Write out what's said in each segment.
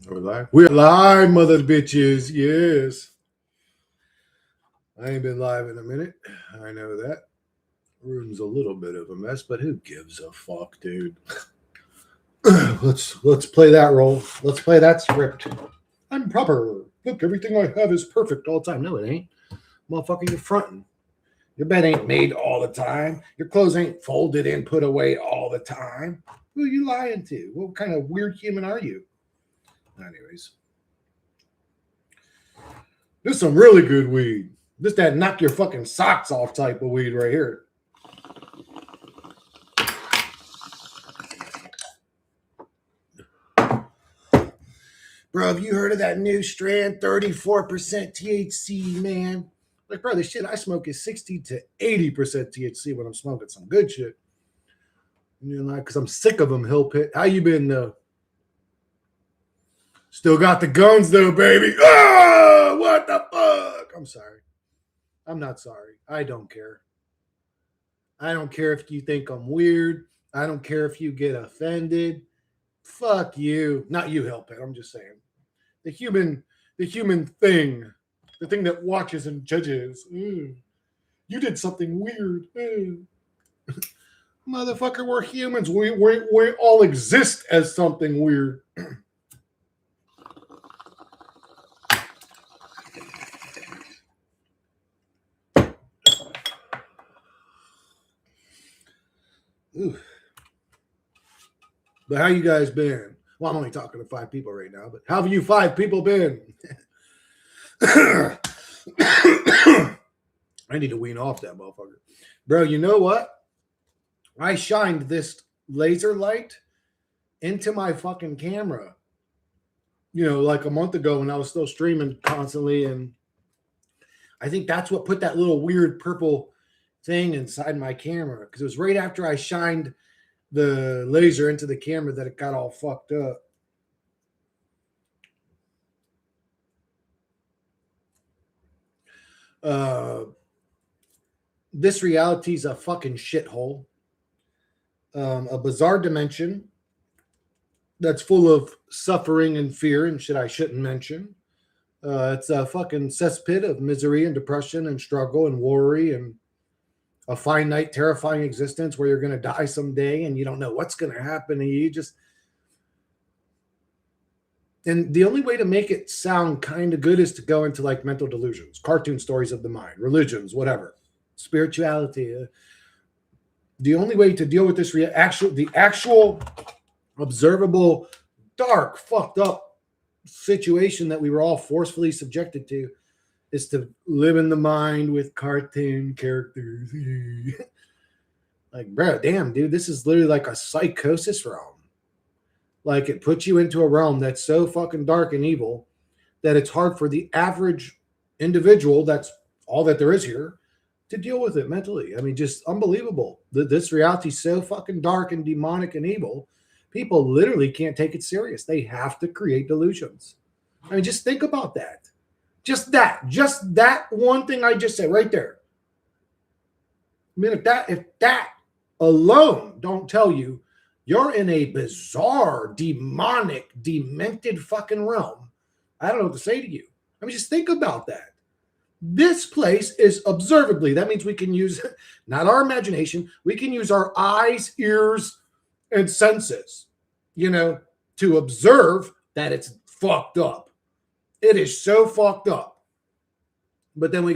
Are we live? We're live, mother bitches. Yes. I ain't been live in a minute. I know that. Room's a little bit of a mess, but who gives a fuck, dude? let's play that role. Let's play that script. I'm proper. Look, everything I have is perfect all the time. No, it ain't. Motherfucker, you're fronting. Your bed ain't made all the time. Your clothes ain't folded and put away all the time. Who are you lying to? What kind of weird human are you? Anyways. This is some really good weed. This that knock your fucking socks off type of weed right here. Bro, have you heard of that new strand, 34% THC, man? Like, bro, the shit I smoke is 60 to 80% THC when I'm smoking some good shit. You know, because I'm sick of them, Hill Pit. How you been, though? Still got the guns, though, baby. Oh, what the fuck? I'm sorry. I'm not sorry. I don't care. I don't care if you think I'm weird. I don't care if you get offended. Fuck you. Not you, Hill Pit. I'm just saying. The human thing. The thing that watches and judges. You did something weird. Motherfucker, we're humans. We all exist as something weird. Ooh. But how you guys been? Well, I'm only talking to 5 people right now, but how have you 5 people been? I need to wean off that motherfucker. Bro, you know what? I shined this laser light into my fucking camera, like a month ago when I was still streaming constantly. And I think that's what put that little weird purple thing inside my camera, because it was right after I shined the laser into the camera that it got all fucked up. This reality is a fucking shithole. A bizarre dimension that's full of suffering and fear and shit I shouldn't mention. It's a fucking cesspit of misery and depression and struggle and worry and a finite, terrifying existence where you're going to die someday and you don't know what's going to happen to you. And the only way to make it sound kind of good is to go into like mental delusions, cartoon stories of the mind, religions, whatever, spirituality. The only way to deal with this the actual observable, dark, fucked up situation that we were all forcefully subjected to is to live in the mind with cartoon characters. Like, bro, damn, dude, this is literally like a psychosis realm. Like, it puts you into a realm that's so fucking dark and evil that it's hard for the average individual, that's all that there is here, to deal with it mentally. I mean, just unbelievable. This reality is so fucking dark and demonic and evil. People literally can't take it serious. They have to create delusions. I mean, just think about that. Just that one thing I just said right there. I mean, if that alone don't tell you you're in a bizarre, demonic, demented fucking realm, I don't know what to say to you. I mean, just think about that. This place is observably, that means we can use not our imagination, we can use our eyes, ears, and senses, to observe that it's fucked up. It is so fucked up. But then we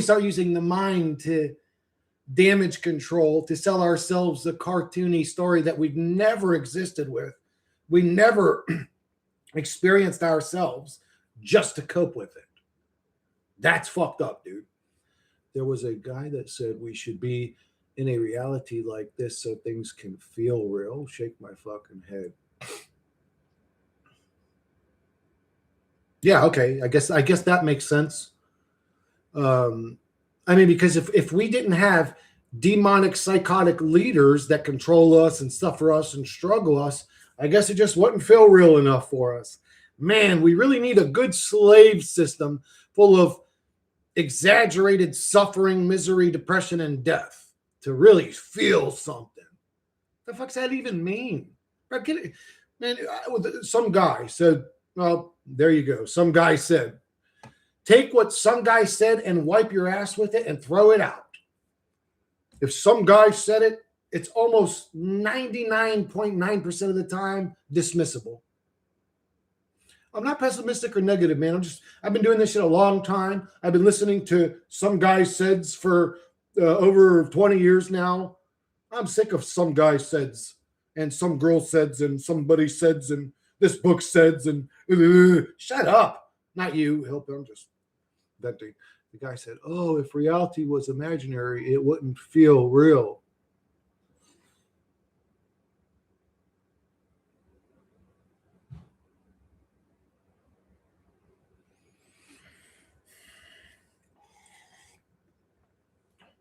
start using the mind to damage control, to sell ourselves the cartoony story that we've never existed with. We never experienced ourselves just to cope with it. That's fucked up, dude. There was a guy that said we should be in a reality like this so things can feel real. Shake my fucking head. Yeah, okay. I guess that makes sense. I mean, because if we didn't have demonic, psychotic leaders that control us and suffer us and struggle us, I guess it just wouldn't feel real enough for us. Man, we really need a good slave system full of exaggerated suffering, misery, depression, and death to really feel something. The fuck's that even mean? Bro, And some guy said, well, there you go. Some guy said, take what some guy said and wipe your ass with it and throw it out. If some guy said it, it's almost 99.9% of the time dismissible. I'm not pessimistic or negative, man. I've been doing this shit a long time. I've been listening to some guy says for over 20 years now. I'm sick of some guy says and some girl says and somebody says and this book says and shut up. Not you. I'm just venting. The guy said, oh, if reality was imaginary, it wouldn't feel real.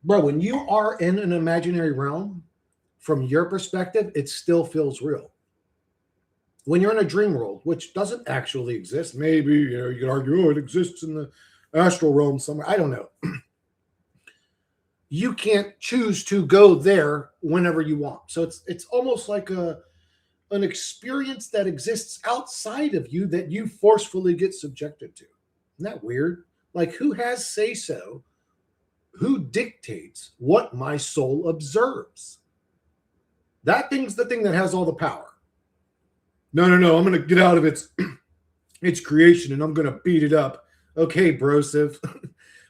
Bro, when you are in an imaginary realm, from your perspective, it still feels real. When you're in a dream world, which doesn't actually exist, maybe you can argue, it exists in the astral realm somewhere. I don't know. You can't choose to go there whenever you want. So it's almost like an experience that exists outside of you that you forcefully get subjected to. Isn't that weird? Like, who has say so? Who dictates what my soul observes? That thing's the thing that has all the power. No, I'm going to get out of its creation and I'm going to beat it up. Okay, brosive.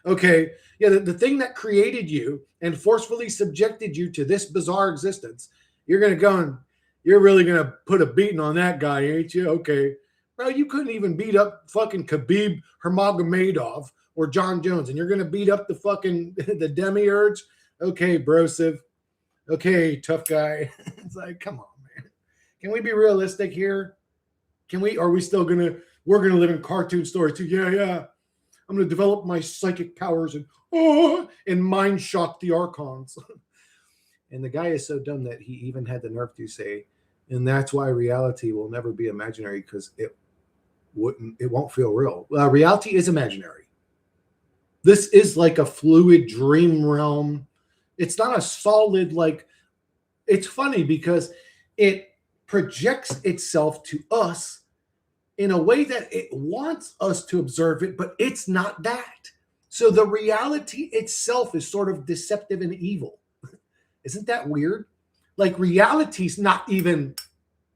Okay. Yeah, the thing that created you and forcefully subjected you to this bizarre existence, you're going to go and you're really going to put a beating on that guy, ain't you? Okay. Bro, you couldn't even beat up fucking Khabib Nurmagomedov or John Jones, and you're going to beat up the fucking the demiurge? Okay, brosive. Okay, tough guy. It's like, come on, man. Can we be realistic here? Are we still we're going to live in cartoon stories too? Yeah. I'm going to develop my psychic powers and mind shock the archons. And the guy is so dumb that he even had the nerve to say, and that's why reality will never be imaginary, because it won't feel real. Reality is imaginary. This is like a fluid dream realm. It's not a solid, it's funny because it projects itself to us in a way that it wants us to observe it, but it's not that. So the reality itself is sort of deceptive and evil. Isn't that weird? Like, reality's not even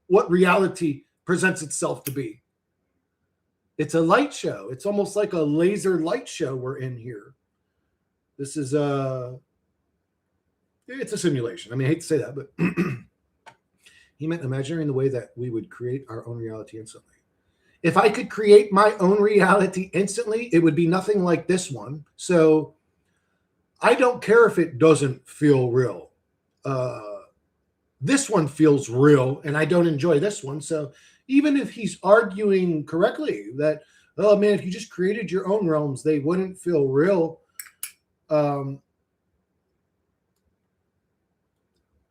what reality presents itself to be. It's a light show. It's almost like a laser light show we're in here. This is it's a simulation. I mean, I hate to say that, but he meant imaginary in the way that we would create our own reality instantly. If I could create my own reality instantly, it would be nothing like this one. So I don't care if it doesn't feel real. This one feels real, and I don't enjoy this one. So even if he's arguing correctly that, oh man, if you just created your own realms, they wouldn't feel real.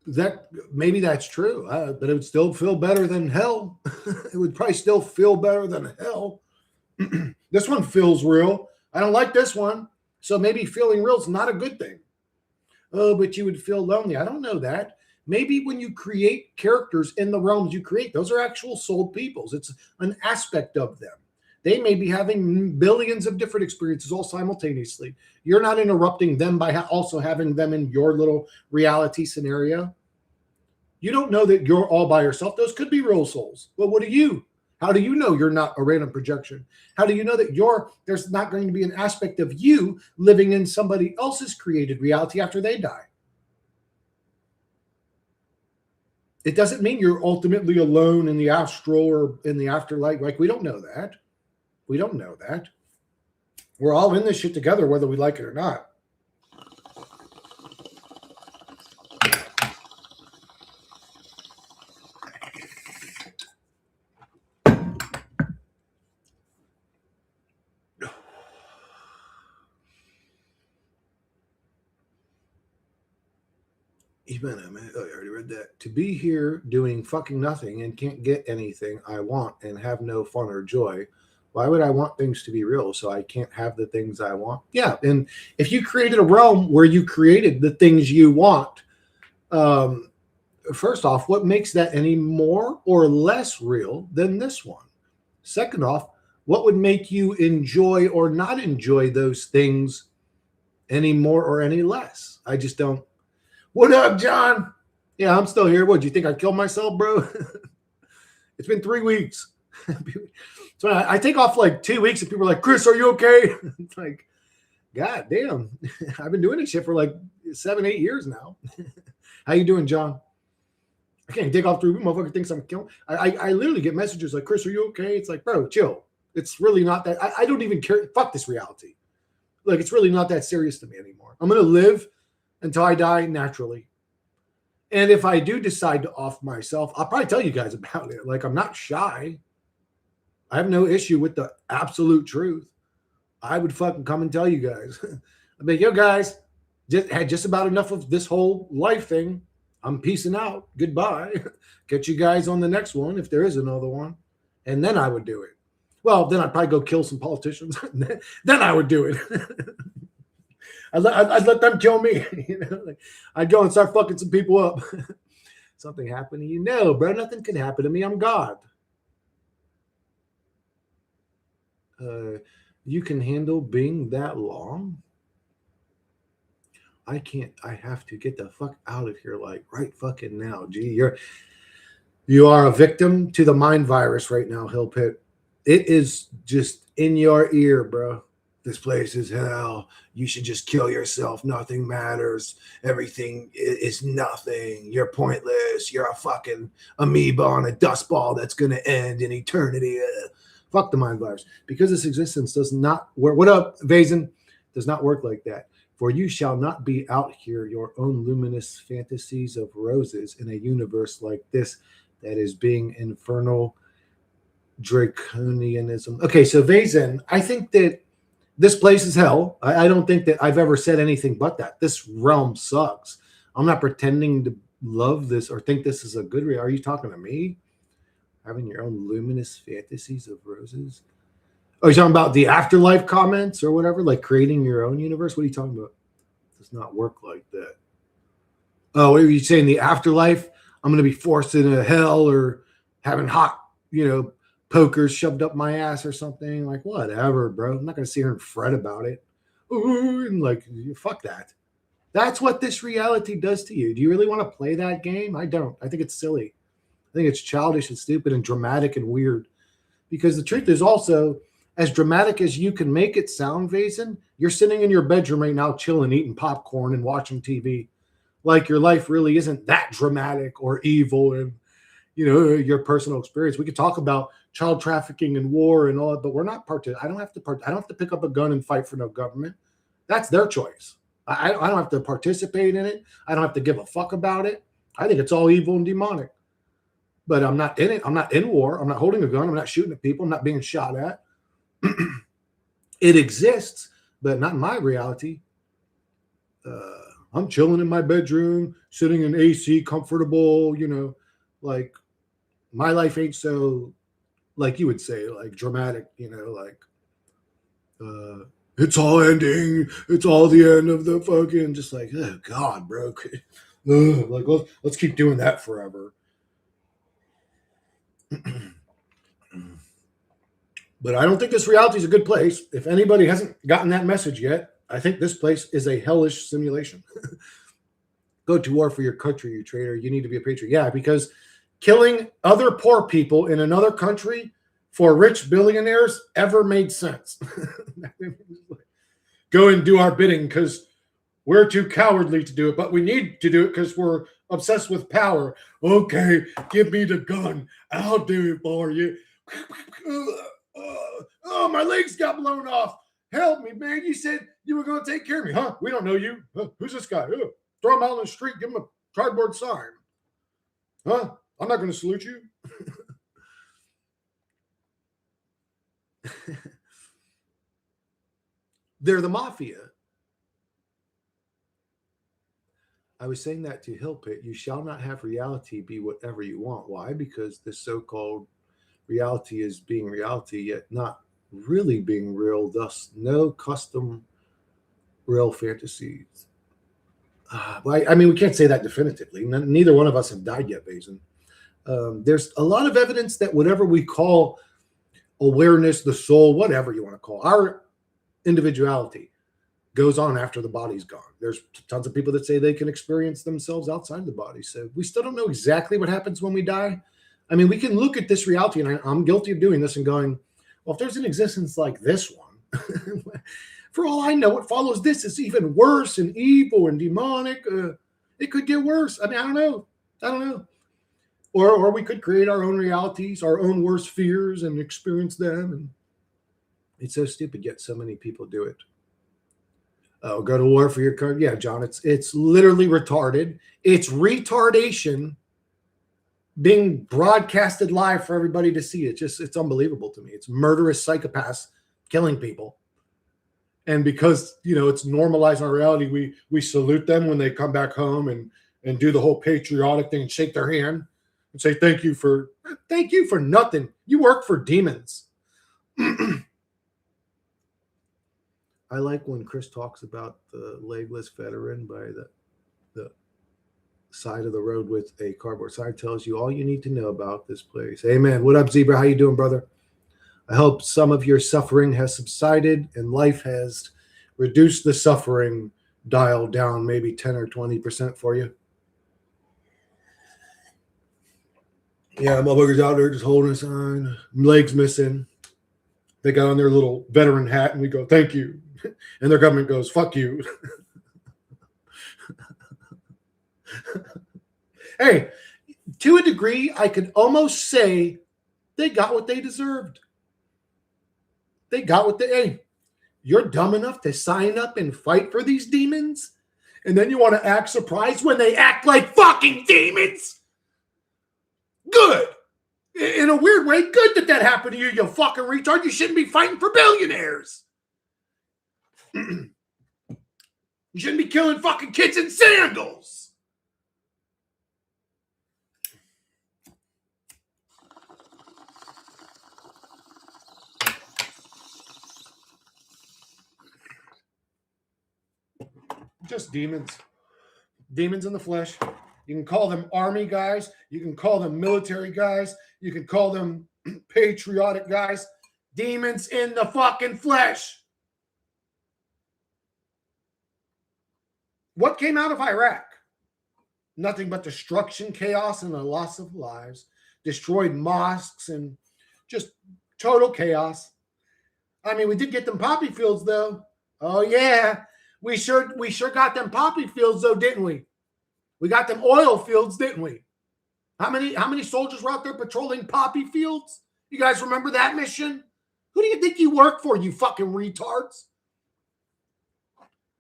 That maybe that's true, but it would still feel better than hell. It would probably still feel better than hell. This one feels real. I don't like this one. So maybe feeling real is not a good thing. Oh, but you would feel lonely. I don't know that. Maybe when you create characters in the realms you create, those are actual souled peoples. It's an aspect of them. They may be having billions of different experiences all simultaneously. You're not interrupting them by also having them in your little reality scenario. You don't know that you're all by yourself. Those could be real souls. But what do you? How do you know you're not a random projection? How do you know that there's not going to be an aspect of you living in somebody else's created reality after they die? It doesn't mean you're ultimately alone in the astral or in the afterlife. Like, we don't know that. We don't know that. We're all in this shit together, whether we like it or not. Even I already read that. To be here doing fucking nothing and can't get anything I want and have no fun or joy. Why would I want things to be real so I can't have the things I want? Yeah, and if you created a realm where you created the things you want, First off, what makes that any more or less real than this one? Second off, what would make you enjoy or not enjoy those things any more or any less? I just don't. What up, John? Yeah, I'm still here. What, do you think I killed myself, bro? It's been 3 weeks. So I take off like 2 weeks and people are like, Chris, are you okay? It's like, God damn. I've been doing this shit for like 7-8 years now. How you doing, John? I can't take off 3 weeks. Motherfucker thinks I'm killing. I literally get messages like, Chris, are you okay? It's like, bro, chill. It's really not that. I don't even care. Fuck this reality. Like, it's really not that serious to me anymore. I'm going to live until I die naturally. And if I do decide to off myself, I'll probably tell you guys about it. Like, I'm not shy. I have no issue with the absolute truth. I would fucking come and tell you guys. I'd be like, yo, guys, had just about enough of this whole life thing. I'm peacing out. Goodbye. Catch you guys on the next one if there is another one. And then I would do it. Well, then I'd probably go kill some politicians. Then I would do it. I'd let them kill me. You know, like, I'd go and start fucking some people up. Something happened to you? No, bro. Nothing can happen to me. I'm God. You can handle being that long? I can't. I have to get the fuck out of here, like right fucking now. Gee, you are a victim to the mind virus right now, Hill Pit. It is just in your ear, bro. This place is hell. You should just kill yourself. Nothing matters. Everything is nothing. You're pointless. You're a fucking amoeba on a dust ball that's going to end in eternity. Fuck the mind virus. Because this existence does not work. What up, Vazen? Does not work like that. For you shall not be out here your own luminous fantasies of roses in a universe like this that is being infernal draconianism. Okay, so Vazen, I think that this place is hell. I don't think that I've ever said anything but that. This realm sucks. I'm not pretending to love this or think this is a good reality. Are you talking to me? Having your own luminous fantasies of roses? Are you talking about the afterlife comments or whatever? Like creating your own universe? What are you talking about? It does not work like that. Oh, what are you saying? The afterlife? I'm going to be forced into hell or having hot, pokers shoved up my ass or something. Like, whatever, bro. I'm not going to sit here and fret about it. Ooh, and like, fuck that. That's what this reality does to you. Do you really want to play that game? I don't. I think it's silly. I think it's childish and stupid and dramatic and weird. Because the truth is also, as dramatic as you can make it sound, Vazen, you're sitting in your bedroom right now chilling, eating popcorn and watching TV. Like your life really isn't that dramatic or evil and, your personal experience. We could talk about child trafficking and war and all that, but we're not I don't have to pick up a gun and fight for no government. That's their choice. I don't have to participate in it. I don't have to give a fuck about it. I think it's all evil and demonic. But I'm not in it. I'm not in war. I'm not holding a gun. I'm not shooting at people. I'm not being shot at. It exists, but not in my reality. I'm chilling in my bedroom, sitting in AC, comfortable, like my life ain't so, like you would say, like dramatic, like it's all ending. It's all the end of the fucking, just like, oh God, bro. Like, let's keep doing that forever. But I don't think this reality is a good place. If anybody hasn't gotten that message yet, I think this place is a hellish simulation. Go to war for your country, you traitor. You need to be a patriot. Yeah, because killing other poor people in another country for rich billionaires ever made sense. Go and do our bidding because we're too cowardly to do it, but we need to do it because we're obsessed with power. Okay, give me the gun. I'll do it for you. Oh, my legs got blown off. Help me, man. You said you were going to take care of me, huh? We don't know you. Who's this guy? Throw him out on the street. Give him a cardboard sign. Huh? I'm not going to salute you. They're the mafia. I was saying that to Hill Pit. You shall not have reality be whatever you want. Why? Because this so-called reality is being reality, yet not really being real. Thus, no custom real fantasies. I mean, we can't say that definitively. Neither one of us have died yet, Basin. There's a lot of evidence that whatever we call awareness, the soul, whatever you want to call our individuality, goes on after the body's gone. There's tons of people that say they can experience themselves outside the body. So we still don't know exactly what happens when we die. I mean, we can look at this reality, and I'm guilty of doing this and going, well, if there's an existence like this one, for all I know, what follows this is even worse and evil and demonic. It could get worse. I mean, I don't know. Or we could create our own realities, our own worst fears, and experience them. And it's so stupid, yet so many people do it. Oh, go to war for your card. Yeah, John, it's literally retarded. It's retardation being broadcasted live for everybody to see. It's unbelievable to me. It's murderous psychopaths killing people. And because, it's normalized in our reality, we salute them when they come back home and do the whole patriotic thing and shake their hand and say, thank you for nothing. You work for demons. I like when Chris talks about the legless veteran by the side of the road with a cardboard sign. Tells you all you need to know about this place. Amen. What up, Zebra? How you doing, brother? I hope some of your suffering has subsided and life has reduced the suffering dial down maybe 10 or 20% for you. Yeah, motherfuckers out there just holding a sign, legs missing. They got on their little veteran hat and we go, thank you. And their government goes, fuck you. Hey, to a degree, I could almost say they got what they deserved. They got what hey, you're dumb enough to sign up and fight for these demons? And then you want to act surprised when they act like fucking demons? Good. In a weird way, good that happened to you, you fucking retard. You shouldn't be fighting for billionaires. You shouldn't be killing fucking kids in sandals. Just demons. Demons in the flesh. You can call them army guys. You can call them military guys. You can call them patriotic guys. Demons in the fucking flesh. What came out of Iraq? Nothing but destruction, chaos, and a loss of lives. Destroyed mosques and just total chaos. I mean, we did get them poppy fields, though. Oh, yeah. We sure got them poppy fields, though, didn't we? We got them oil fields, didn't we? How many soldiers were out there patrolling poppy fields? You guys remember that mission? Who do you think you work for, you fucking retards?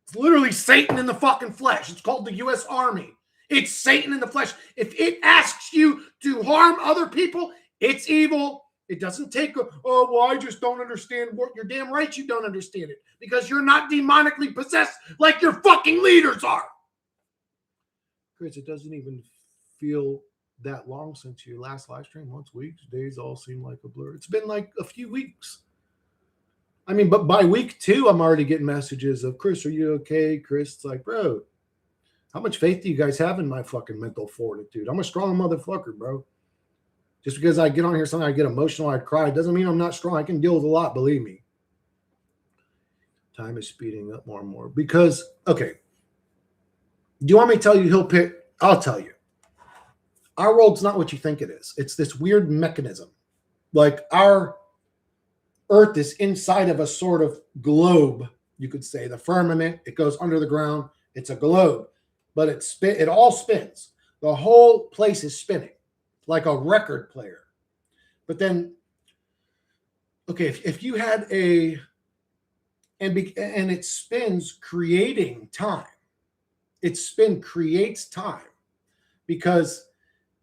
It's literally Satan in the fucking flesh. It's called the U.S. Army. It's Satan in the flesh. If it asks you to harm other people, it's evil. It doesn't take I just don't understand what you're damn right you don't understand it. Because you're not demonically possessed like your fucking leaders are. Chris, it doesn't even feel that long since your last live stream. Months, weeks, days all seem like a blur. It's been like a few weeks. I mean, but by week 2, I'm already getting messages of, Chris, are you okay? Chris, it's like, bro, how much faith do you guys have in my fucking mental fortitude? I'm a strong motherfucker, bro. Just because I get on here, sometimes I get emotional, I cry, doesn't mean I'm not strong. I can deal with a lot, believe me. Time is speeding up more and more. Because, okay, do you want me to tell you he'll pick? I'll tell you. Our world's not what you think it is. It's this weird mechanism. Like our Earth is inside of a sort of globe, you could say. The firmament, it goes under the ground. It's a globe. But it all spins. The whole place is spinning like a record player. But then, okay, if you had and it spins creating time. Its spin creates time because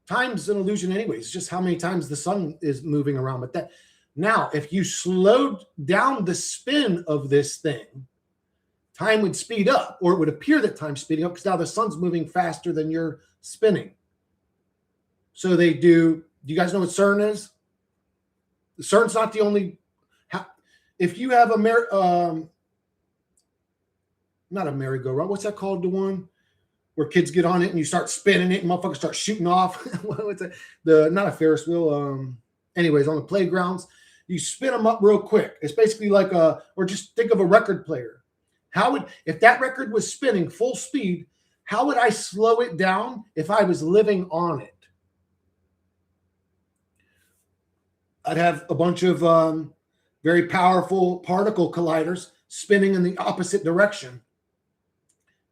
time's an illusion anyways. It's just how many times the sun is moving around. But that now, if you slowed down the spin of this thing, time would speed up, or it would appear that time's speeding up because now the sun's moving faster than you're spinning. So they do you guys know what CERN is? CERN's not the only. If you have not a merry-go-round, what's that called? The one where kids get on it and you start spinning it and motherfuckers start shooting off. What's it? Not a Ferris wheel. Anyways, on the playgrounds, you spin them up real quick. It's basically like or just think of a record player. If that record was spinning full speed, how would I slow it down if I was living on it? I'd have a bunch of very powerful particle colliders spinning in the opposite direction.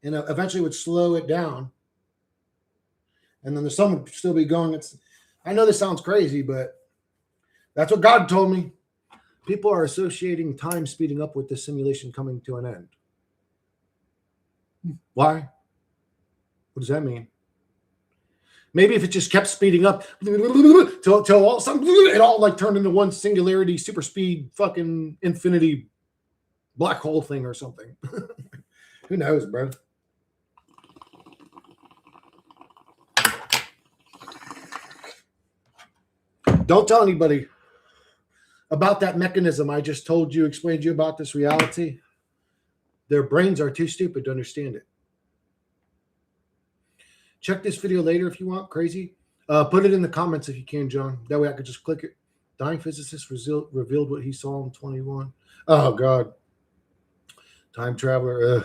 And eventually would slow it down. And then the sun would still be going. I know this sounds crazy, but that's what God told me. People are associating time speeding up with the simulation coming to an end. Why? What does that mean? Maybe if it just kept speeding up till all of a sudden it all like turned into one singularity, super speed, fucking infinity black hole thing or something. Who knows, bro? Don't tell anybody about that mechanism I just explained to you about this reality. Their brains are too stupid to understand it. Check this video later if you want. Crazy. Put it in the comments if you can, John. That way I could just click it. Dying physicist revealed what he saw in 21. Oh, God. Time traveler.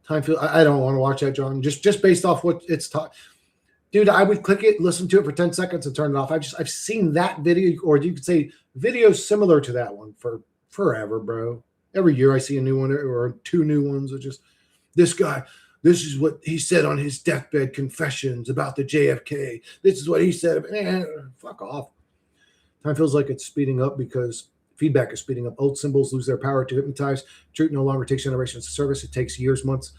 I don't want to watch that, John. Just based off what it's taught. Dude, I would click it, listen to it for 10 seconds and turn it off. I've seen that video, or you could say videos similar to that one for forever, bro. Every year I see a new one or two new ones. Are just this guy. This is what he said on his deathbed confessions about the JFK. This is what he said. Fuck off. Time feels like it's speeding up because feedback is speeding up. Old symbols lose their power to hypnotize. Truth no longer takes generations to service. It takes years, months,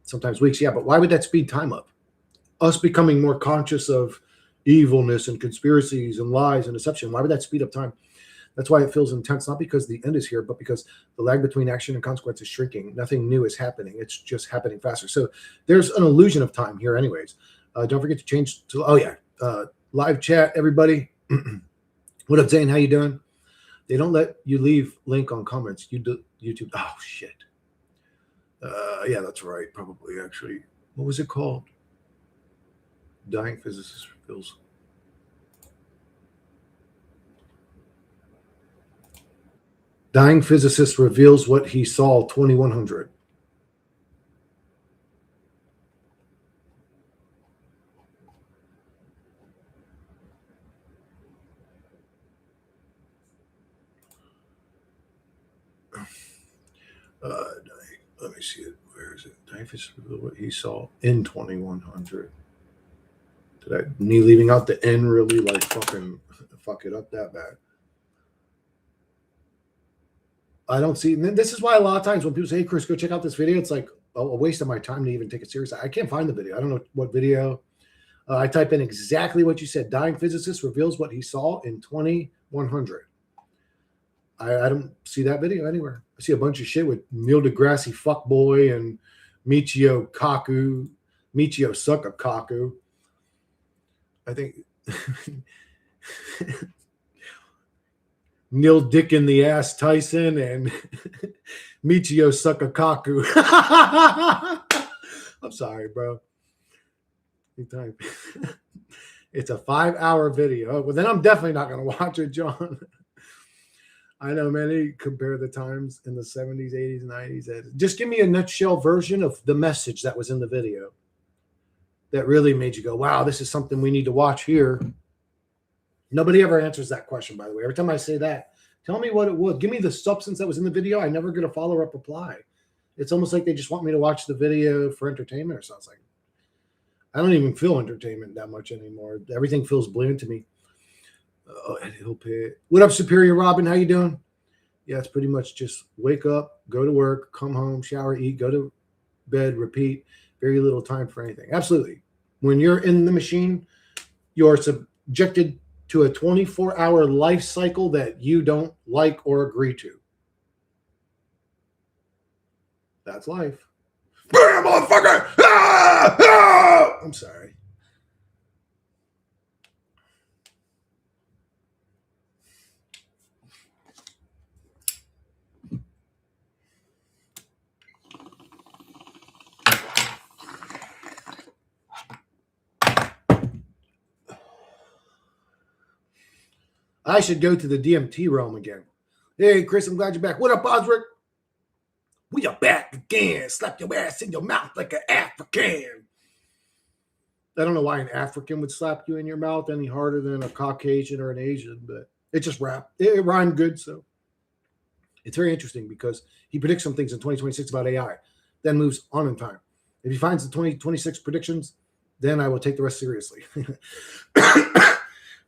sometimes weeks. Yeah, but why would that speed time up? Us becoming more conscious of evilness and conspiracies and lies and deception. Why would that speed up time? That's why it feels intense, not because the end is here, but because the lag between action and consequence is shrinking. Nothing new is happening. It's just happening faster. So there's an illusion of time here anyways. Don't forget to change to, live chat, everybody. What up, Zane? How you doing? They don't let you leave link on comments. YouTube. Oh, shit. Yeah, that's right. Probably, actually. What was it called? Dying physicist reveals. Dying physicist reveals what he saw 2100. Let me see it. Where is it? Dying physicist revealed what he saw in 2100. Me leaving out the N really like fucking fuck it up that bad? I don't see. This is why a lot of times when people say, "Hey, Chris, go check out this video," it's like a waste of my time to even take it seriously. I can't find the video. I don't know what video. I type in exactly what you said. Dying physicist reveals what he saw in 2100. I don't see that video anywhere. I see a bunch of shit with Neil deGrasse fuckboy and Michio Kaku, Michio Suka Kaku. I think Neil Dick in the ass Tyson and Michio Suka Kaku. I'm sorry, bro. It's a 5-hour video. Well, then I'm definitely not going to watch it, John. I know, man. They compare the times in the 70s, 80s, and 90s. Just give me a nutshell version of the message that was in the video that really made you go, wow, this is something we need to watch here. Nobody ever answers that question, by the way. Every time I say that, tell me what it was. Give me the substance that was in the video. I never get a follow-up reply. It's almost like they just want me to watch the video for entertainment or something. I don't even feel entertainment that much anymore. Everything feels bland to me. What up, Superior Robin? How you doing? Yeah, it's pretty much just wake up, go to work, come home, shower, eat, go to bed, repeat. Very little time for anything. Absolutely. When you're in the machine, you're subjected to a 24-hour life cycle that you don't like or agree to. That's life. Bam, motherfucker! Ah! Ah! I'm sorry. I should go to the DMT realm again. Hey, Chris, I'm glad you're back. What up, Osric? We are back again. Slap your ass in your mouth like an African. I don't know why an African would slap you in your mouth any harder than a Caucasian or an Asian, but it just it rhymed good. So it's very interesting because he predicts some things in 2026 about AI, then moves on in time. If he finds the 2026 predictions, then I will take the rest seriously.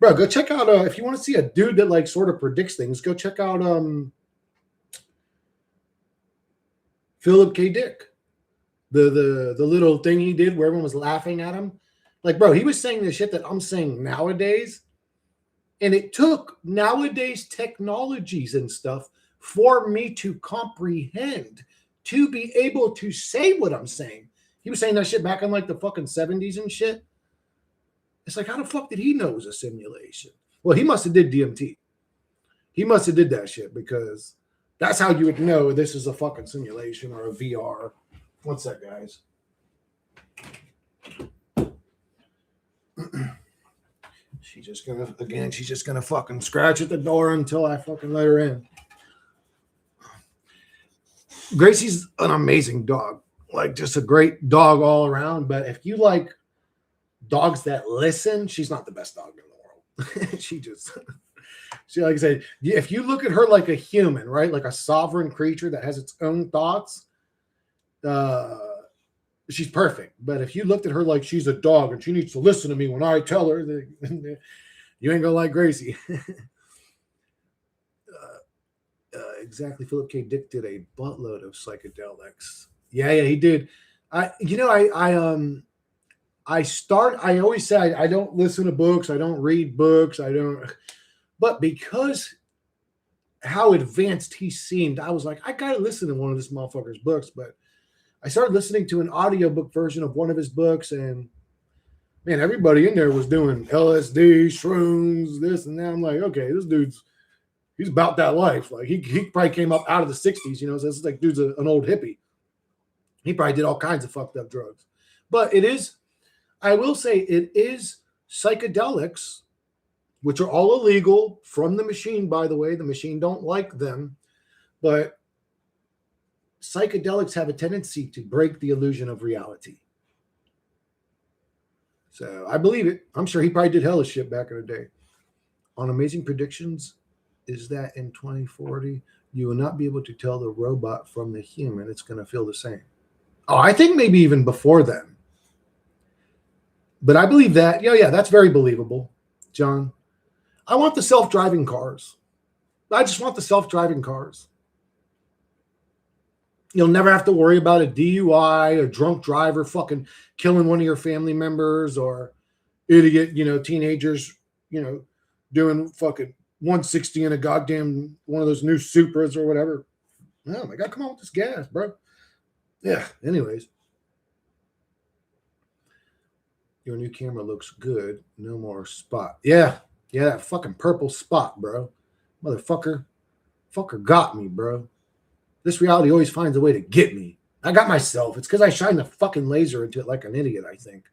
Bro, go check out, if you want to see a dude that like sort of predicts things, go check out Philip K. Dick. The little thing he did where everyone was laughing at him. Like, bro, he was saying the shit that I'm saying nowadays. And it took nowadays technologies and stuff for me to comprehend, to be able to say what I'm saying. He was saying that shit back in like the fucking 70s and shit. It's like, how the fuck did he know it was a simulation? Well, he must have did DMT. He must have did that shit because that's how you would know this is a fucking simulation or a VR. What's that, guys? She's just gonna fucking scratch at the door until I fucking let her in. Gracie's an amazing dog. Like, just a great dog all around. But if you like dogs that listen, she's not the best dog in the world. she like I said, if you look at her like a human, right, like a sovereign creature that has its own thoughts, she's perfect. But if you looked at her like she's a dog and she needs to listen to me when I tell her, you ain't gonna like Gracie. Exactly. Philip K. Dick did a buttload of psychedelics. Yeah, he did. I always say I don't listen to books. I don't read books. But because how advanced he seemed, I was like, I got to listen to one of this motherfucker's books. But I started listening to an audiobook version of one of his books. And man, everybody in there was doing LSD, shrooms, this and that. I'm like, okay, this dude's, he's about that life. Like he probably came up out of the 60s, so this is like dude's an old hippie. He probably did all kinds of fucked up drugs. But I will say it is psychedelics, which are all illegal from the machine, by the way. The machine don't like them. But psychedelics have a tendency to break the illusion of reality. So I believe it. I'm sure he probably did hella shit back in the day. On Amazing Predictions, is that in 2040, you will not be able to tell the robot from the human. It's going to feel the same. Oh, I think maybe even before then. But I believe that. Yeah, that's very believable, John. I want the self-driving cars. I just want the self-driving cars. You'll never have to worry about a DUI, a drunk driver fucking killing one of your family members, or idiot, teenagers, doing fucking 160 in a goddamn one of those new Supras or whatever. Oh my God, come on with this gas, bro. Yeah, anyways. Your new camera looks good. No more spot. Yeah, that fucking purple spot, bro. Motherfucker got me, bro. This reality always finds a way to get me. I got myself. It's because I shine the fucking laser into it like an idiot, I think.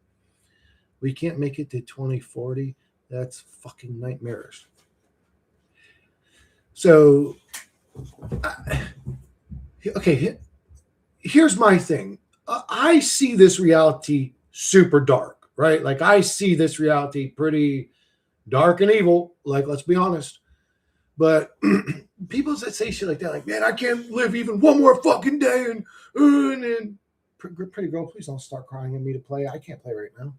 We can't make it to 2040. That's fucking nightmarish. So, okay, here's my thing. I see this reality super dark, right? Like, I see this reality pretty dark and evil. Like, let's be honest. But people that say shit like that, like, man, I can't live even one more fucking day. And pretty girl, please don't start crying at me to play. I can't play right now.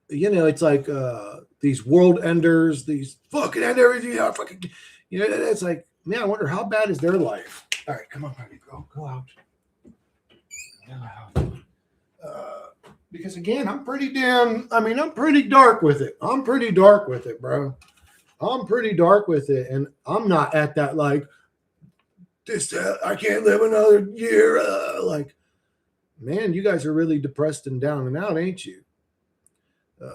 It's like these world enders, these fucking end everything. It's like, man, I wonder how bad is their life. All right, come on, baby, go out. Because again, I'm pretty dark with it. I'm pretty dark with it, bro. I'm pretty dark with it, and I'm not at that like this. I can't live another year. Like, man, you guys are really depressed and down and out, ain't you?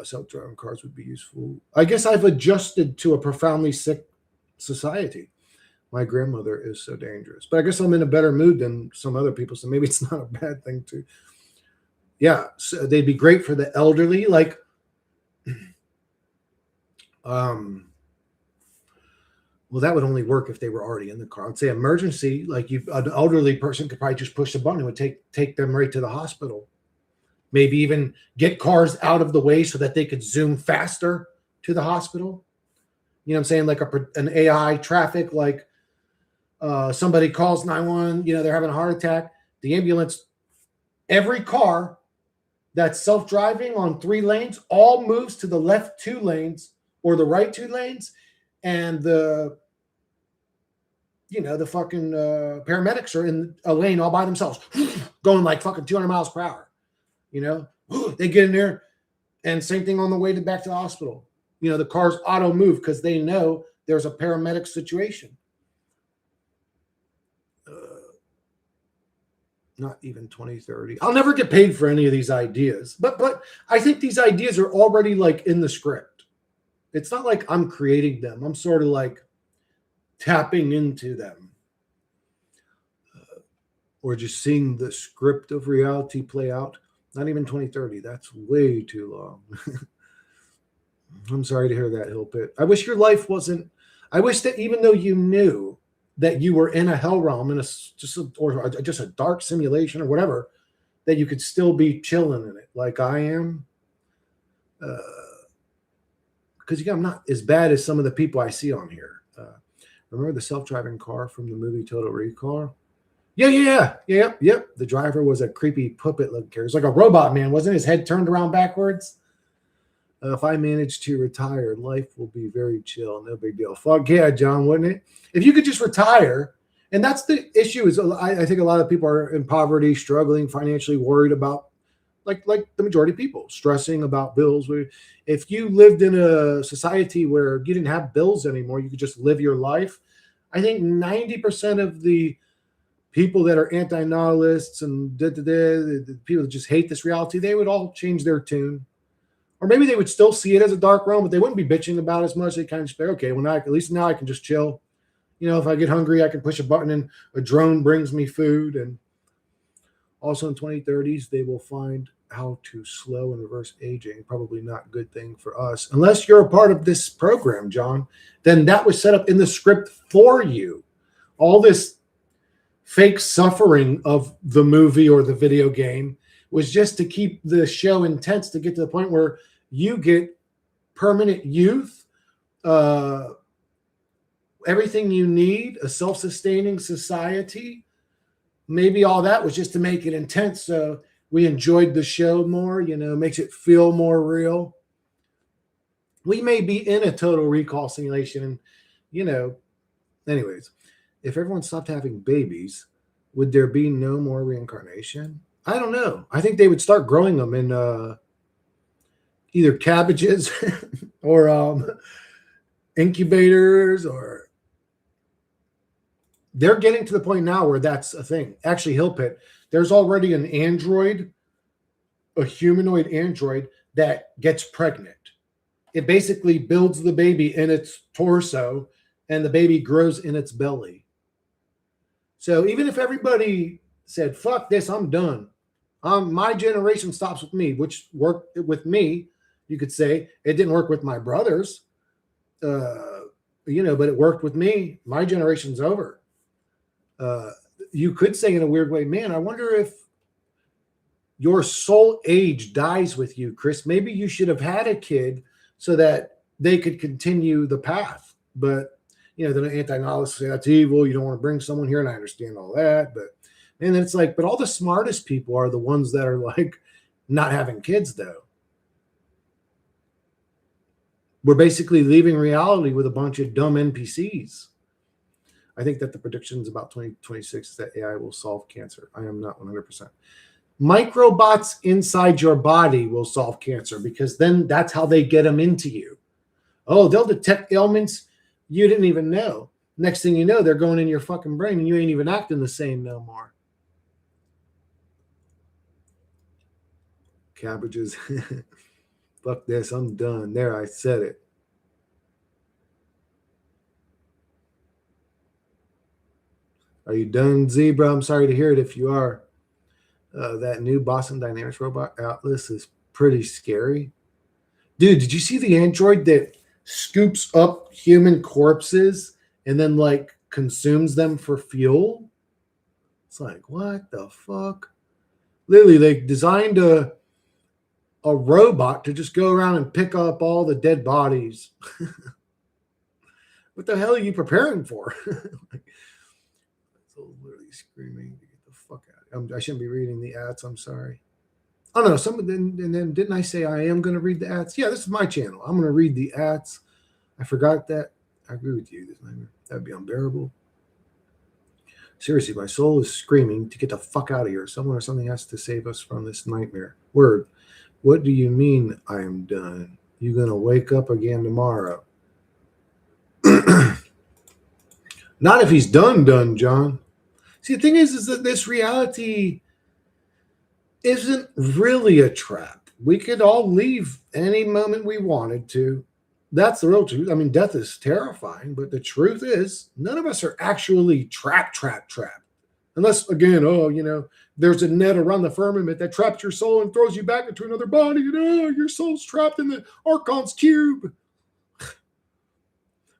Self-driving cars would be useful. I guess I've adjusted to a profoundly sick society. My grandmother is so dangerous, but I guess I'm in a better mood than some other people, so maybe it's not a bad thing to. Yeah, so they'd be great for the elderly. Like, Well, that would only work if they were already in the car. I'd say emergency, like an elderly person could probably just push the button and would take them right to the hospital. Maybe even get cars out of the way so that they could zoom faster to the hospital. You know what I'm saying? Like an AI traffic, like somebody calls 911, they're having a heart attack. The ambulance, every car that's self-driving on 3 lanes all moves to the left 2 lanes or the right 2 lanes. And the fucking paramedics are in a lane all by themselves, going like fucking 200 miles per hour. They get in there, and same thing on the way back to the hospital. The cars auto move because they know there's a paramedic situation. Not even 2030. I'll never get paid for any of these ideas, but I think these ideas are already like in the script. It's not like I'm creating them. I'm sort of like tapping into them. Or just seeing the script of reality play out. Not even 2030. That's way too long. I'm sorry to hear that, Hill Pit. I wish your life wasn't. I wish that even though you knew that you were in a hell realm, in just a dark simulation or whatever, that you could still be chilling in it like I am. Because I'm not as bad as some of the people I see on here. Remember the self-driving car from the movie Total Recall? Yeah. The driver was a creepy puppet looking character. It was like a robot man. Wasn't his head turned around backwards? If I manage to retire, life will be very chill. No big deal. Fuck yeah, John, wouldn't it? If you could just retire, and that's the issue is I think a lot of people are in poverty, struggling, financially worried about, like the majority of people, stressing about bills. If you lived in a society where you didn't have bills anymore, you could just live your life. I think 90% of the people that are anti-nihilists and the people that just hate this reality, they would all change their tune. Or maybe they would still see it as a dark realm, but they wouldn't be bitching about it as much. They kind of just say, okay, well, now at least now I can just chill. If I get hungry, I can push a button and a drone brings me food. And also in 2030s, they will find how to slow and reverse aging. Probably not a good thing for us. Unless you're a part of this program, John, then that was set up in the script for you. All this fake suffering of the movie or the video game was just to keep the show intense, to get to the point where you get permanent youth, everything you need, a self-sustaining society. Maybe all that was just to make it intense, so we enjoyed the show more, makes it feel more real. We may be in a total recall simulation, and, anyways, if everyone stopped having babies, would there be no more reincarnation? I don't know. I think they would start growing them in either cabbages or incubators, or they're getting to the point now where that's a thing. Actually, Hill Pit, there's already an android, a humanoid android that gets pregnant. It basically builds the baby in its torso, and the baby grows in its belly. So even if everybody said, fuck this, I'm done. My generation stops with me, which worked with me. You could say it didn't work with my brothers, but it worked with me. My generation's over. You could say in a weird way, man, I wonder if your soul age dies with you, Chris. Maybe you should have had a kid so that they could continue the path. But, the anti-nihilists say that's evil. You don't want to bring someone here. And I understand all that. But, and then it's like, but all the smartest people are the ones that are like not having kids, though. We're basically leaving reality with a bunch of dumb NPCs. I think that the predictions about 2026 is that AI will solve cancer. I am not 100%. Microbots inside your body will solve cancer, because then that's how they get them into you. Oh, they'll detect ailments you didn't even know. Next thing you know, they're going in your fucking brain and you ain't even acting the same no more. Cabbages. Fuck this, I'm done. There, I said it. Are you done, Zebra? I'm sorry to hear it if you are. That new Boston Dynamics robot Atlas is pretty scary. Dude, did you see the android that scoops up human corpses and then like consumes them for fuel. It's like, what the fuck? Literally, they designed a robot to just go around and pick up all the dead bodies. What the hell are you preparing for? Like, so literally screaming to get the fuck out. I shouldn't be reading the ads. I'm sorry. Oh no, and then didn't I say I am going to read the ads? Yeah, this is my channel. I'm going to read the ads. I forgot that. I agree with you. That would be unbearable. Seriously, my soul is screaming to get the fuck out of here. Someone or something has to save us from this nightmare. Word. What do you mean I am done? You going to wake up again tomorrow? Not if he's done, John. See, the thing is that this reality isn't really a trap. We could all leave any moment we wanted to. That's the real truth. I mean, death is terrifying, but the truth is none of us are actually trapped. Unless, again, there's a net around the firmament that traps your soul and throws you back into another body. Your soul's trapped in the Archon's cube.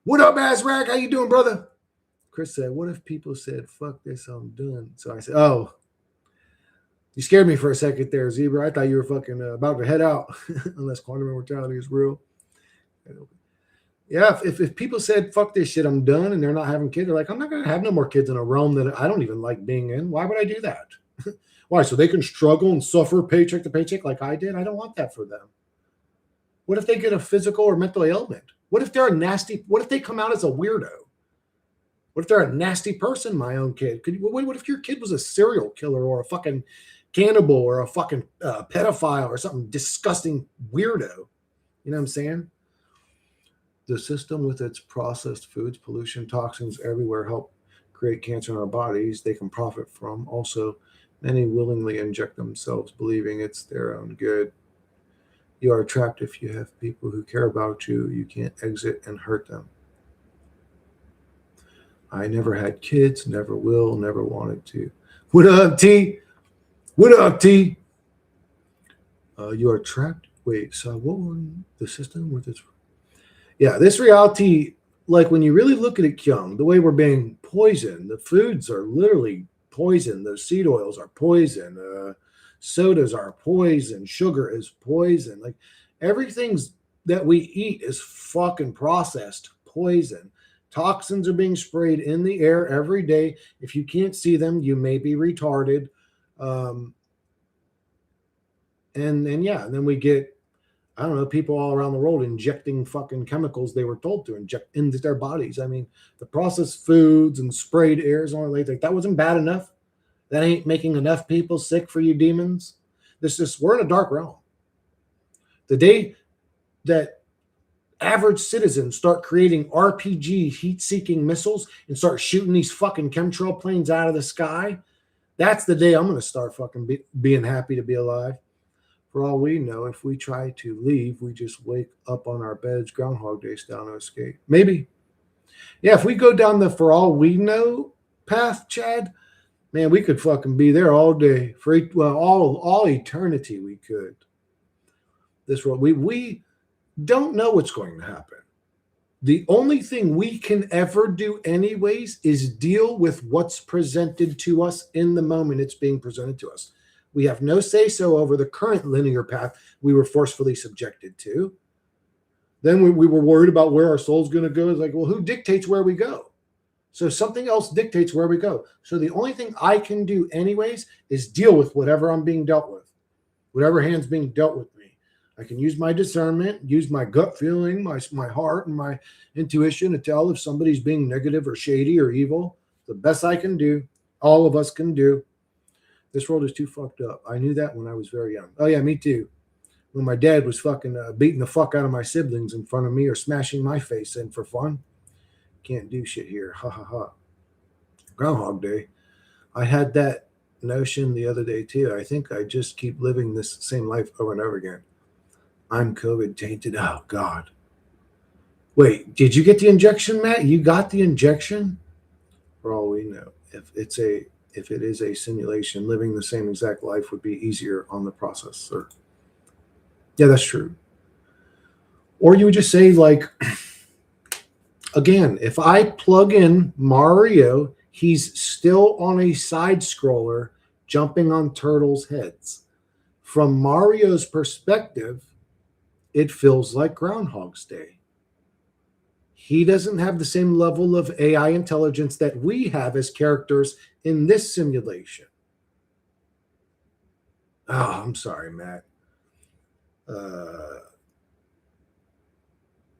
What up, Azrak? How you doing, brother? Chris said, what if people said, fuck this, I'm done? So I said, oh, you scared me for a second there, Zebra. I thought you were fucking about to head out, unless quantum immortality is real. Yeah, if people said, fuck this shit, I'm done, and they're not having kids, they're like, I'm not going to have no more kids in a realm that I don't even like being in. Why would I do that? Why? So they can struggle and suffer paycheck to paycheck like I did? I don't want that for them. What if they get a physical or mental ailment? What if they're what if they come out as a weirdo? What if they're a nasty person, my own kid? What if your kid was a serial killer or a fucking cannibal or a fucking pedophile or something disgusting weirdo? You know what I'm saying? The system with its processed foods, pollution, toxins everywhere help create cancer in our bodies they can profit from. Also, many willingly inject themselves believing it's their own good. You are trapped if you have people who care about you. You can't exit and hurt them. I never had kids, never will, never wanted to. What up, T? What up, T? You are trapped. Wait, so what one? The system with its... Yeah, this reality, like when you really look at it, Kyung, the way we're being poisoned, the foods are literally poison. Those seed oils are poison. Sodas are poison. Sugar is poison. Like everything's that we eat is fucking processed poison. Toxins are being sprayed in the air every day. If you can't see them, you may be retarded. And then we get, I don't know, people all around the world injecting fucking chemicals they were told to inject into their bodies. I mean, the processed foods and sprayed airs on like that wasn't bad enough. That ain't making enough people sick for you demons. We're in a dark realm. The day that average citizens start creating RPG heat-seeking missiles and start shooting these fucking chemtrail planes out of the sky, that's the day I'm going to start fucking being happy to be alive. For all we know, if we try to leave, we just wake up on our beds, Groundhog Day style, no escape. Maybe. Yeah, if we go down the for all we know path, Chad, man, we could fucking be there all day. All eternity we could. This world, we don't know what's going to happen. The only thing we can ever do anyways is deal with what's presented to us in the moment it's being presented to us. We have no say-so over the current linear path we were forcefully subjected to. Then we were worried about where our soul's going to go. It's like, well, who dictates where we go? So something else dictates where we go. So the only thing I can do anyways is deal with whatever I'm being dealt with, whatever hand's being dealt with me. I can use my discernment, use my gut feeling, my heart and my intuition to tell if somebody's being negative or shady or evil. The best I can do, all of us can do. This world is too fucked up. I knew that when I was very young. Oh, yeah, me too. When my dad was fucking beating the fuck out of my siblings in front of me or smashing my face in for fun. Can't do shit here. Ha, ha, ha. Groundhog Day. I had that notion the other day, too. I think I just keep living this same life over and over again. I'm COVID tainted. Oh, God. Wait, did you get the injection, Matt? You got the injection? For all we know, if it is a simulation, living the same exact life would be easier on the processor. Yeah, that's true. Or you would just say, like, again, if I plug in Mario, he's still on a side scroller jumping on turtles' heads. From Mario's perspective, it feels like Groundhog's Day. He doesn't have the same level of AI intelligence that we have as characters in this simulation. Oh, I'm sorry, Matt.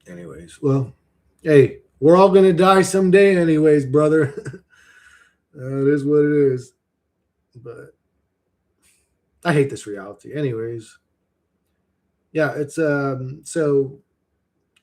Anyways, well, hey, we're all going to die someday, anyways, brother. It is what it is. But I hate this reality. Anyways, yeah, it's so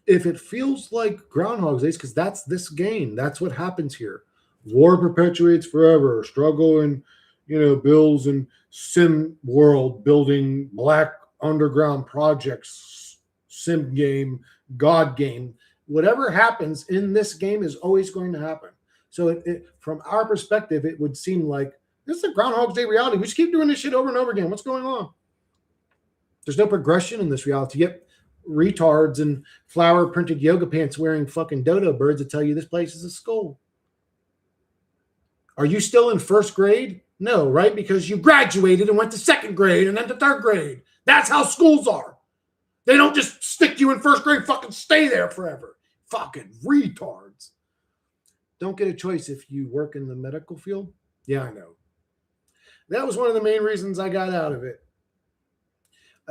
if it feels like Groundhog's Day, because that's this game, that's what happens here. War perpetuates forever. Struggle and Bills and Sim World building black underground projects, Sim game, God game. Whatever happens in this game is always going to happen. So from our perspective, it would seem like this is a Groundhog's Day reality. We just keep doing this shit over and over again. What's going on? There's no progression in this reality. Yep, retards and flower printed yoga pants wearing fucking dodo birds that tell you this place is a school. Are you still in first grade? No, right? Because you graduated and went to second grade and then to third grade. That's how schools are. They don't just stick you in first grade, fucking stay there forever. Fucking retards. Don't get a choice if you work in the medical field. Yeah, I know. That was one of the main reasons I got out of it.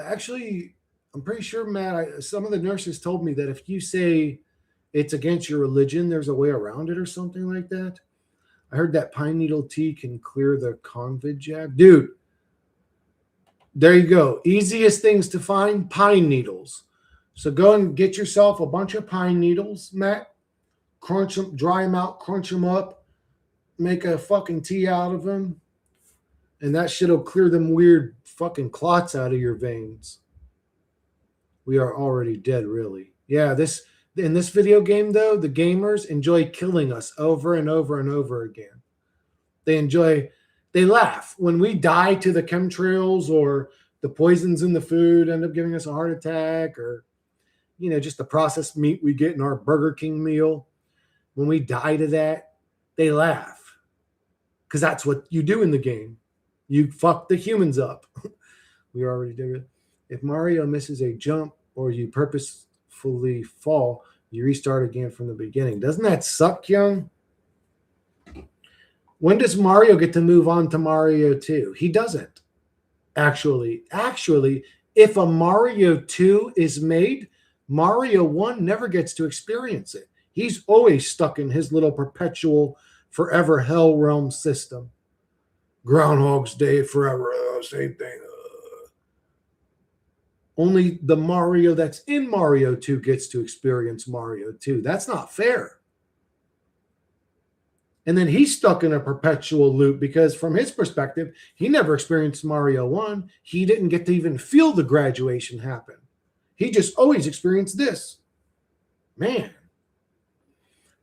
Actually, I'm pretty sure, Matt, some of the nurses told me that if you say it's against your religion, there's a way around it or something like that. I heard that pine needle tea can clear the COVID jab. Dude, there you go. Easiest things to find, pine needles. So go and get yourself a bunch of pine needles, Matt. Crunch them, dry them out, crunch them up, make a fucking tea out of them. And that shit will clear them weird fucking clots out of your veins. We are already dead, really. Yeah, in this video game, though, the gamers enjoy killing us over and over and over again. They laugh. When we die to the chemtrails or the poisons in the food end up giving us a heart attack, or, just the processed meat we get in our Burger King meal. When we die to that, they laugh. Because that's what you do in the game. You fuck the humans up. We already did it. If Mario misses a jump or you purposefully fall, you restart again from the beginning. Doesn't that suck, Young? When does Mario get to move on to Mario 2? He doesn't. Actually, if a Mario 2 is made, Mario 1 never gets to experience it. He's always stuck in his little perpetual forever hell realm system. Groundhog's Day forever, same thing. Only the Mario that's in Mario 2 gets to experience Mario 2. That's not fair. And then he's stuck in a perpetual loop because from his perspective, he never experienced Mario 1. He didn't get to even feel the graduation happen. He just always experienced this. Man.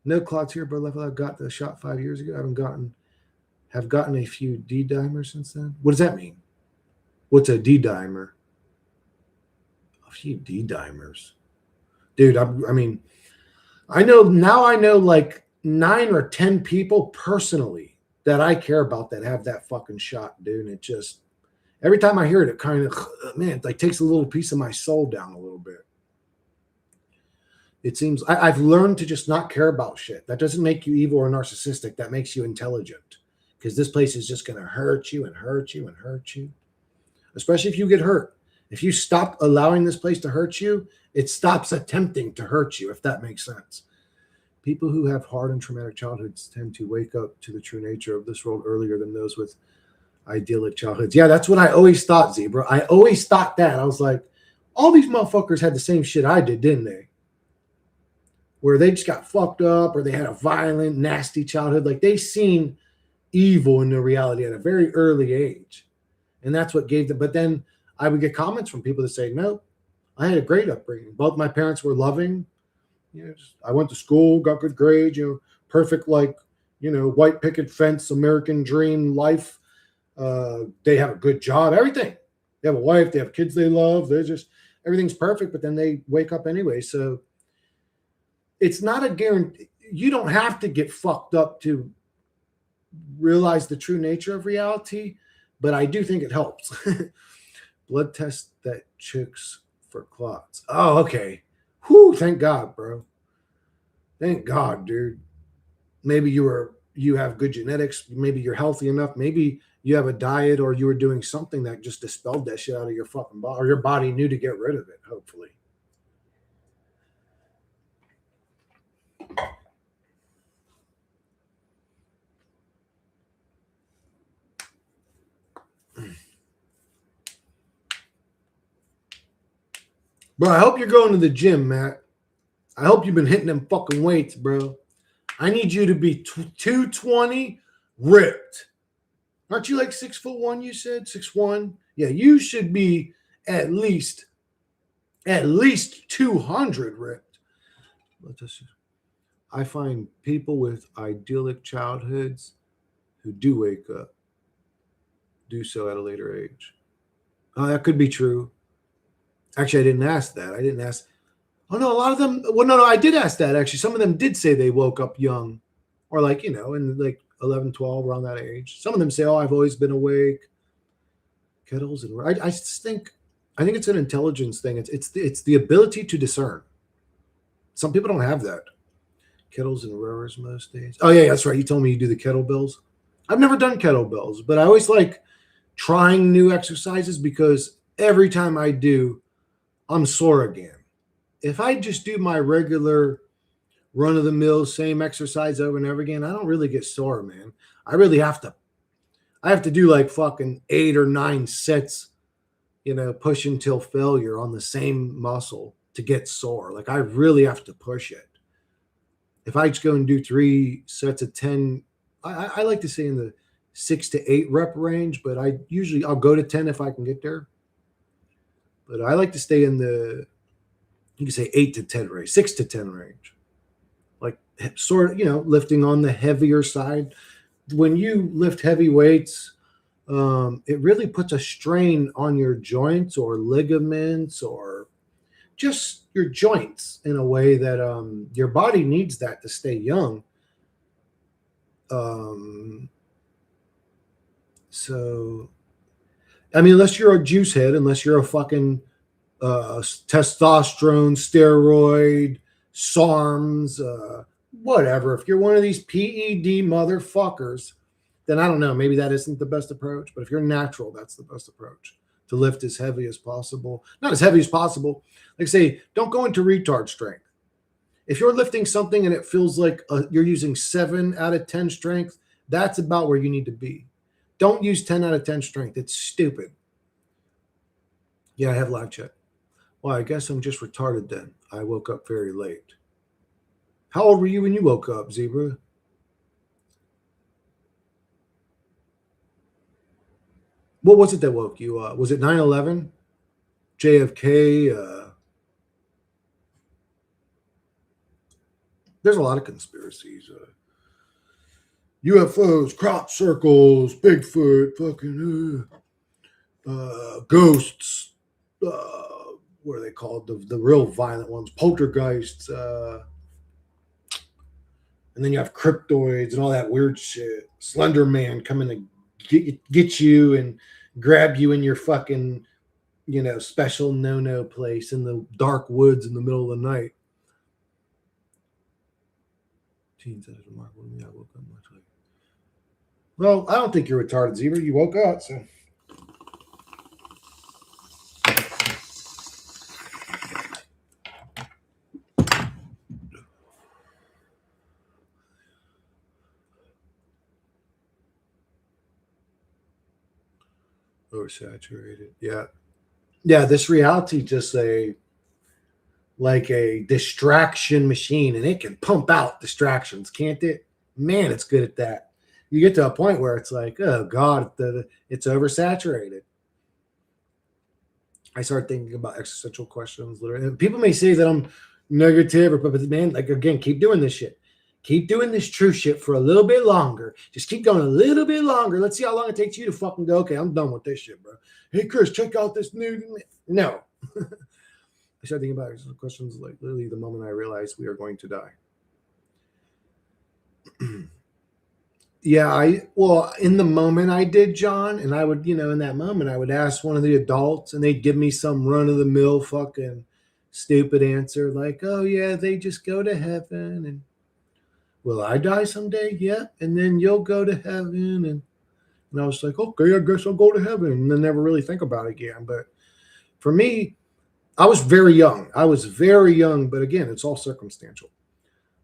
No clots here, but I got the shot 5 years ago. Have gotten a few D-dimers since then. What does that mean? What's a D-dimer? A few D-dimers. Dude, I know like 9 or 10 people personally that I care about that have that fucking shot, dude. And it just, every time I hear it, it kind of, man, it like takes a little piece of my soul down a little bit. It seems I've learned to just not care about shit. That doesn't make you evil or narcissistic. That makes you intelligent, because this place is just going to hurt you and hurt you and hurt you, especially if you get hurt. If you stop allowing this place to hurt you, it stops attempting to hurt you, if that makes sense. People who have hard and traumatic childhoods tend to wake up to the true nature of this world earlier than those with idyllic childhoods. Yeah, that's what I always thought, Zebra. I always thought that. I was like, all these motherfuckers had the same shit I did, didn't they? Where they just got fucked up or they had a violent, nasty childhood. Like they seen evil in their reality at a very early age. And that's what gave them. But then I would get comments from people that say, no, I had a great upbringing. Both my parents were loving. I went to school, got good grades, perfect, like, white picket fence, American dream life. They have a good job, everything. They have a wife, they have kids they love. They're just, everything's perfect, but then they wake up anyway. So it's not a guarantee. You don't have to get fucked up to realize the true nature of reality, but I do think it helps. Blood test that chicks for clots. Oh, okay. Whew, thank God, bro. Thank God, dude. Maybe you have good genetics. Maybe you're healthy enough. Maybe you have a diet, or you were doing something that just dispelled that shit out of your fucking body, or your body knew to get rid of it, hopefully. Bro, I hope you're going to the gym, Matt. I hope you've been hitting them fucking weights, bro. I need you to be 220 ripped. Aren't you like 6'1", you said? 6'1"? Yeah, you should be at least 200 ripped. I find people with idyllic childhoods who do wake up do so at a later age. Oh, that could be true. Actually, I didn't ask that. I didn't ask. Oh, no, a lot of them. Well, no, I did ask that, actually. Some of them did say they woke up young, or like, in like 11, 12, around that age. Some of them say, oh, I've always been awake. Kettles and I think it's an intelligence thing. It's the ability to discern. Some people don't have that. Kettles and rowers most days. Oh, yeah, that's right. You told me you do the kettlebells. I've never done kettlebells, but I always like trying new exercises because every time I do, I'm sore again. If I just do my regular run-of-the-mill same exercise over and over again, I don't really get sore, man. I have to do like fucking 8 or 9 sets, push until failure on the same muscle to get sore. Like, I really have to push it. If I just go and do 3 sets of 10, I like to say in the 6 to 8 rep range, but I'll go to 10 if I can get there. But I like to stay in the, you can say 8 to 10 range, 6 to 10 range. Like, sort of, lifting on the heavier side. When you lift heavy weights, it really puts a strain on your joints or ligaments or just your joints in a way that your body needs that to stay young. So, I mean, unless you're a juice head, unless you're a fucking testosterone, steroid, SARMs, whatever. If you're one of these PED motherfuckers, then I don't know. Maybe that isn't the best approach. But if you're natural, that's the best approach, to lift as heavy as possible. Not as heavy as possible. Like I say, don't go into retard strength. If you're lifting something and it feels like you're using 7 out of 10 strength, that's about where you need to be. Don't use 10 out of 10 strength. It's stupid. Yeah, I have live chat. Well, I guess I'm just retarded then. I woke up very late. How old were you when you woke up, Zebra? What was it that woke you up? Was it 9/11? JFK? There's a lot of conspiracies. UFOs, crop circles, Bigfoot, fucking ghosts. What are they called? The real violent ones, poltergeists. And then you have cryptoids and all that weird shit. Slender Man coming to get you and grab you in your fucking, special no-no place in the dark woods in the middle of the night. Well, I don't think you're retarded, Zebra. You woke up, so. Oversaturated. Yeah. Yeah, this reality just like a distraction machine, and it can pump out distractions, can't it? Man, it's good at that. You get to a point where it's like, oh God, it's oversaturated. I start thinking about existential questions. And people may say that I'm negative, but man, like, again, keep doing this shit. Keep doing this true shit for a little bit longer. Just keep going a little bit longer. Let's see how long it takes you to fucking go, okay, I'm done with this shit, bro. Hey, Chris, check out this new. No. I started thinking about questions like literally the moment I realized we are going to die. Yeah, in the moment I did, John, and I would, in that moment, I would ask one of the adults, and they'd give me some run of the mill fucking stupid answer, like, "Oh yeah, they just go to heaven, and will I die someday? Yeah, and then you'll go to heaven." And I was like, "Okay, I guess I'll go to heaven," and then never really think about it again. But for me, I was very young. But again, it's all circumstantial.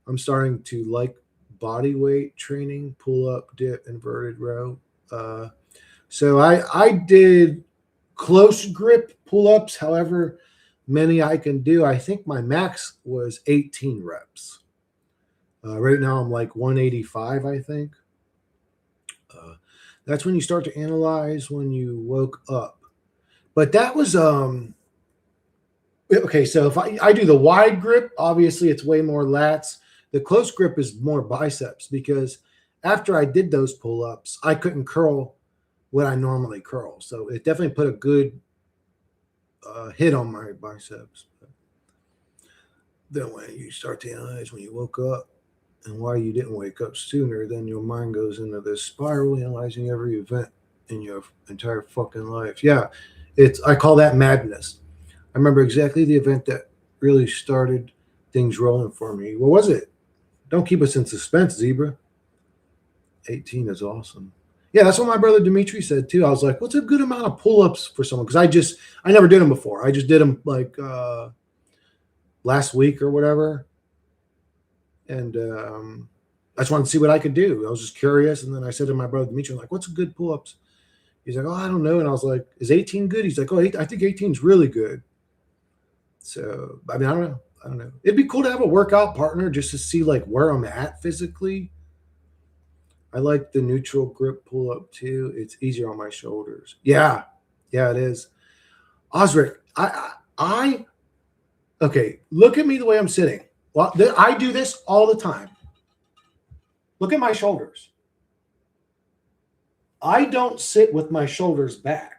I'm starting to like body weight training, pull up, dip, inverted row. So I did close grip pull ups, however many I can do. I think my max was 18 reps. Right now I'm like 185, I think. That's when you start to analyze when you woke up. But that was okay. So if I do the wide grip, obviously it's way more lats. The close grip is more biceps because after I did those pull-ups, I couldn't curl what I normally curl. So it definitely put a good hit on my biceps. Then when you start to analyze when you woke up and why you didn't wake up sooner, then your mind goes into this spiral, analyzing every event in your entire fucking life. Yeah, I call that madness. I remember exactly the event that really started things rolling for me. What was it? Don't keep us in suspense, Zebra. 18 is awesome. Yeah, that's what my brother Dimitri said too. I was like, what's a good amount of pull-ups for someone? Because I never did them before. I just did them like last week or whatever. And I just wanted to see what I could do. I was just curious. And then I said to my brother Dimitri, like, what's a good pull-ups? He's like, oh, I don't know. And I was like, is 18 good? He's like, oh, I think 18 is really good. So, I mean, I don't know. It'd be cool to have a workout partner just to see like where I'm at physically. I like the neutral grip pull up too. It's easier on my shoulders. Yeah, it is. Osric, okay. Look at me the way I'm sitting. Well, I do this all the time. Look at my shoulders. I don't sit with my shoulders back.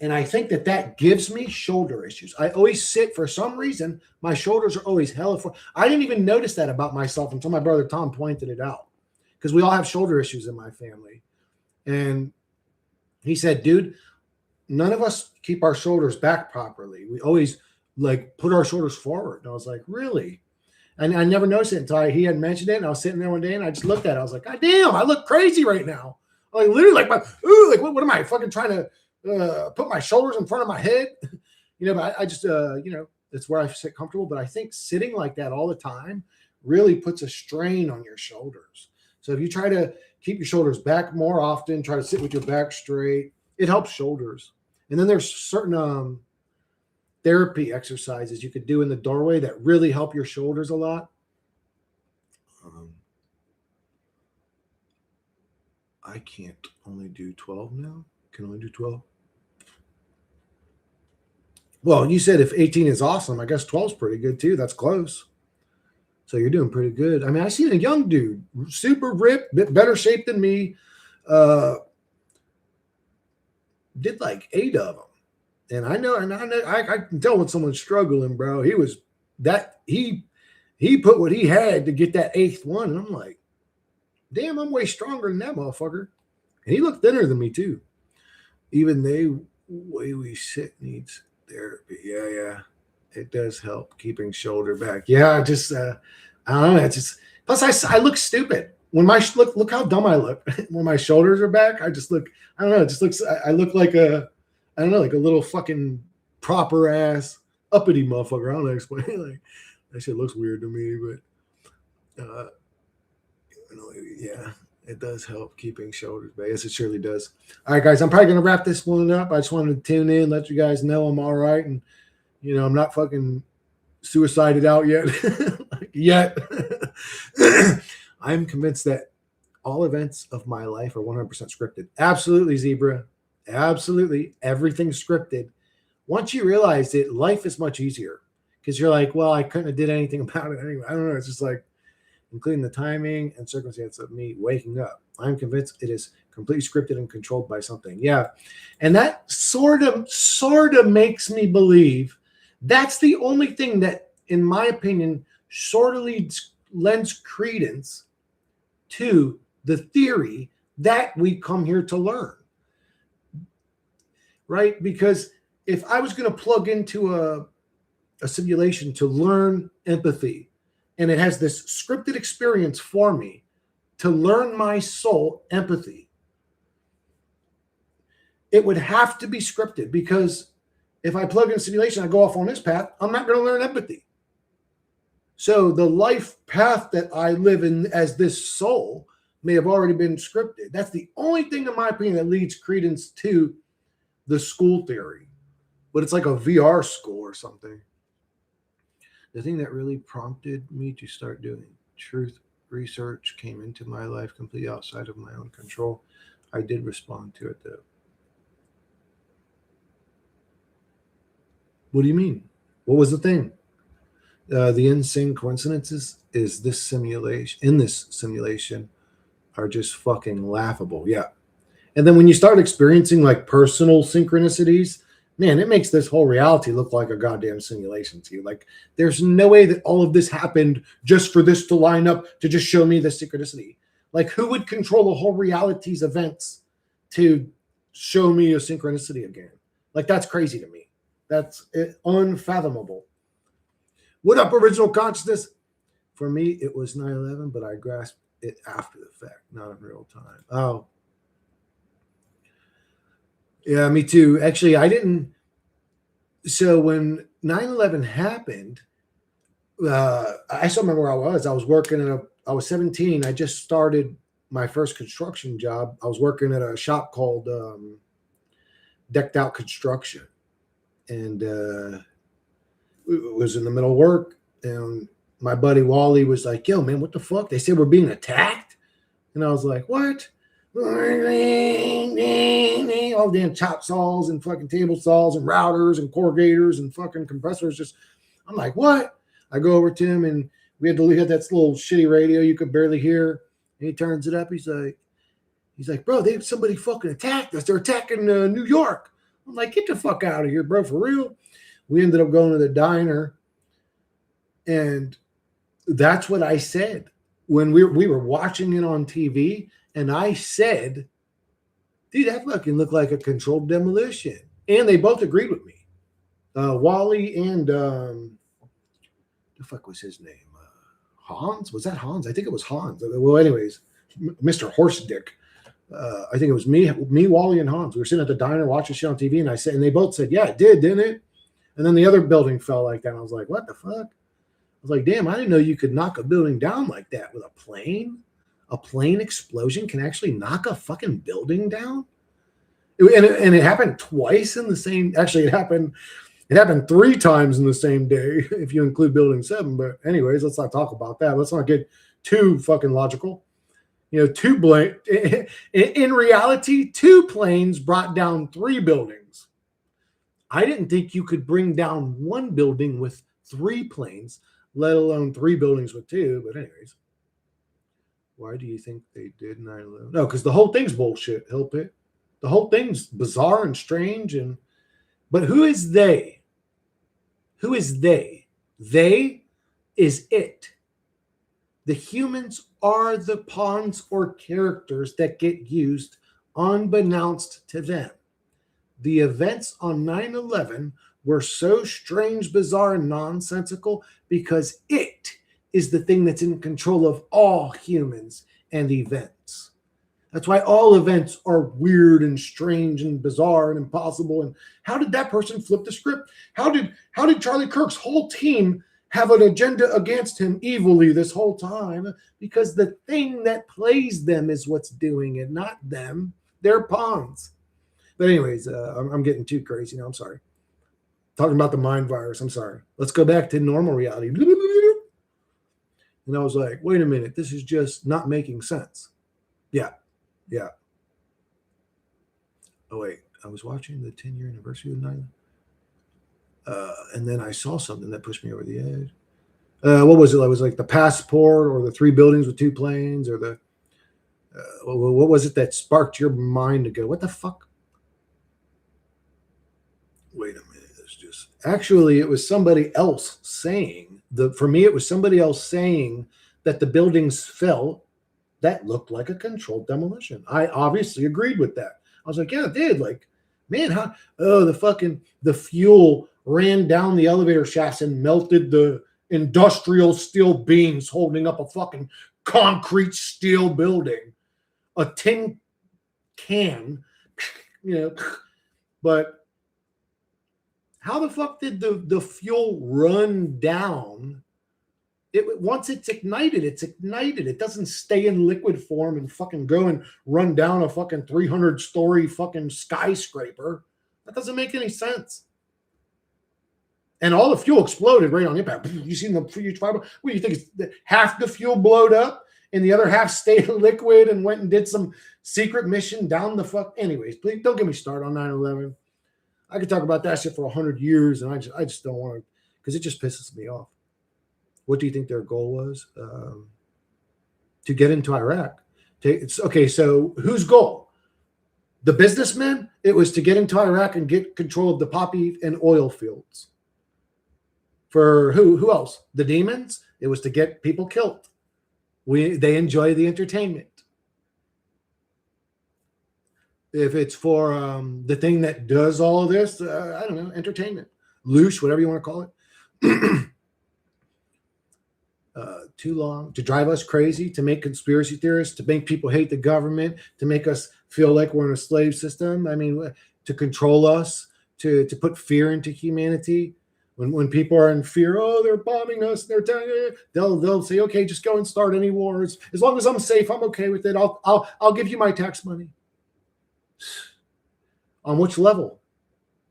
And I think that gives me shoulder issues. I always sit, for some reason, my shoulders are always hella forward. I didn't even notice that about myself until my brother Tom pointed it out. Because we all have shoulder issues in my family. And he said, dude, none of us keep our shoulders back properly. We always like put our shoulders forward. And I was like, really? And I never noticed it until he had mentioned it. And I was sitting there one day and I just looked at it. I was like, God damn, I look crazy right now. Like literally like what am I fucking trying to put my shoulders in front of my head? But I just, it's where I sit comfortable. But I think sitting like that all the time really puts a strain on your shoulders. So if you try to keep your shoulders back more often, try to sit with your back straight, it helps shoulders. And then there's certain therapy exercises you could do in the doorway that really help your shoulders a lot. I can't only do 12 now. Can only do 12. Well, you said if 18 is awesome, I guess 12 is pretty good too. That's close. So you're doing pretty good. I mean, I seen a young dude, super ripped, bit better shape than me. Did like 8 of them. And I know, I can tell when someone's struggling, bro. He put what he had to get that 8th one. And I'm like, damn, I'm way stronger than that motherfucker. And he looked thinner than me too. Even the way we sit needs therapy. Yeah. It does help keeping shoulder back. Yeah, just I don't know. It's just plus I look stupid when look how dumb I look when my shoulders are back. I just look. I don't know. It just looks. I look like like a little fucking proper ass uppity motherfucker. I don't know. Explain like that shit looks weird to me, but yeah, it does help keeping shoulders back. Yes, it surely does. All right, guys, I'm probably gonna wrap this one up. I just wanted to tune in, let you guys know I'm all right, and I'm not fucking suicided out yet. I'm convinced that all events of my life are 100% scripted. Absolutely, Zebra. Absolutely. Everything's scripted. Once you realize it, life is much easier because you're like, well, I couldn't have did anything about it anyway. I don't know. It's just like, including the timing and circumstance of me waking up. I'm convinced it is completely scripted and controlled by something. Yeah. And that sort of makes me believe That's the only thing that, in my opinion, sort of lends credence to the theory that we come here to learn. Right? Because if I was going to plug into a simulation to learn empathy, and it has this scripted experience for me to learn my soul empathy, it would have to be scripted, because if I plug in a simulation, I go off on this path, I'm not going to learn empathy. So the life path that I live in as this soul may have already been scripted. That's the only thing, in my opinion, that leads credence to the school theory. But it's like a VR school or something. The thing that really prompted me to start doing truth research came into my life completely outside of my own control. I did respond to it, though. What do you mean? What was the thing? The insane coincidences is this simulation are just fucking laughable. Yeah. And then when you start experiencing like personal synchronicities, man, it makes this whole reality look like a goddamn simulation to you. Like, there's no way that all of this happened just for this to line up to just show me the synchronicity. Like, who would control the whole reality's events to show me a synchronicity again? Like, that's crazy to me. That's unfathomable. What up, original consciousness? For me, it was 9/11, but I grasped it after the fact, not in real time. Oh, yeah, me too. Actually, I didn't. So when 9/11 happened, I still remember where I was. I was working I was 17. I just started my first construction job. I was working at a shop called Decked Out Construction. And it was in the middle of work. And my buddy Wally was like, yo, man, what the fuck? They said we're being attacked. And I was like, what? All damn chop saws and fucking table saws and routers and corrugators and fucking compressors. Just, I'm like, what? I go over to him, and we had that little shitty radio you could barely hear. And he turns it up. He's like, bro, somebody fucking attacked us. They're attacking New York. I'm like, get the fuck out of here, bro, for real. We ended up going to the diner, and that's what I said when we were watching it on TV. And I said, dude, that fucking looked like a controlled demolition. And they both agreed with me. Wally and the fuck was his name? Hans? Was that Hans? I think it was Hans. Well, anyways, Mr. Horse Dick. I think it was me, Wally, and Hans. We were sitting at the diner watching shit on TV, and and they both said, yeah, it did, didn't it? And then the other building fell like that. And I was like, what the fuck? I was like, damn, I didn't know you could knock a building down like that with a plane. A plane explosion can actually knock a fucking building down. And it happened twice in the same. Actually, it happened 3 times in the same day, if you include Building 7. But anyways, let's not talk about that. Let's not get too fucking logical. You know, in reality, 2 planes brought down 3 buildings. I didn't think you could bring down 1 building with 3 planes, let alone 3 buildings with 2. But anyways, why do you think they did 9/11? No, because the whole thing's bullshit, Help it. The whole thing's bizarre and strange. But who is they? Who is they? They is it. The humans are the pawns or characters that get used unbeknownst to them. The events on 9/11 were so strange, bizarre, and nonsensical because it is the thing that's in control of all humans and events. That's why all events are weird and strange and bizarre and impossible. And how did that person flip the script? How did Charlie Kirk's whole team have an agenda against him evilly this whole time? Because the thing that plays them is what's doing it, not them. They're pawns. But anyways, I'm getting too crazy now. I'm sorry. Talking about the mind virus. I'm sorry. Let's go back to normal reality. And I was like, wait a minute. This is just not making sense. Yeah. Oh, wait. I was watching the 10-year anniversary of 9/11. And then I saw something that pushed me over the edge. What was it? It was like the passport or the 3 buildings with 2 planes or the what was it that sparked your mind to go, what the fuck? Wait a minute. This just Actually, it was somebody else saying for me, it was somebody else saying that the buildings fell that looked like a controlled demolition. I obviously agreed with that. I was like, yeah, it did. Like, man, the fuel ran down the elevator shafts and melted the industrial steel beams holding up a fucking concrete steel building. A tin can, but how the fuck did the fuel run down? Once it's ignited. It doesn't stay in liquid form and fucking go and run down a fucking 300-story fucking skyscraper. That doesn't make any sense. And all the fuel exploded right on impact. You seen the huge fiber? What do you think? Half the fuel blowed up and the other half stayed liquid and went and did some secret mission down the fuck. Anyways, please don't get me started on 9/11. I could talk about that shit for 100 years, and I just don't want to, because it just pisses me off. What do you think their goal was? To get into Iraq. Okay, so whose goal? The businessmen? It was to get into Iraq and get control of the poppy and oil fields. For who else? The demons? It was to get people killed. They enjoy the entertainment. If it's for the thing that does all of this, I don't know, entertainment. Loosh, whatever you want to call it. Too long, to drive us crazy, to make conspiracy theorists, to make people hate the government, to make us feel like we're in a slave system. I mean, to control us, to put fear into humanity. When people are in fear, oh, they're bombing us, they'll say, okay, just go and start any wars. As long as I'm safe, I'm okay with it. I'll give you my tax money. On which level?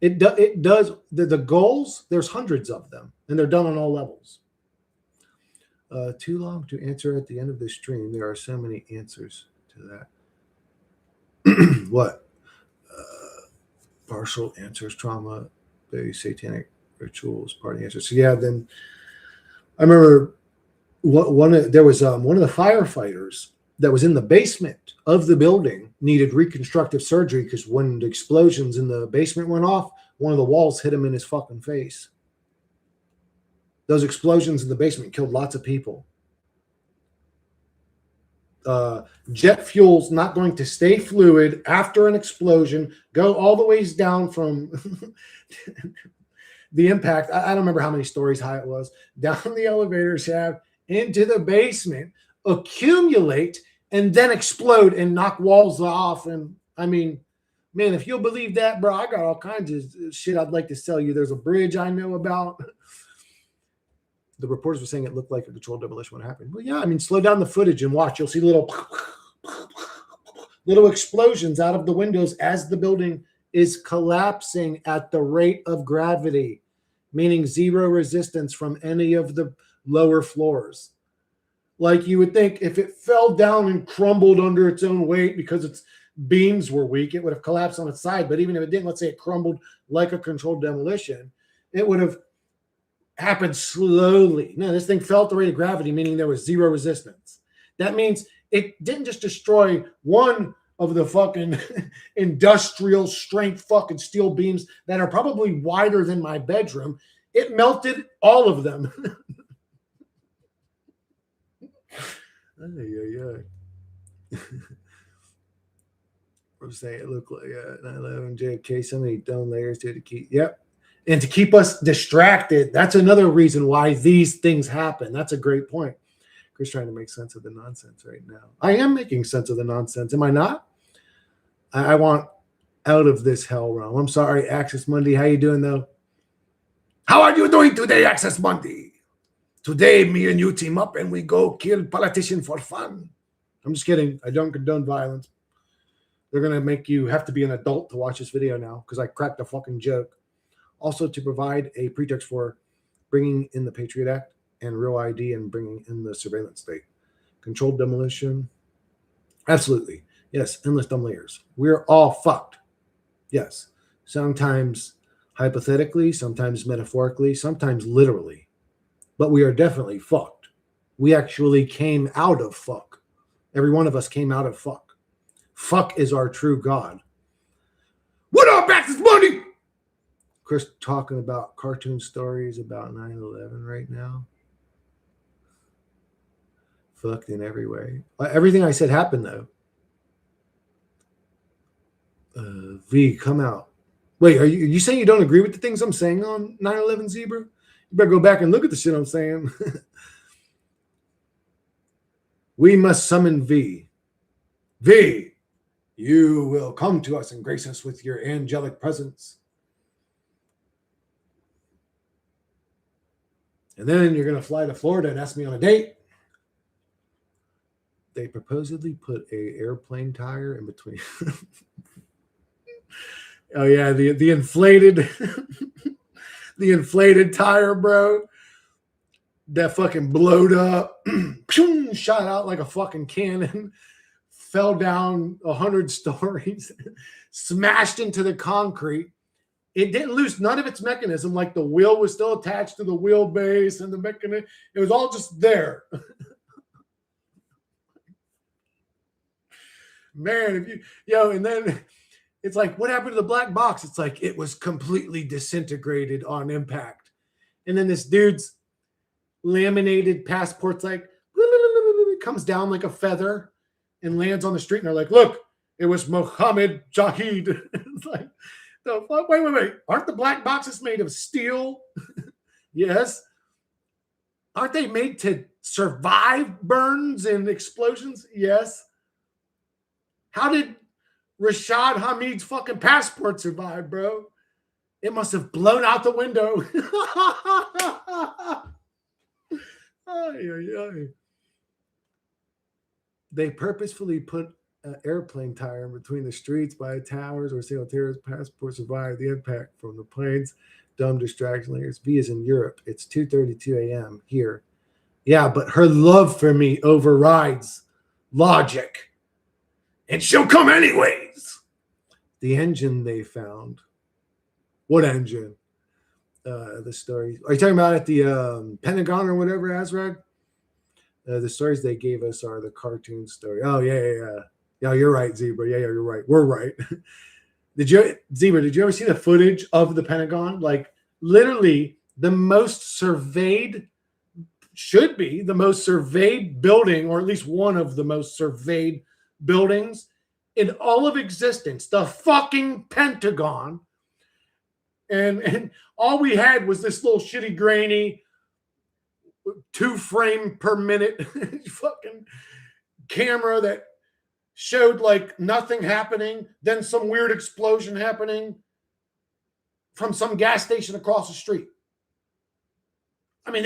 It does the goals. There's hundreds of them, and they're done on all levels. Too long to answer at the end of the stream. There are so many answers to that. What? Partial answers, trauma, the satanic rituals, party answers. So yeah, then I remember there was one of the firefighters that was in the basement of the building needed reconstructive surgery because when the explosions in the basement went off, one of the walls hit him in his fucking face. Those explosions in the basement killed lots of people. Jet fuel's not going to stay fluid after an explosion, go all the ways down from the impact. I don't remember how many stories high it was, down the elevator shaft into the basement, accumulate, and then explode and knock walls off. And I mean, man, if you'll believe that, bro, I got all kinds of shit I'd like to sell you. There's a bridge I know about. The reporters were saying it looked like a controlled demolition when it happened. Well, yeah, I mean, slow down the footage and watch. You'll see little explosions out of the windows as the building is collapsing at the rate of gravity, meaning zero resistance from any of the lower floors. Like you would think if it fell down and crumbled under its own weight because its beams were weak, it would have collapsed on its side. But even if it didn't, let's say it crumbled like a controlled demolition, it would have happened slowly. No, this thing fell at the rate of gravity, meaning there was zero resistance. That means it didn't just destroy one of the fucking industrial strength fucking steel beams that are probably wider than my bedroom. It melted all of them. We'll say it looked like 9/11 JFK, so many dome layers to keep. Yep. And to keep us distracted, that's another reason why these things happen. That's a great point. Chris trying to make sense of the nonsense right now. I am making sense of the nonsense. Am I not? I want out of this hell realm. I'm sorry, Access Monday. How you doing, though? How are you doing today, Access Monday? Today, me and you team up and we go kill politicians for fun. I'm just kidding. I don't condone violence. They're going to make you have to be an adult to watch this video now because I cracked a fucking joke. Also, to provide a pretext for bringing in the Patriot Act and Real ID and bringing in the surveillance state. Controlled demolition. Absolutely. Yes, endless dumb layers. We're all fucked. Yes. Sometimes hypothetically, sometimes metaphorically, sometimes literally. But we are definitely fucked. We actually came out of fuck. Every one of us came out of fuck. Fuck is our true God. What up, Access Money? Chris talking about cartoon stories about 9/11 right now. Fucked in every way. Everything I said happened though. V, come out. Wait, are you saying you don't agree with the things I'm saying on 9/11 Zebra? You better go back and look at the shit I'm saying. We must summon V. V, you will come to us and grace us with your angelic presence. And then you're going to fly to Florida and ask me on a date. They supposedly put a airplane tire in between. Oh yeah, the inflated the inflated tire, bro. That fucking blowed up, shot out like a fucking cannon, fell down 100 stories, smashed into the concrete. It didn't lose none of its mechanism. Like the wheel was still attached to the wheelbase and the mechanism. It was all just there. Man, if you, and then it's like, what happened to the black box? It's like, it was completely disintegrated on impact. And then this dude's laminated passport's like, comes down like a feather and lands on the street. And they're like, look, it was Mohammed Jahid. It's like, wait. Aren't the black boxes made of steel? Yes. Aren't they made to survive burns and explosions? Yes. How did Rashad Hamid's fucking passport survive, bro? It must have blown out the window. They purposefully put an airplane tire in between the streets by towers or single terrorist passport survived the impact from the plane's dumb distraction layers. V is in Europe. It's 2:32 a.m. here. Yeah, but her love for me overrides logic. And she'll come anyways. The engine they found. What engine? The story. Are you talking about at the Pentagon or whatever, Azrag? The stories they gave us are the cartoon story. Oh, yeah. Yeah, you're right, Zebra. Yeah, you're right. We're right. Did you ever see the footage of the Pentagon? Like, literally, the most surveyed, should be the most surveyed building, or at least one of the most surveyed buildings in all of existence, the fucking Pentagon. And all we had was this little shitty, grainy, 2 frame per minute fucking camera that showed like nothing happening, then some weird explosion happening from some gas station across the street. I mean,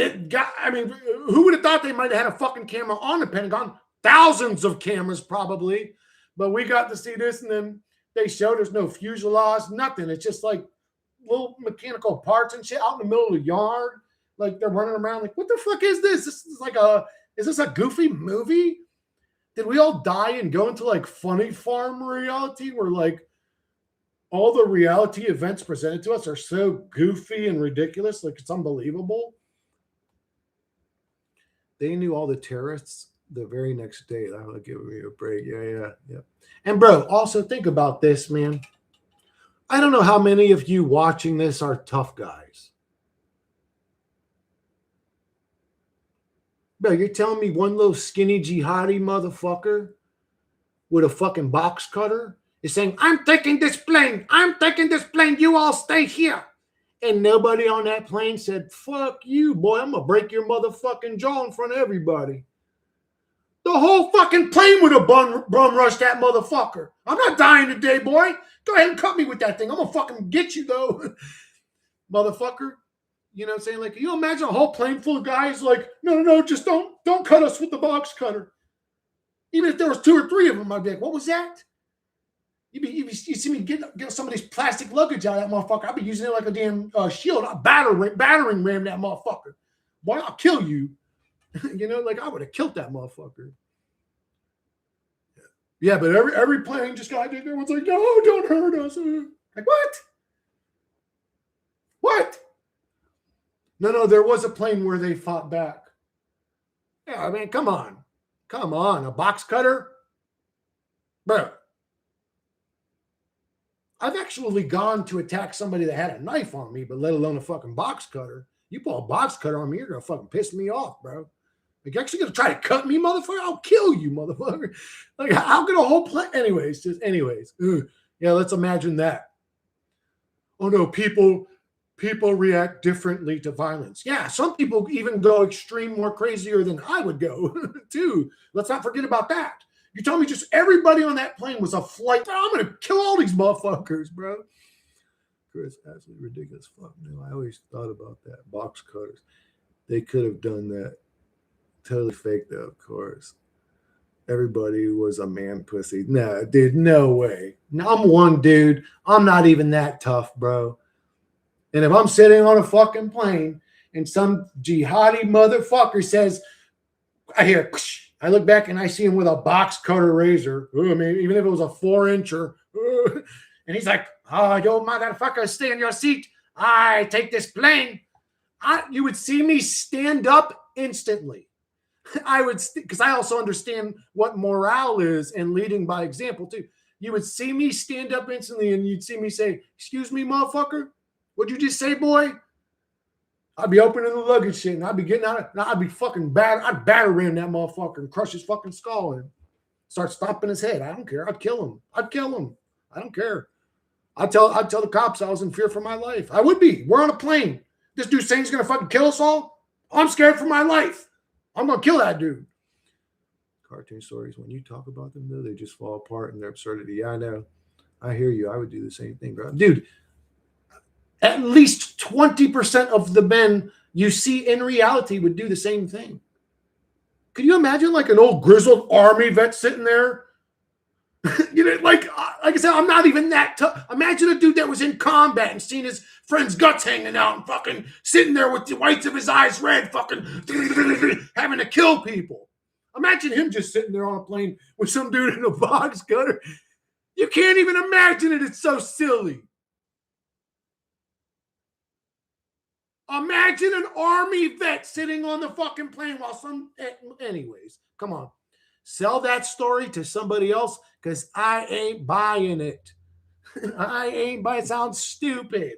who would have thought they might have had a fucking camera on the Pentagon? Thousands of cameras probably, but we got to see this, and then they showed there's no fuselage, nothing. It's just like little mechanical parts and shit out in the middle of the yard. Like they're running around like, what the fuck is this? This is like is this a goofy movie? Did we all die and go into like Funny Farm reality where like all the reality events presented to us are so goofy and ridiculous? Like it's unbelievable. They knew all the terrorists the very next day. That would give me a break. Yeah. And bro, also think about this, man. I don't know how many of you watching this are tough guys. Bro, you're telling me one little skinny jihadi motherfucker with a fucking box cutter is saying, I'm taking this plane. You all stay here. And nobody on that plane said, fuck you, boy. I'm going to break your motherfucking jaw in front of everybody. The whole fucking plane would have bum rushed that motherfucker. I'm not dying today, boy. Go ahead and cut me with that thing. I'm going to fucking get you, though. Motherfucker. You know what I'm saying? Like, can you imagine a whole plane full of guys like, no, just don't cut us with the box cutter. Even if there was 2 or 3 of them, I'd be like, what was that? You see me get some of these plastic luggage out of that motherfucker. I'd be using it like a damn shield. I'll battering ram that motherfucker. Boy, I'll kill you. Like I would have killed that motherfucker. Yeah, but every plane just got in there. Everyone's like, no, don't hurt us. Like, what? What? No, there was a plane where they fought back. Yeah, I mean, come on. A box cutter? Bro. I've actually gone to attack somebody that had a knife on me, but let alone a fucking box cutter. You pull a box cutter on me, you're gonna fucking piss me off, bro. Like, you're actually gonna try to cut me, motherfucker? I'll kill you, motherfucker. Like, how could a whole play? Anyways. Yeah, let's imagine that. Oh no, people react differently to violence. Yeah, some people even go extreme, more crazier than I would go, too. Let's not forget about that. You tell me just everybody on that plane was a flight. I'm going to kill all these motherfuckers, bro. Chris, absolutely ridiculous. Fuck no. I always thought about that. Box cutters. They could have done that. Totally fake, though, of course. Everybody was a man pussy. No, dude, no way. I'm one dude. I'm not even that tough, bro. And if I'm sitting on a fucking plane and some jihadi motherfucker says, I hear, I look back and I see him with a box cutter razor. I mean, even if it was a 4-incher. And he's like, oh, you motherfucker, stay in your seat. I take this plane. You would see me stand up instantly. I would, because I also understand what morale is and leading by example too. You would see me stand up instantly and you'd see me say, excuse me, motherfucker. What'd you just say, boy? I'd be opening the luggage shit and I'd be getting out. I'd be fucking bad. I'd batter ram that motherfucker and crush his fucking skull and start stomping his head. I don't care. I'd kill him. I don't care. I'd tell the cops I was in fear for my life. I would be. We're on a plane. This dude saying he's gonna fucking kill us all. I'm scared for my life. I'm gonna kill that dude. Cartoon stories, when you talk about them, though, they just fall apart in their absurdity. Yeah, I know. I hear you. I would do the same thing, bro. Dude, at least 20% of the men you see in reality would do the same thing. Could you imagine like an old grizzled army vet sitting there? You know, like I said, I'm not even that tough. Imagine a dude that was in combat and seen his friend's guts hanging out and fucking sitting there with the whites of his eyes red, fucking having to kill people. Imagine him just sitting there on a plane with some dude in a box cutter. You can't even imagine it. It's so silly. Imagine an army vet sitting on the fucking plane while anyways, come on. Sell that story to somebody else because I ain't buying it. I ain't buying it. It sounds stupid.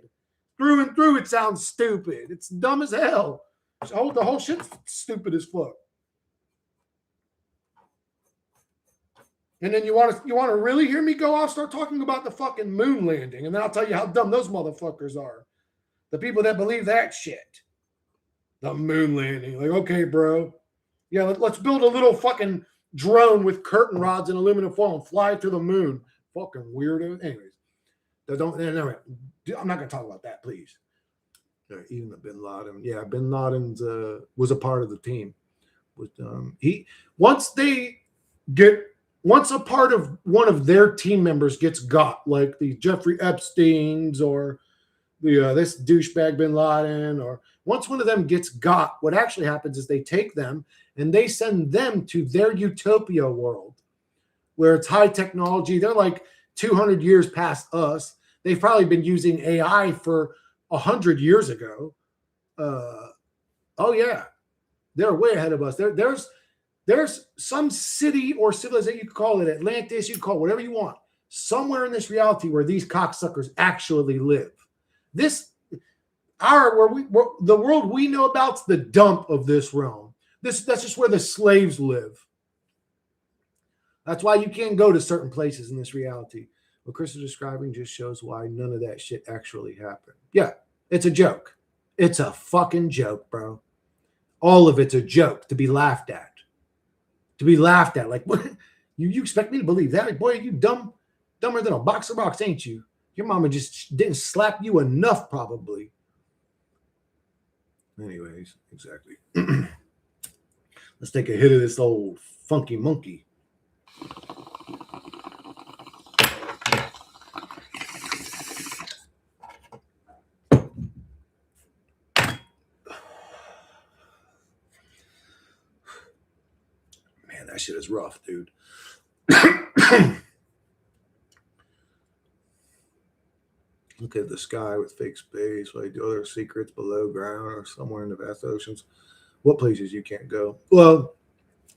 Through and through, it sounds stupid. It's dumb as hell. The whole shit's stupid as fuck. And then you want to really hear me go off, start talking about the fucking moon landing, and then I'll tell you how dumb those motherfuckers are. The people that believe that shit. The moon landing. Like, okay, bro. Yeah, let's build a little fucking drone with curtain rods and aluminum foil and fly to the moon. Fucking weirdo. Anyways, I'm not going to talk about that, please. Even the Bin Laden. Yeah, Bin Laden's was a part of the team. Once a part of one of their team members gets got, like the Jeffrey Epsteins or this douchebag Bin Laden, or once one of them gets got, what actually happens is they take them and they send them to their utopia world where it's high technology. They're like 200 years past us. They've probably been using AI for 100 years ago. Oh yeah, they're way ahead of us. There's some city or civilization, you could call it Atlantis, you could call it whatever you want, somewhere in this reality where these cocksuckers actually live. The world we know about's the dump of this realm. That's just where the slaves live. That's why you can't go to certain places in this reality. What Chris is describing just shows why none of that shit actually happened. Yeah, it's a joke. It's a fucking joke, bro. All of it's a joke to be laughed at. To be laughed at. Like, what? You expect me to believe that? Like, boy, you dumber than a box of rocks, ain't you? Your mama just didn't slap you enough, probably. Anyways, exactly. Let's take a hit of this old funky monkey. Man, that shit is rough, dude. Look at the sky with fake space, like the other secrets below ground or somewhere in the vast oceans. What places you can't go? Well,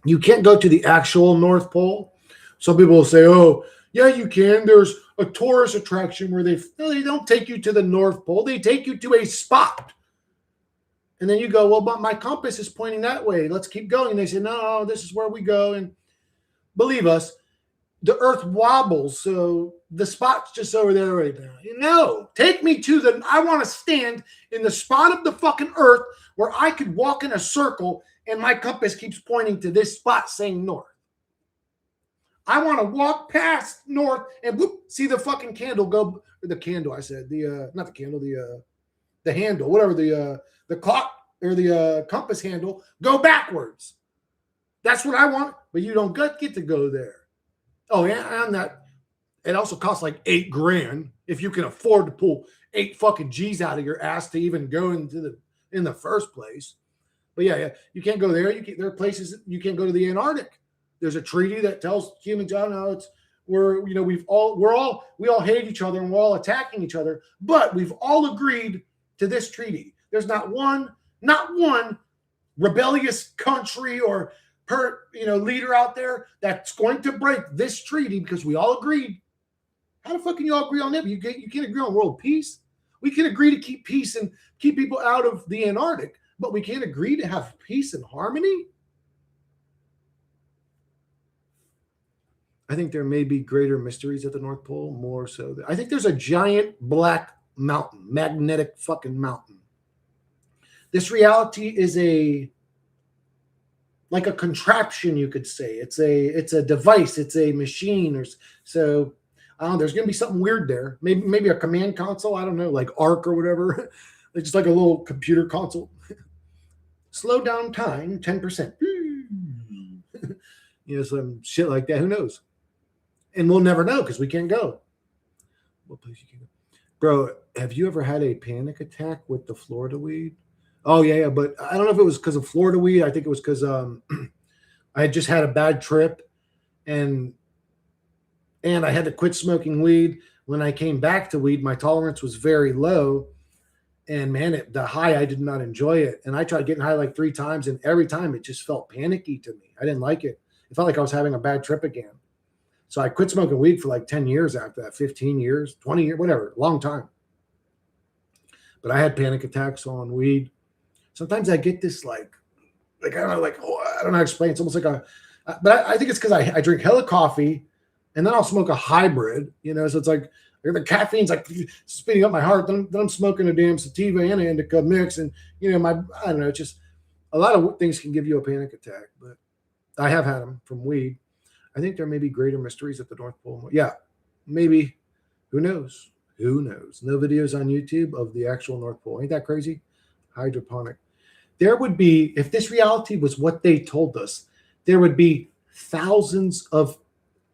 you can't go to the actual North Pole. Some people will say, oh, yeah, you can. There's a tourist attraction where they don't take you to the North Pole. They take you to a spot. And then you go, well, but my compass is pointing that way. Let's keep going. And they say, no, this is where we go. And believe us, the earth wobbles. So the spot's just over there right now. No, take me to I want to stand in the spot of the fucking earth where I could walk in a circle and my compass keeps pointing to this spot saying north. I want to walk past north and whoop, see the fucking candle go. The candle, I said. Not the candle, the handle, whatever, the clock or the compass handle go backwards. That's what I want, but you don't get to go there. Oh, yeah, and that it also costs like $8,000 if you can afford to pull 8 fucking G's out of your ass to even go in the first place. But yeah, you can't go there. There are places you can't go to the Antarctic. There's a treaty that tells humans, oh no, we all hate each other and we're all attacking each other, but we've all agreed to this treaty. There's not one rebellious country or leader out there that's going to break this treaty because we all agreed. How the fuck can you all agree on that? You can't agree on world peace. We can agree to keep peace and keep people out of the Antarctic, but we can't agree to have peace and harmony. I think there may be greater mysteries at the North Pole, more so. I think there's a giant black mountain, magnetic fucking mountain. This reality is like a contraption, you could say. It's a device, it's a machine, or so. I don't know. There's gonna be something weird there. Maybe a command console. I don't know, like ARC or whatever. It's just like a little computer console. Slow down time 10%. Some shit like that. Who knows? And we'll never know because we can't go. What place you can go? Bro, have you ever had a panic attack with the Florida weed? Oh, yeah, but I don't know if it was because of Florida weed. I think it was because I had just had a bad trip and I had to quit smoking weed. When I came back to weed, my tolerance was very low. And man, the high, I did not enjoy it. And I tried getting high like 3 times, and every time it just felt panicky to me. I didn't like it. It felt like I was having a bad trip again. So I quit smoking weed for like 10 years after that, 15 years, 20 years, whatever, long time. But I had panic attacks on weed. Sometimes I get this I don't know, I don't know how to explain. It's almost like but I think it's because I drink hella coffee and then I'll smoke a hybrid, so it's like the caffeine's like speeding up my heart. Then I'm smoking a damn sativa and an indica mix. And, I don't know, it's just a lot of things can give you a panic attack, but I have had them from weed. I think there may be greater mysteries at the North Pole. Yeah, maybe. Who knows? Who knows? No videos on YouTube of the actual North Pole. Ain't that crazy? Hydroponic. There would be, if this reality was what they told us, there would be thousands of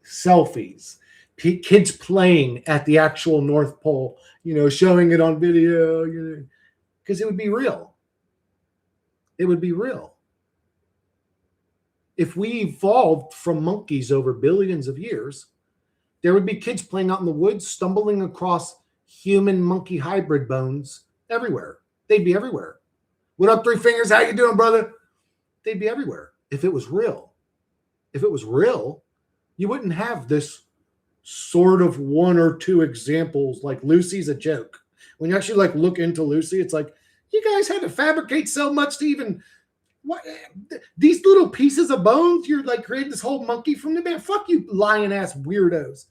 selfies, kids playing at the actual North Pole, showing it on video, because it would be real. It would be real. If we evolved from monkeys over billions of years, there would be kids playing out in the woods, stumbling across human-monkey hybrid bones everywhere. They'd be everywhere. What up, 3 fingers? How you doing, brother? They'd be everywhere if it was real. If it was real, you wouldn't have this sort of 1 or 2 examples like Lucy's a joke. When you actually look into Lucy, it's like, you guys had to fabricate so much to even... What these little pieces of bones? You're creating this whole monkey from the man. Fuck you, lion ass weirdos.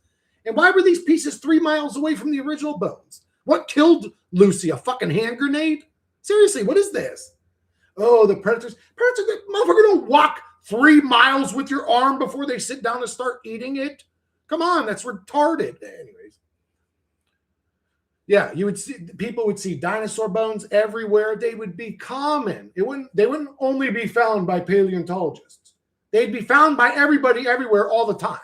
And why were these pieces 3 miles away from the original bones? What killed Lucy? A fucking hand grenade? Seriously, what is this? Oh, the predators. That motherfucker don't walk 3 miles with your arm before they sit down and start eating it. Come on, that's retarded. Anyways. Yeah, people would see dinosaur bones everywhere. They would be common. They wouldn't only be found by paleontologists. They'd be found by everybody everywhere all the time.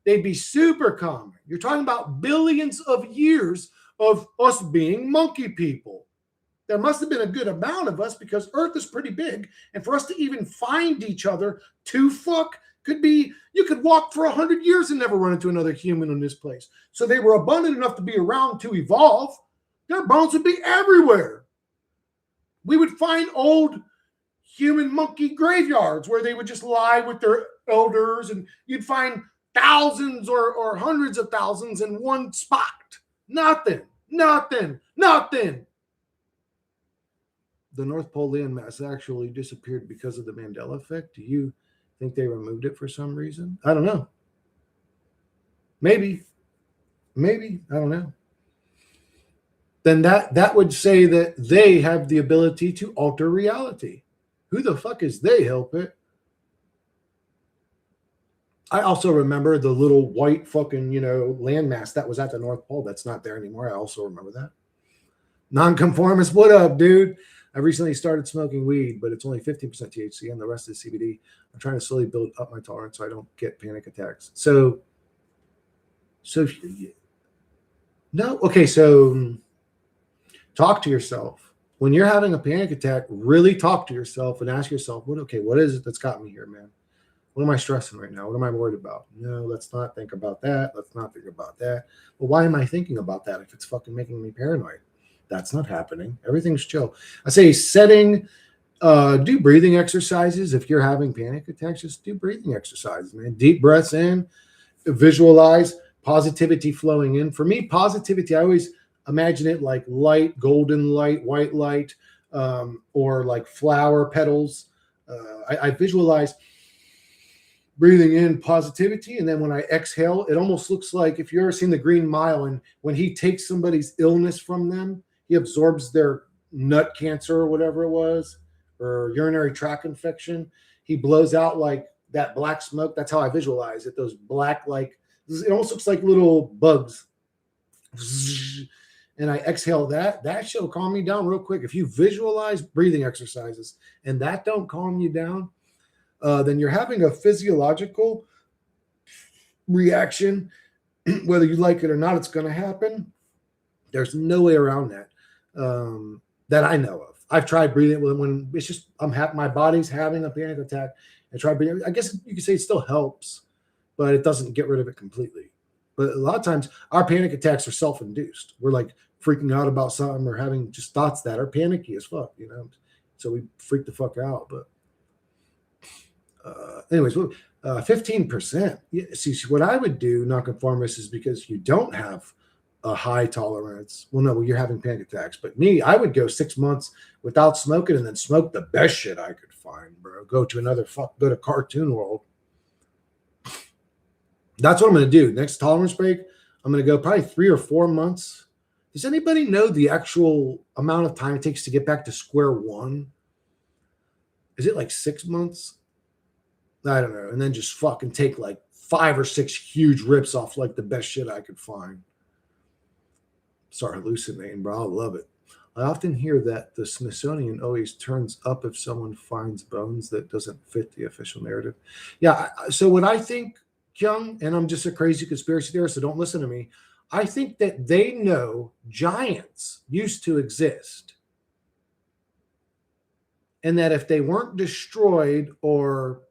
They'd be super common. You're talking about billions of years of us being monkey people. There must have been a good amount of us because Earth is pretty big. And for us to even find each other to fuck could be, you could walk for 100 years and never run into another human in this place. So they were abundant enough to be around to evolve. Their bones would be everywhere. We would find old human monkey graveyards where they would just lie with their elders, and you'd find thousands or hundreds of thousands in one spot. Nothing. The North Pole landmass actually disappeared because of the Mandela effect. Do you think they removed it for some reason? I don't know. Maybe. I don't know. Then that would say that they have the ability to alter reality. Who the fuck is they, help it? I also remember the little white fucking, landmass that was at the North Pole. That's not there anymore. I also remember that. Nonconformist, what up, dude? I recently started smoking weed, but it's only 15% THC and the rest is CBD. I'm trying to slowly build up my tolerance so I don't get panic attacks. So no, okay, so talk to yourself. When you're having a panic attack, really talk to yourself and ask yourself, what is it that's got me here, man? What am I stressing right now? What am I worried about? No, let's not think about that. Let's not think about that. Well, why am I thinking about that if it's fucking making me paranoid? That's not happening. Everything's chill. I say do breathing exercises. If you're having panic attacks, just do breathing exercises, man. Deep breaths in, visualize positivity flowing in. For me, positivity, I always imagine it like light, golden light, white light, or like flower petals. I visualize breathing in positivity, and then when I exhale, it almost looks like, if you've ever seen The Green Mile, and when he takes somebody's illness from them, he absorbs their nut cancer or whatever it was, or urinary tract infection. He blows out like that black smoke. That's how I visualize it. Those black, like, it almost looks like little bugs. And I exhale that shall calm me down real quick. If you visualize breathing exercises and that don't calm you down, then you're having a physiological reaction. Whether you like it or not, it's going to happen. There's no way around that, that I know of. I've tried breathing when it's just, my body's having a panic attack. I try breathing. I guess you could say it still helps, but it doesn't get rid of it completely. But a lot of times our panic attacks are self-induced. We're like freaking out about something or having just thoughts that are panicky as fuck, so we freak the fuck out. But anyways, 15%. See, what I would do, nonconformist, is because you don't have a high tolerance. Well, you're having panic attacks. But me, I would go 6 months without smoking and then smoke the best shit I could find, bro. Go to cartoon world. That's what I'm going to do. Next tolerance break, I'm going to go probably 3 or 4 months. Does anybody know the actual amount of time it takes to get back to square one? Is it like 6 months? I don't know. And then just fucking take like 5 or 6 huge rips off like the best shit I could find. Start hallucinating, bro. I love it. I often hear that the Smithsonian always turns up if someone finds bones that doesn't fit the official narrative. Yeah. So what I think, Kyung, and I'm just a crazy conspiracy theorist, so don't listen to me. I think that they know giants used to exist. And that if they weren't destroyed or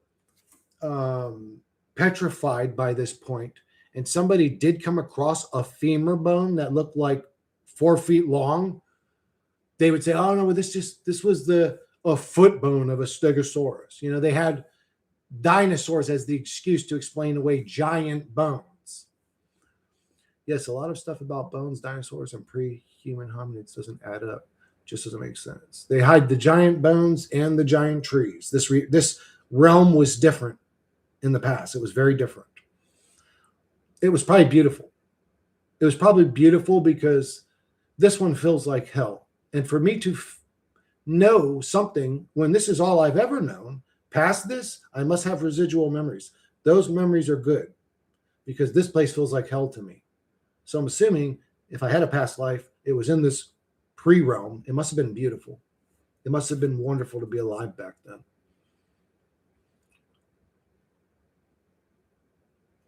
petrified by this point, and somebody did come across a femur bone that looked like 4 feet long, they would say, oh no, this was a foot bone of a stegosaurus. They had dinosaurs as the excuse to explain away giant bones. Yes, a lot of stuff about bones, dinosaurs, and pre-human hominids doesn't add up. Just doesn't make sense. They hide the giant bones and the giant trees. This realm was different in the past. It was very different. It was probably beautiful. It was probably beautiful because this one feels like hell. And for me to know something when this is all I've ever known, past this, I must have residual memories. Those memories are good because this place feels like hell to me. So I'm assuming if I had a past life, it was in this pre-realm. It must have been beautiful. It must have been wonderful to be alive back then.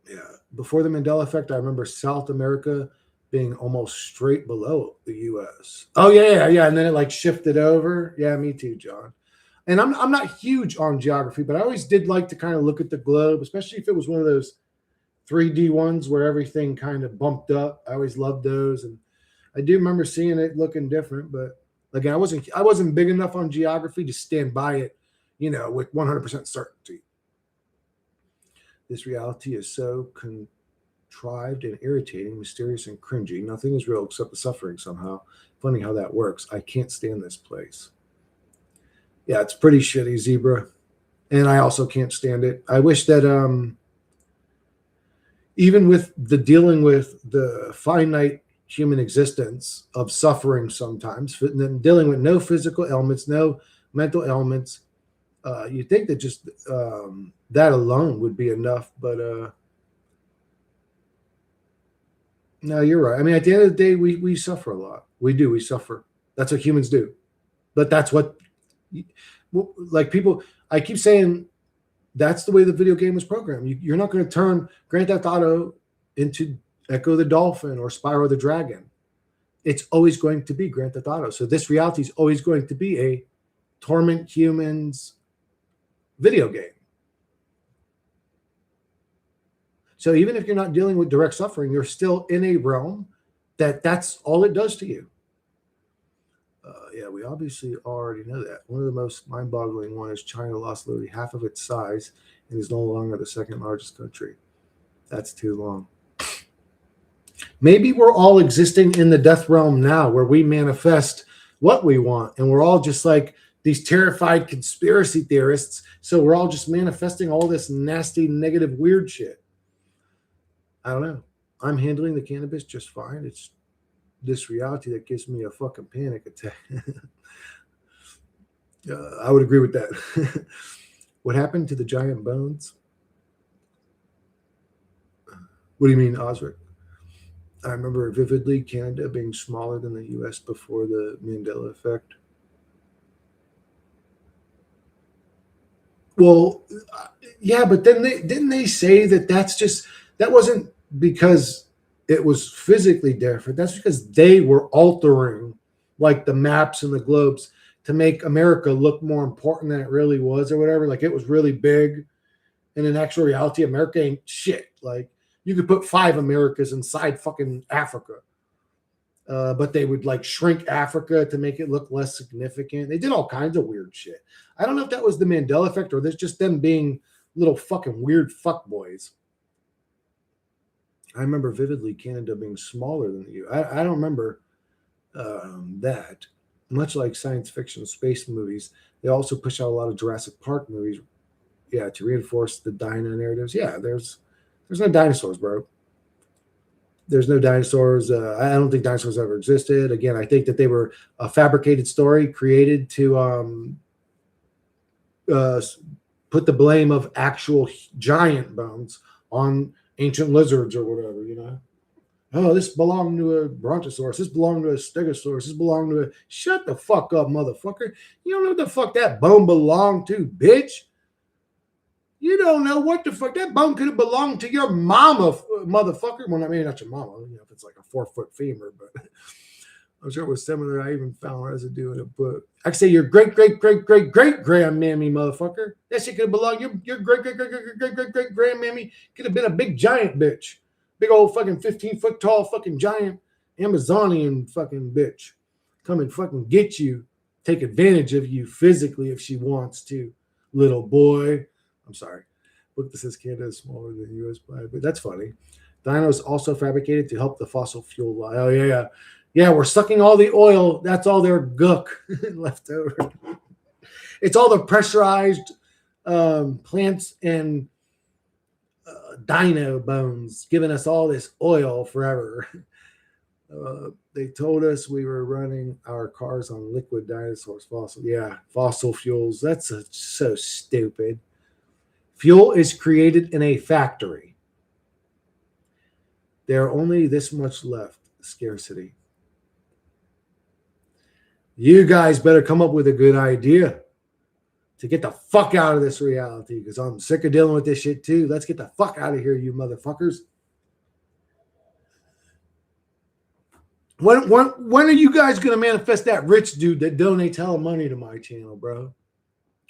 Yeah. Before the Mandela effect, I remember South America being almost straight below the U.S. Oh, yeah. And then it like shifted over. Yeah, me too, John. And I'm not huge on geography, but I always did like to kind of look at the globe, especially if it was one of those 3D ones where everything kind of bumped up. I always loved those. And I do remember seeing it looking different, but again, I wasn't big enough on geography to stand by it, with 100% certainty. This reality is so contrived and irritating, mysterious and cringy. Nothing is real except the suffering somehow. Funny how that works. I can't stand this place. Yeah, it's pretty shitty, Zebra. And I also can't stand it. I wish that even with the dealing with the finite human existence of suffering sometimes, dealing with no physical ailments, no mental ailments, you think that just that alone would be enough, but no, you're right. I mean, at the end of the day, we suffer a lot. We suffer. That's what humans do. But that's what, like, people, I keep saying that's the way the video game was programmed. You're not going to turn Grand Theft Auto into Echo the Dolphin or Spyro the Dragon. It's always going to be Grand Theft Auto. So this reality is always going to be a torment humans video game. So even if you're not dealing with direct suffering, you're still in a realm that's all it does to you. Yeah, we obviously already know that. One of the most mind-boggling one is China lost literally half of its size and is no longer the second largest country. That's too long. Maybe we're all existing in the death realm now where we manifest what we want, and we're all just like these terrified conspiracy theorists. So we're all just manifesting all this nasty, negative, weird shit. I don't know. I'm handling the cannabis just fine. It's this reality that gives me a fucking panic attack. I would agree with that. What happened to the giant bones? What do you mean, Osric? I remember vividly Canada being smaller than the US before the Mandela effect. Well, yeah, but then didn't they say that wasn't because it was physically different. That's because they were altering like the maps and the globes to make America look more important than it really was or whatever. Like it was really big. And in actual reality, America ain't shit. Like you could put 5 Americas inside fucking Africa. But they would like shrink Africa to make it look less significant. They did all kinds of weird shit. I don't know if that was the Mandela effect or there's just them being little fucking weird fuckboys. I remember vividly Canada being smaller than the U.S. I don't remember that. Much like science fiction space movies, they also push out a lot of Jurassic Park movies, yeah, to reinforce the dino narratives. Yeah, there's no dinosaurs, bro. There's no dinosaurs. I don't think dinosaurs ever existed. Again, I think that they were a fabricated story created to put the blame of actual giant bones on ancient lizards or whatever, you know. Oh, this belonged to a brontosaurus. This belonged to a stegosaurus. This belonged to a... Shut the fuck up, motherfucker. You don't know what the fuck that bone belonged to, bitch. You don't know what the fuck. That bone could have belonged to your mama, motherfucker. Well, I mean, not your mama, you know, if it's like a 4-foot femur, but I'm sure it was similar. I even found residue in a book. I could say your great grandmammy, motherfucker. That shit could have belonged. Your great grandmammy could have been a big giant bitch. Big old fucking 15-foot tall fucking giant Amazonian fucking bitch. Come and fucking get you. Take advantage of you physically if she wants to, little boy. I'm sorry. Look, this says Canada is smaller than the US by, but that's funny. Dinos also fabricated to help the fossil fuel line. Oh, yeah. Yeah, we're sucking all the oil. That's all their gook left over. It's all the pressurized plants and dino bones giving us all this oil forever. They told us we were running our cars on liquid dinosaurs, fossil. Yeah, fossil fuels. That's so stupid. Fuel is created in a factory. There are only this much left. Scarcity. You guys better come up with a good idea to get the fuck out of this reality because I'm sick of dealing with this shit too. Let's get the fuck out of here, you motherfuckers. When are you guys going to manifest that rich dude that donates hella money to my channel, bro?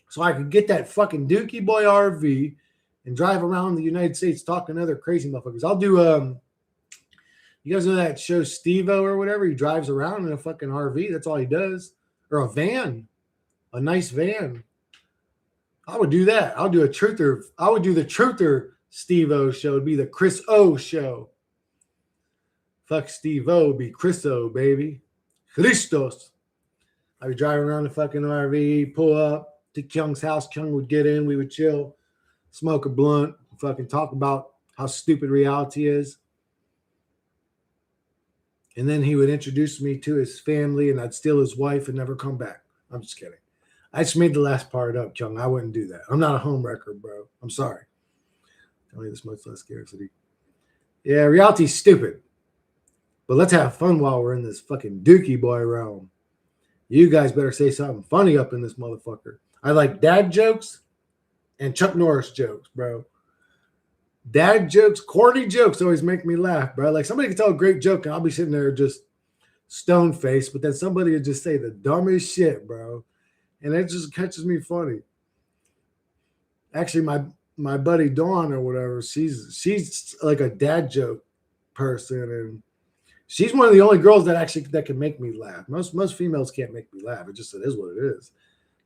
So I could get that fucking Dookie Boy RV and drive around the United States talking to other crazy motherfuckers. I'll do, you guys know that show Steve-O or whatever? He drives around in a fucking RV. That's all he does. Or a van. A nice van. I would do that. I'll do a truther. I would do the truther Steve O show. It'd be the Chris O show. Fuck Steve O, be Chris O, baby. Christos. I'd be driving around the fucking RV, pull up to Kyung's house. Kyung would get in, we would chill, smoke a blunt, fucking talk about how stupid reality is. And then he would introduce me to his family, and I'd steal his wife and never come back. I'm just kidding. I just made the last part up, Kyung. I wouldn't do that. I'm not a home wrecker, bro. I'm sorry. Tell me this much less scarcity. Yeah, reality's stupid. But let's have fun while we're in this fucking Dookie boy realm. You guys better say something funny up in this motherfucker. I like dad jokes and Chuck Norris jokes, bro. Dad jokes, corny jokes always make me laugh, bro. Like somebody can tell a great joke and I'll be sitting there just stone faced, but then somebody would just say the dumbest shit, bro. And it just catches me funny. Actually, my buddy Dawn or whatever, she's like a dad joke person, and she's one of the only girls that can make me laugh. Most females can't make me laugh. It is what it is.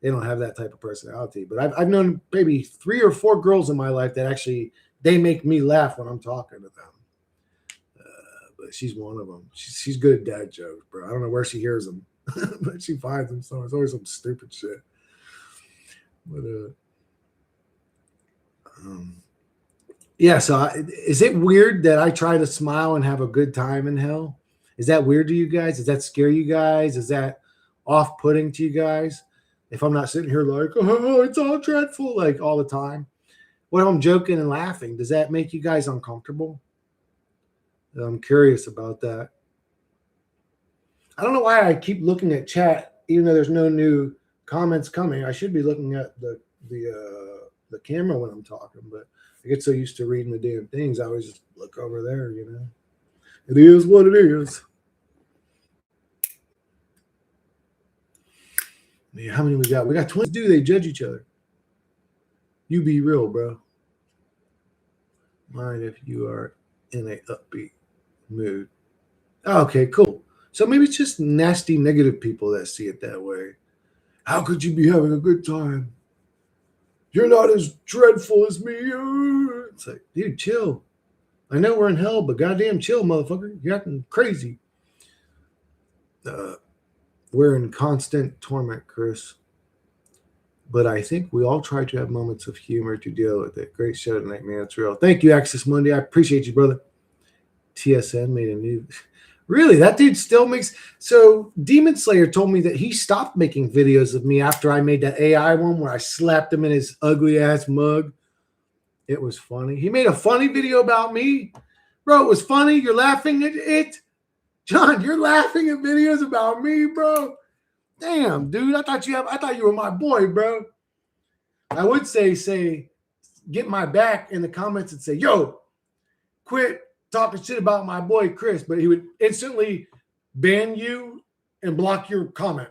They don't have that type of personality. But I've known maybe 3 or 4 girls in my life that actually they make me laugh when I'm talking to them. But she's one of them. She's good at dad jokes, bro. I don't know where she hears them, but she finds them. So it's always some stupid shit. But yeah. So is it weird that I try to smile and have a good time in hell? Is that weird to you guys? Does that scare you guys? Is that off-putting to you guys? If I'm not sitting here like, oh, it's all dreadful, like all the time. What if I'm joking and laughing? Does that make you guys uncomfortable? I'm curious about that. I don't know why I keep looking at chat, even though there's no new comments coming. I should be looking at the camera when I'm talking, but I get so used to reading the damn things, I always just look over there, you know. It is what it is. Yeah, how many we got? We got 20. Do they judge each other? You be real, bro. Mind if you are in a upbeat mood. Okay, cool. So maybe it's just nasty, negative people that see it that way. How could you be having a good time? You're not as dreadful as me. It's like, dude, chill. I know we're in hell, but goddamn chill, motherfucker. You're acting crazy. We're in constant torment, Chris. But I think we all try to have moments of humor to deal with it. Great show tonight, man. It's real. Thank you, Axis Monday. I appreciate you, brother. TSN made a new... Really? That dude still makes... So Demon Slayer told me that he stopped making videos of me after I made that AI one where I slapped him in his ugly-ass mug. It was funny. He made a funny video about me. Bro, it was funny. You're laughing at it? John, you're laughing at videos about me, bro? Damn, dude. I thought you were my boy, bro. I would say, get my back in the comments and say, yo, quit talking shit about my boy Chris, but he would instantly ban you and block your comment.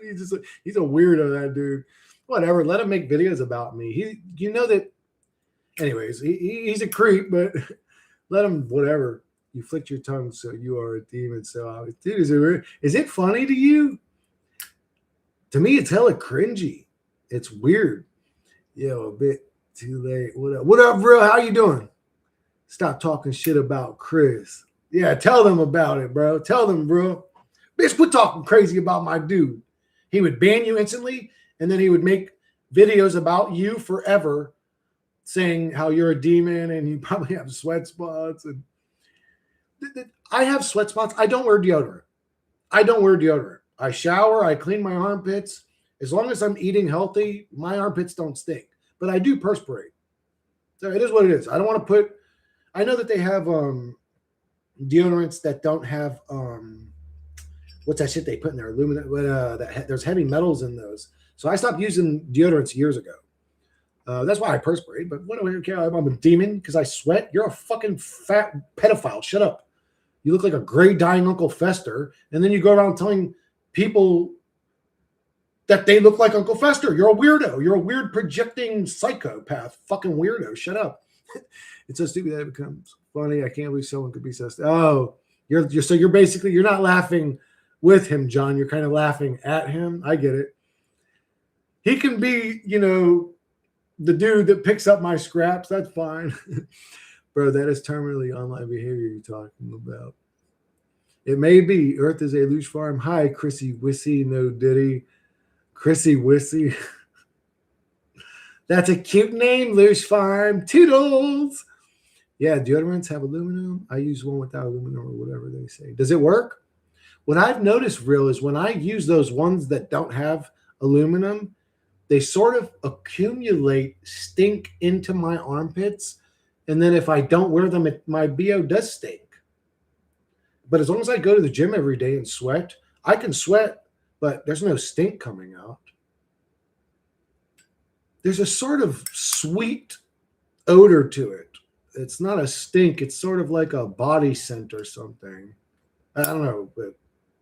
He's a weirdo, that dude. Whatever, let him make videos about me. You know that. Anyways, he's a creep, but let him. Whatever. You flicked your tongue, so you are a demon. So, dude, is it funny to you? To me, it's hella cringy. It's weird. Yo, a bit too late. What up, bro? How you doing? Stop talking shit about Chris. Yeah, tell them about it, bro. Tell them, bro. Bitch, quit talking crazy about my dude. He would ban you instantly, and then he would make videos about you forever, saying how you're a demon and you probably have sweat spots. And I have sweat spots. I don't wear deodorant. I shower. I clean my armpits. As long as I'm eating healthy, my armpits don't stink. But I do perspirate. So it is what it is. I don't want to put... I know that they have deodorants that don't have what's that shit they put in there? Aluminum. There's heavy metals in those. So I stopped using deodorants years ago. That's why I perspirate. But what do I care? I'm a demon because I sweat. You're a fucking fat pedophile. Shut up. You look like a gray dying Uncle Fester, and then you go around telling people that they look like Uncle Fester. You're a weirdo. You're a weird projecting psychopath. Fucking weirdo. Shut up. It's so stupid that it becomes funny. I can't believe someone could be so stupid. Oh, you're basically, you're not laughing with him, John. You're kind of laughing at him. I get it. He can be, the dude that picks up my scraps, that's fine. Bro, that is terminally online behavior you're talking about. It may be. Earth is a loose farm. Hi, Chrissy Wissy. No Diddy. Chrissy Wissy. That's a cute name, Loose Farm. Toodles. Yeah, deodorants have aluminum. I use one without aluminum or whatever they say. Does it work? What I've noticed real is when I use those ones that don't have aluminum, they sort of accumulate stink into my armpits. And then if I don't wear them, my BO does stink. But as long as I go to the gym every day and sweat, I can sweat, but there's no stink coming out. There's a sort of sweet odor to it. It's not a stink. It's sort of like a body scent or something. I don't know, but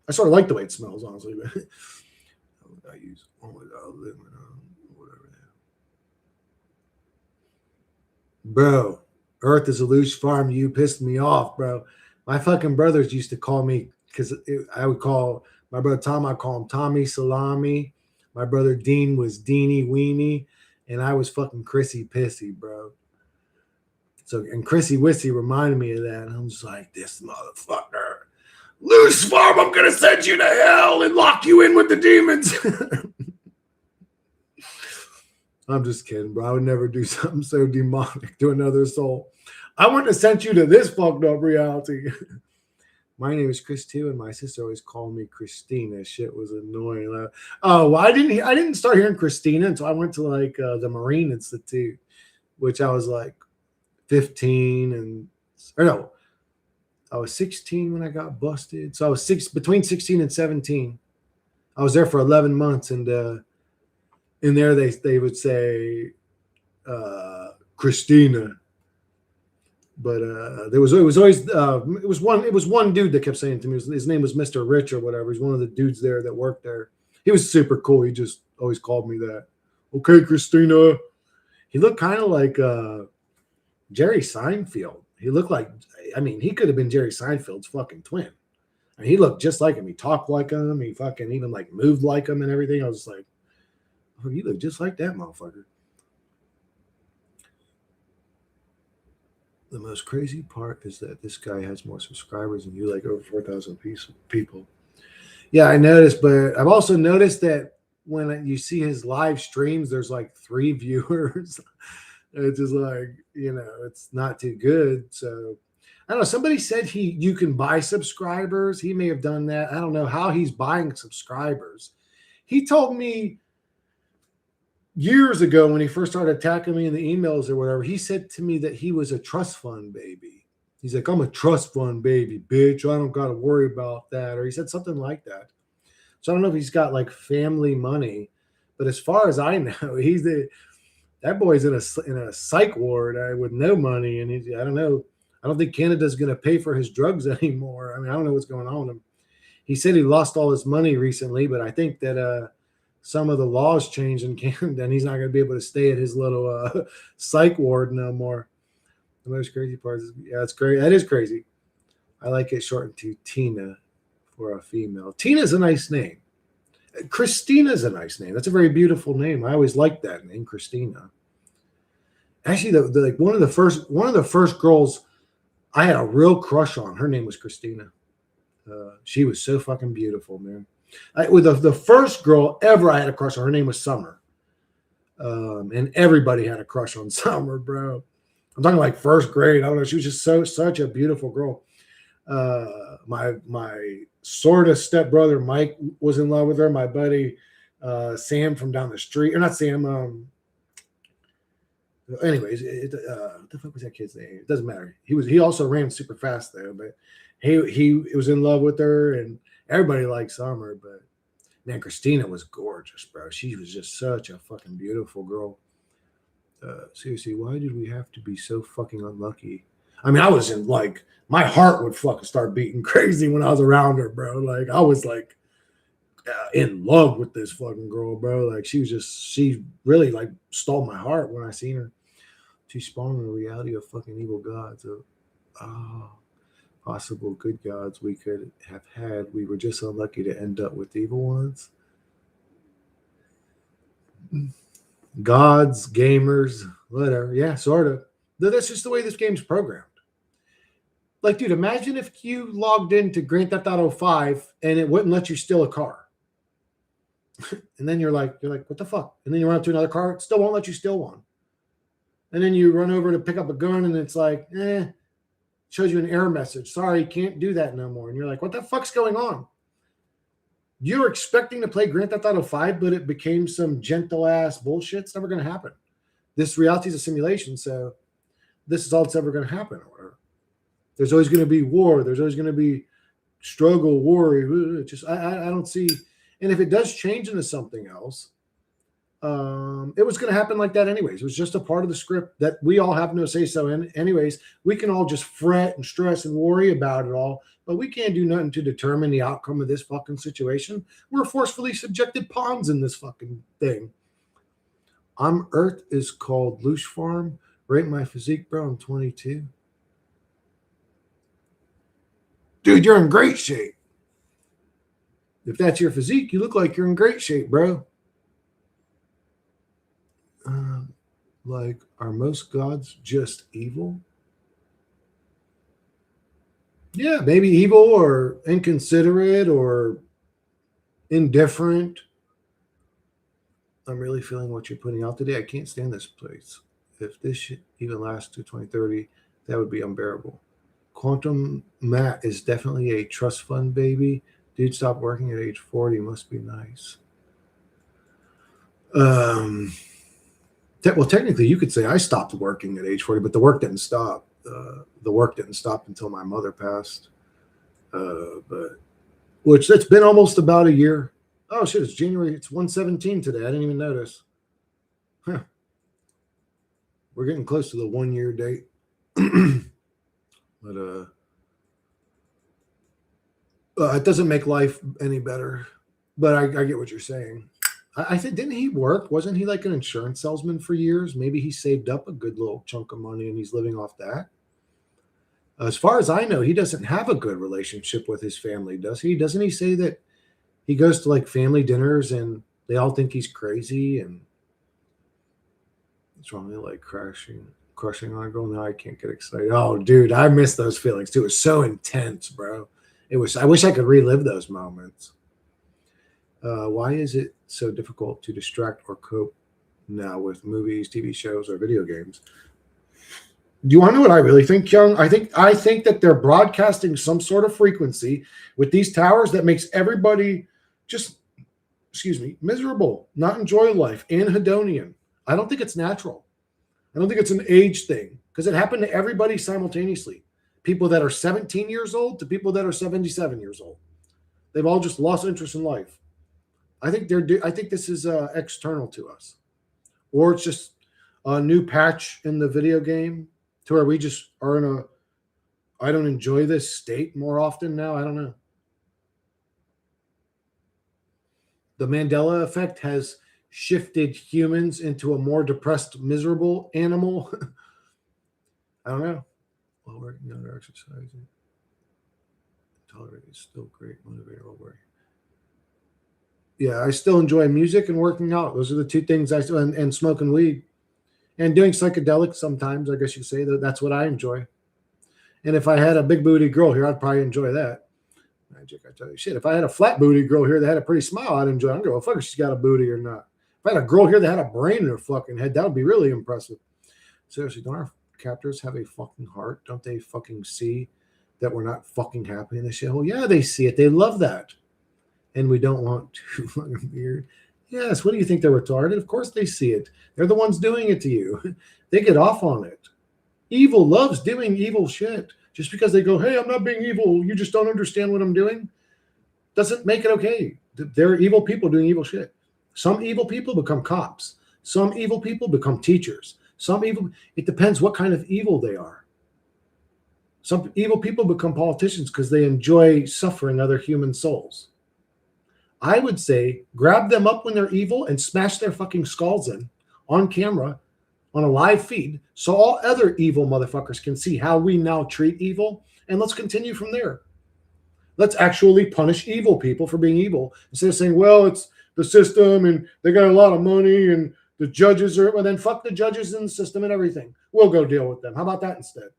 I sort of like the way it smells, honestly. But I use one without aluminum, whatever. Bro, Earth is a loose farm. You pissed me off, bro. My fucking brothers used to call me, because I would call my brother Tom, I call him Tommy Salami. My brother Dean was Deanie Weenie. And I was fucking Chrissy Pissy, bro. So, and Chrissy Wissy reminded me of that. And I'm just like, this motherfucker. Loose farm, I'm going to send you to hell and lock you in with the demons. I'm just kidding, bro. I would never do something so demonic to another soul. I wouldn't have sent you to this fucked up reality. My name is Chris too, and my sister always called me Christina. Shit was annoying. Oh, well, I didn't start hearing Christina until I went to like the Marine Institute, which I was like 15 I was 16 when I got busted. So I was between 16 and 17. I was there for 11 months, and in there they would say Christina. But it was one dude that kept saying to me, his name was Mr. Rich or whatever. He's one of the dudes there that worked there. He was super cool. He just always called me that. Okay, Christina. He looked kind of like Jerry Seinfeld. He looked like, he could have been Jerry Seinfeld's fucking twin. And he looked just like him. He talked like him. He fucking even like moved like him and everything. I was like, oh, you look just like that motherfucker. The most crazy part is that this guy has more subscribers than you, like over 4,000 people. Yeah, I noticed, but I've also noticed that when you see his live streams, there's like 3 viewers. It's just like, it's not too good. So I don't know. Somebody said you can buy subscribers. He may have done that. I don't know how he's buying subscribers. He told me years ago when he first started attacking me in the emails or whatever, he said to me that he was a trust fund baby. He's like, I'm a trust fund baby, bitch. I don't got to worry about that. Or he said something like that. So I don't know if he's got like family money, but as far as I know, that boy's in a psych ward with no money. And I don't know. I don't think Canada's going to pay for his drugs anymore. I don't know what's going on with him. He said he lost all his money recently, but I think that, some of the laws changed in Canada, and he's not going to be able to stay at his little psych ward no more. The most crazy part is, yeah, it's crazy. That is crazy. I like it shortened to Tina for a female. Tina's a nice name. Christina's a nice name. That's a very beautiful name. I always liked that name, Christina. Actually, one of the first girls I had a real crush on. Her name was Christina. She was so fucking beautiful, man. With the first girl ever I had a crush on, her name was Summer. And everybody had a crush on Summer, bro. I'm talking like first grade. I don't know. She was just such a beautiful girl. My sort of stepbrother Mike was in love with her. My buddy Sam from down the street, or not Sam. Anyways, what the fuck was that kid's name? It doesn't matter. He also ran super fast though, but he was in love with her, and everybody liked Summer. But man, Christina was gorgeous, bro. She was just such a fucking beautiful girl. Seriously, why did we have to be so fucking unlucky? I was in like, my heart would fucking start beating crazy when I was around her, bro. Like I was like in love with this fucking girl, bro. Like she really like stole my heart when I seen her. She spawned in the reality of fucking evil gods. Possible good gods we could have had. We were just unlucky to end up with evil ones. Gods, gamers, whatever. Yeah, sort of. That's just the way this game's programmed. Like, dude, imagine if you logged into Grand Theft Auto 5 and it wouldn't let you steal a car. And then you're like, what the fuck? And then you run up to another car, it still won't let you steal one. And then you run over to pick up a gun and it's like, shows you an error message. Sorry, can't do that no more. And you're like, what the fuck's going on? You're expecting to play Grand Theft Auto 5, but it became some gentle ass bullshit. It's never going to happen. This reality is a simulation, so this is all that's ever going to happen. Or there's always going to be war. There's always going to be struggle, worry. Just I don't see. And if it does change into something else, it was going to happen like that anyways. It was just a part of the script that we all have no say so in. Anyways, we can all just fret and stress and worry about it all, but we can't do nothing to determine the outcome of this fucking situation. We're forcefully subjected pawns in this fucking thing. Earth is called Loosh Farm. Rate my physique, bro. I'm 22. Dude, you're in great shape. If that's your physique, you look like you're in great shape, bro. Like, are most gods just evil? Yeah, maybe evil or inconsiderate or indifferent. I'm really feeling what you're putting out today. I can't stand this place. If this shit even lasts to 2030, that would be unbearable. Quantum Matt is definitely a trust fund baby. Dude stopped working at age 40. Must be nice. Well, technically, you could say I stopped working at age 40, but the work didn't stop. The work didn't stop until my mother passed. Which that's been almost about a year. Oh shit! It's January. It's 1/17 today. I didn't even notice. Huh. We're getting close to the 1 year date. But it doesn't make life any better. But I get what you're saying. I think, didn't he work? Wasn't he like an insurance salesman for years? Maybe he saved up a good little chunk of money and he's living off that. As far as I know, he doesn't have a good relationship with his family, does he? Doesn't he say that he goes to like family dinners and they all think he's crazy and what's wrong with like crushing on a girl? Now I can't get excited. Oh, dude, I miss those feelings too. It was so intense, bro. I wish I could relive those moments. Why is it so difficult to distract or cope now with movies, TV shows, or video games? Do you want to know what I really think, Young? I think that they're broadcasting some sort of frequency with these towers that makes everybody just, miserable, not enjoy life, anhedonian. I don't think it's natural. I don't think it's an age thing because it happened to everybody simultaneously. People that are 17 years old to people that are 77 years old. They've all just lost interest in life. I think this is external to us, or it's just a new patch in the video game to where we just are in a, I don't enjoy this state more often now. I don't know. The Mandela effect has shifted humans into a more depressed, miserable animal. I don't know. While working on exercising, tolerating is still great motivator while working. Yeah, I still enjoy music and working out. Those are the two things I still, and smoking weed and doing psychedelics sometimes. I guess you could say that's what I enjoy. And if I had a big booty girl here, I'd probably enjoy that. Magic, I tell you, shit. If I had a flat booty girl here that had a pretty smile, I'd enjoy it. I don't give a fuck if she's got a booty or not. If I had a girl here that had a brain in her fucking head, that would be really impressive. Seriously, don't our captors have a fucking heart? Don't they fucking see that we're not fucking happy in this shithole? Yeah, they see it. They love that. And we don't want to fucking weird. Yes, what do you think? They're retarded? Of course they see it. They're the ones doing it to you. They get off on it. Evil loves doing evil shit. Just because they go, hey, I'm not being evil, you just don't understand what I'm doing, doesn't make it okay. They're evil people doing evil shit. Some evil people become cops. Some evil people become teachers. It depends what kind of evil they are. Some evil people become politicians because they enjoy suffering other human souls. I would say grab them up when they're evil and smash their fucking skulls in on camera on a live feed so all other evil motherfuckers can see how we now treat evil, and let's continue from there. Let's actually punish evil people for being evil instead of saying, well, it's the system and they got a lot of money and The judges are, well, then fuck the judges in the system and everything. We'll go deal with them. How about that instead?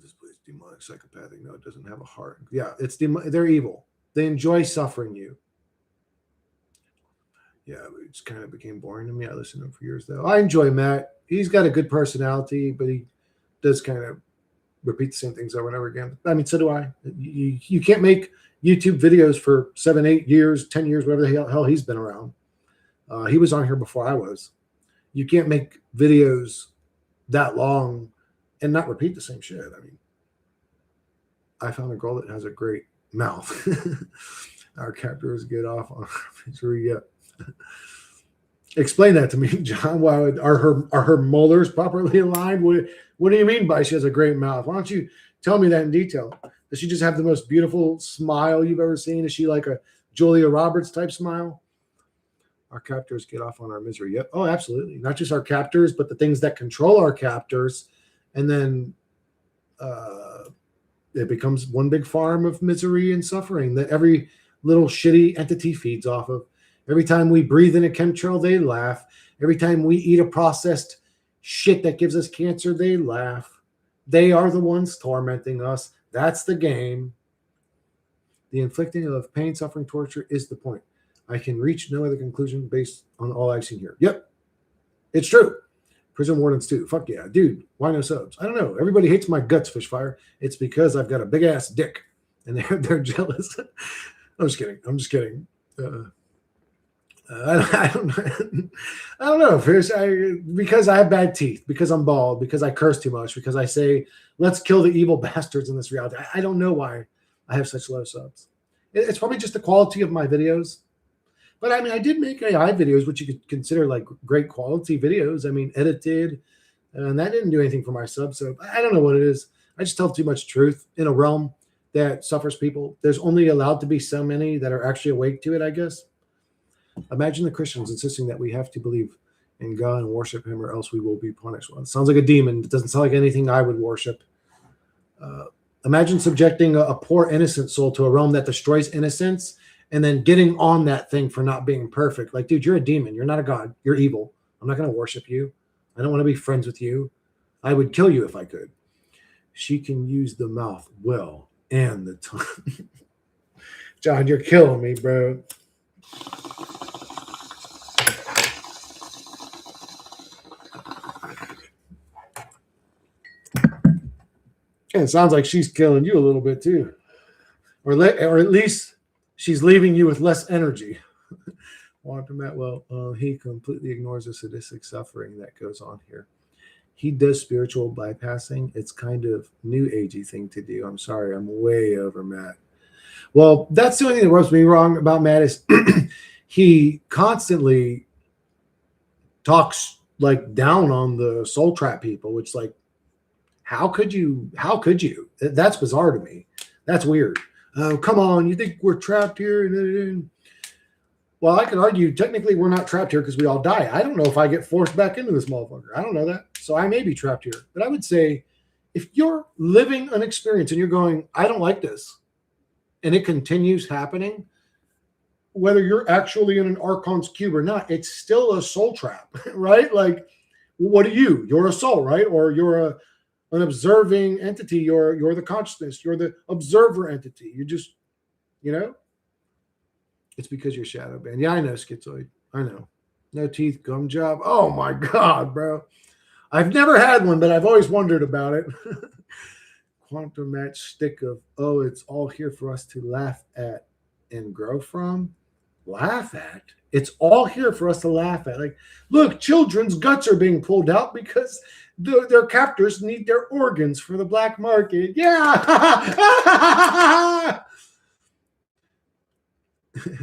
This place demonic, psychopathic. No, it doesn't have a heart. Yeah, they're evil. They enjoy suffering you. Yeah, it just kind of became boring to me. I listened to him for years, though. I enjoy Matt. He's got a good personality, but he does kind of repeat the same things over and over again. I mean, so do I. You can't make YouTube videos for 7, 8 years, 10 years, whatever the hell he's been around. He was on here before I was. You can't make videos that long and not repeat the same shit. I mean, I found a girl that has a great mouth. Our captors get off on her. Explain that to me, John. Why are her molars properly aligned? What do you mean by she has a great mouth? Why don't you tell me that in detail? Does she just have the most beautiful smile you've ever seen? Is she like a Julia Roberts type smile? Our captors get off on our misery. Yep. Oh, absolutely. Not just our captors, but the things that control our captors. And then it becomes one big farm of misery and suffering that every little shitty entity feeds off of. Every time we breathe in a chemtrail, they laugh. Every time we eat a processed shit that gives us cancer, they laugh. They are the ones tormenting us. That's the game. The inflicting of pain, suffering, torture is the point. I can reach no other conclusion based on all I've seen here. Yep, it's true. Prison wardens too. Fuck yeah. Dude, why no subs? I don't know. Everybody hates my guts, Fishfire. It's because I've got a big-ass dick, and they're jealous. I'm just kidding. I don't know, Fish. Because I have bad teeth, because I'm bald, because I curse too much, because I say, let's kill the evil bastards in this reality. I don't know why I have such low subs. It's probably just the quality of my videos. But I mean, I did make AI videos, which you could consider like great quality videos. I mean, edited, and that didn't do anything for my subs. So I don't know what it is. I just tell too much truth in a realm that suffers people. There's only allowed to be so many that are actually awake to it, I guess. Imagine the Christians insisting that we have to believe in God and worship him or else we will be punished. Well, it sounds like a demon. It doesn't sound like anything I would worship. Imagine subjecting a poor innocent soul to a realm that destroys innocence and then getting on that thing for not being perfect. Like, dude, you're a demon. You're not a god. You're evil. I'm not going to worship you. I don't want to be friends with you. I would kill you if I could. She can use the mouth well and the tongue. John, you're killing me, bro. And it sounds like she's killing you a little bit too, or at least she's leaving you with less energy. Walter Matwell, he completely ignores the sadistic suffering that goes on here. He does spiritual bypassing. It's kind of new agey thing to do. I'm sorry, I'm way over Matt. Well, that's the only thing that rubs me wrong about Matt is he constantly talks like down on the soul trap people, which like, how could you? That's bizarre to me. That's weird. Oh, come on. You think we're trapped here? Well, I could argue technically we're not trapped here because we all die. I don't know if I get forced back into this motherfucker. I don't know that. So I may be trapped here. But I would say if you're living an experience and you're going, I don't like this, and it continues happening, whether you're actually in an Archon's cube or not, it's still a soul trap, right? Like, what are you? You're a soul, right? Or you're an observing entity. You're the consciousness. You're the observer entity. You just, it's because you're shadow banned. Yeah, I know, Schizoid. I know. No teeth, gum job. Oh my God, bro. I've never had one, but I've always wondered about it. Quantum match stick of, it's all here for us to laugh at and grow from. Laugh at? It's all here for us to laugh at. Like, look, children's guts are being pulled out because their captors need their organs for the black market. Yeah.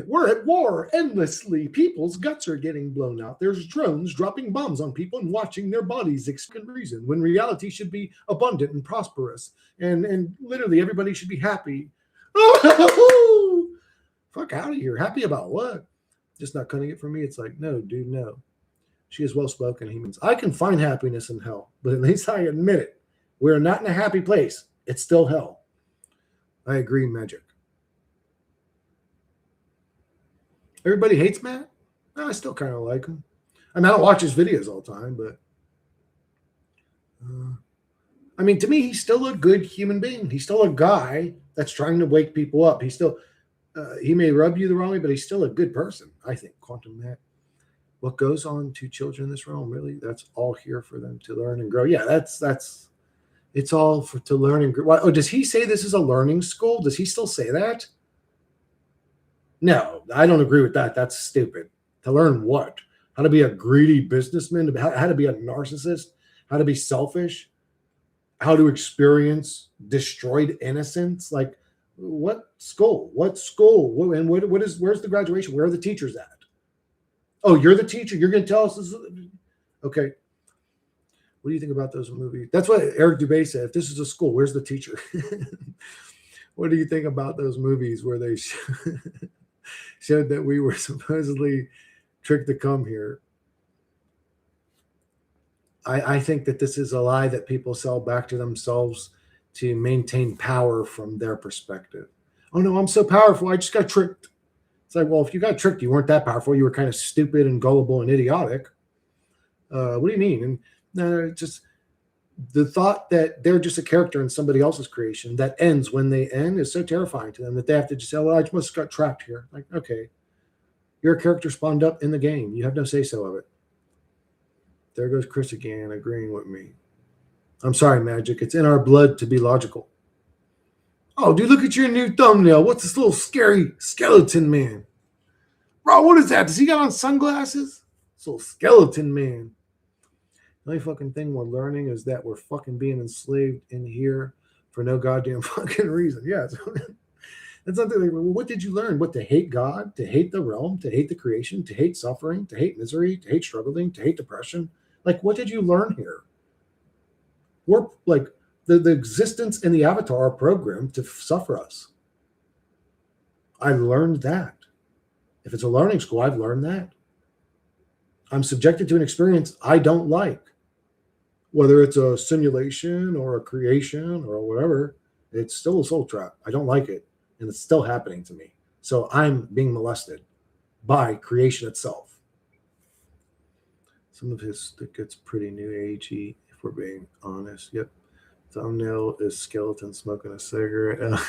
We're at war endlessly. People's guts are getting blown out. There's drones dropping bombs on people and watching their bodies explain reason when reality should be abundant and prosperous. And literally everybody should be happy. Fuck out of here. Happy about what? Just not cutting it for me. It's like, no, dude, no. She is well-spoken. He means, I can find happiness in hell, but at least I admit it. We're not in a happy place. It's still hell. I agree, Magic. Everybody hates Matt. I still kind of like him. I mean, I don't watch his videos all the time, but I mean, to me, he's still a good human being. He's still a guy that's trying to wake people up. He's still, he may rub you the wrong way, but he's still a good person, I think. Quantum Matt. What goes on to children in this realm, really? That's all here for them to learn and grow. Yeah, that's it's all for to learn and grow. Oh, does he say this is a learning school? Does he still say that? No, I don't agree with that. That's stupid. To learn what? How to be a greedy businessman, how to be a narcissist, how to be selfish, how to experience destroyed innocence. Like, what school? What school? And what is, where's the graduation? Where are the teachers at? Oh, you're the teacher. You're going to tell us this? Okay. What do you think about those movies? That's what Eric Dubay said. If this is a school, where's the teacher? What do you think about those movies where they showed that we were supposedly tricked to come here? I think that this is a lie that people sell back to themselves to maintain power from their perspective. Oh no, I'm so powerful. I just got tricked. It's like, well, if you got tricked, you weren't that powerful. You were kind of stupid and gullible and idiotic. What do you mean? And just the thought that they're just a character in somebody else's creation that ends when they end is so terrifying to them that they have to just say, well, I just got trapped here. Like, okay, you're a character spawned up in the game. You have no say-so of it. There goes Chris again, agreeing with me. I'm sorry, Magic. It's in our blood to be logical. Oh, dude, look at your new thumbnail. What's this little scary skeleton man? Bro, what is that? Does he got on sunglasses? This little skeleton man. The only fucking thing we're learning is that we're fucking being enslaved in here for no goddamn fucking reason. Yeah. It's something like, well, what did you learn? What, to hate God, to hate the realm, to hate the creation, to hate suffering, to hate misery, to hate struggling, to hate depression? Like, what did you learn here? We're like, the existence and the avatar are programmed to suffer us. I learned that. If it's a learning school, I've learned that. I'm subjected to an experience I don't like. Whether it's a simulation or a creation or whatever, it's still a soul trap. I don't like it. And it's still happening to me. So I'm being molested by creation itself. Some of his stuff gets pretty new agey, if we're being honest. Yep. Thumbnail is skeleton smoking a cigarette.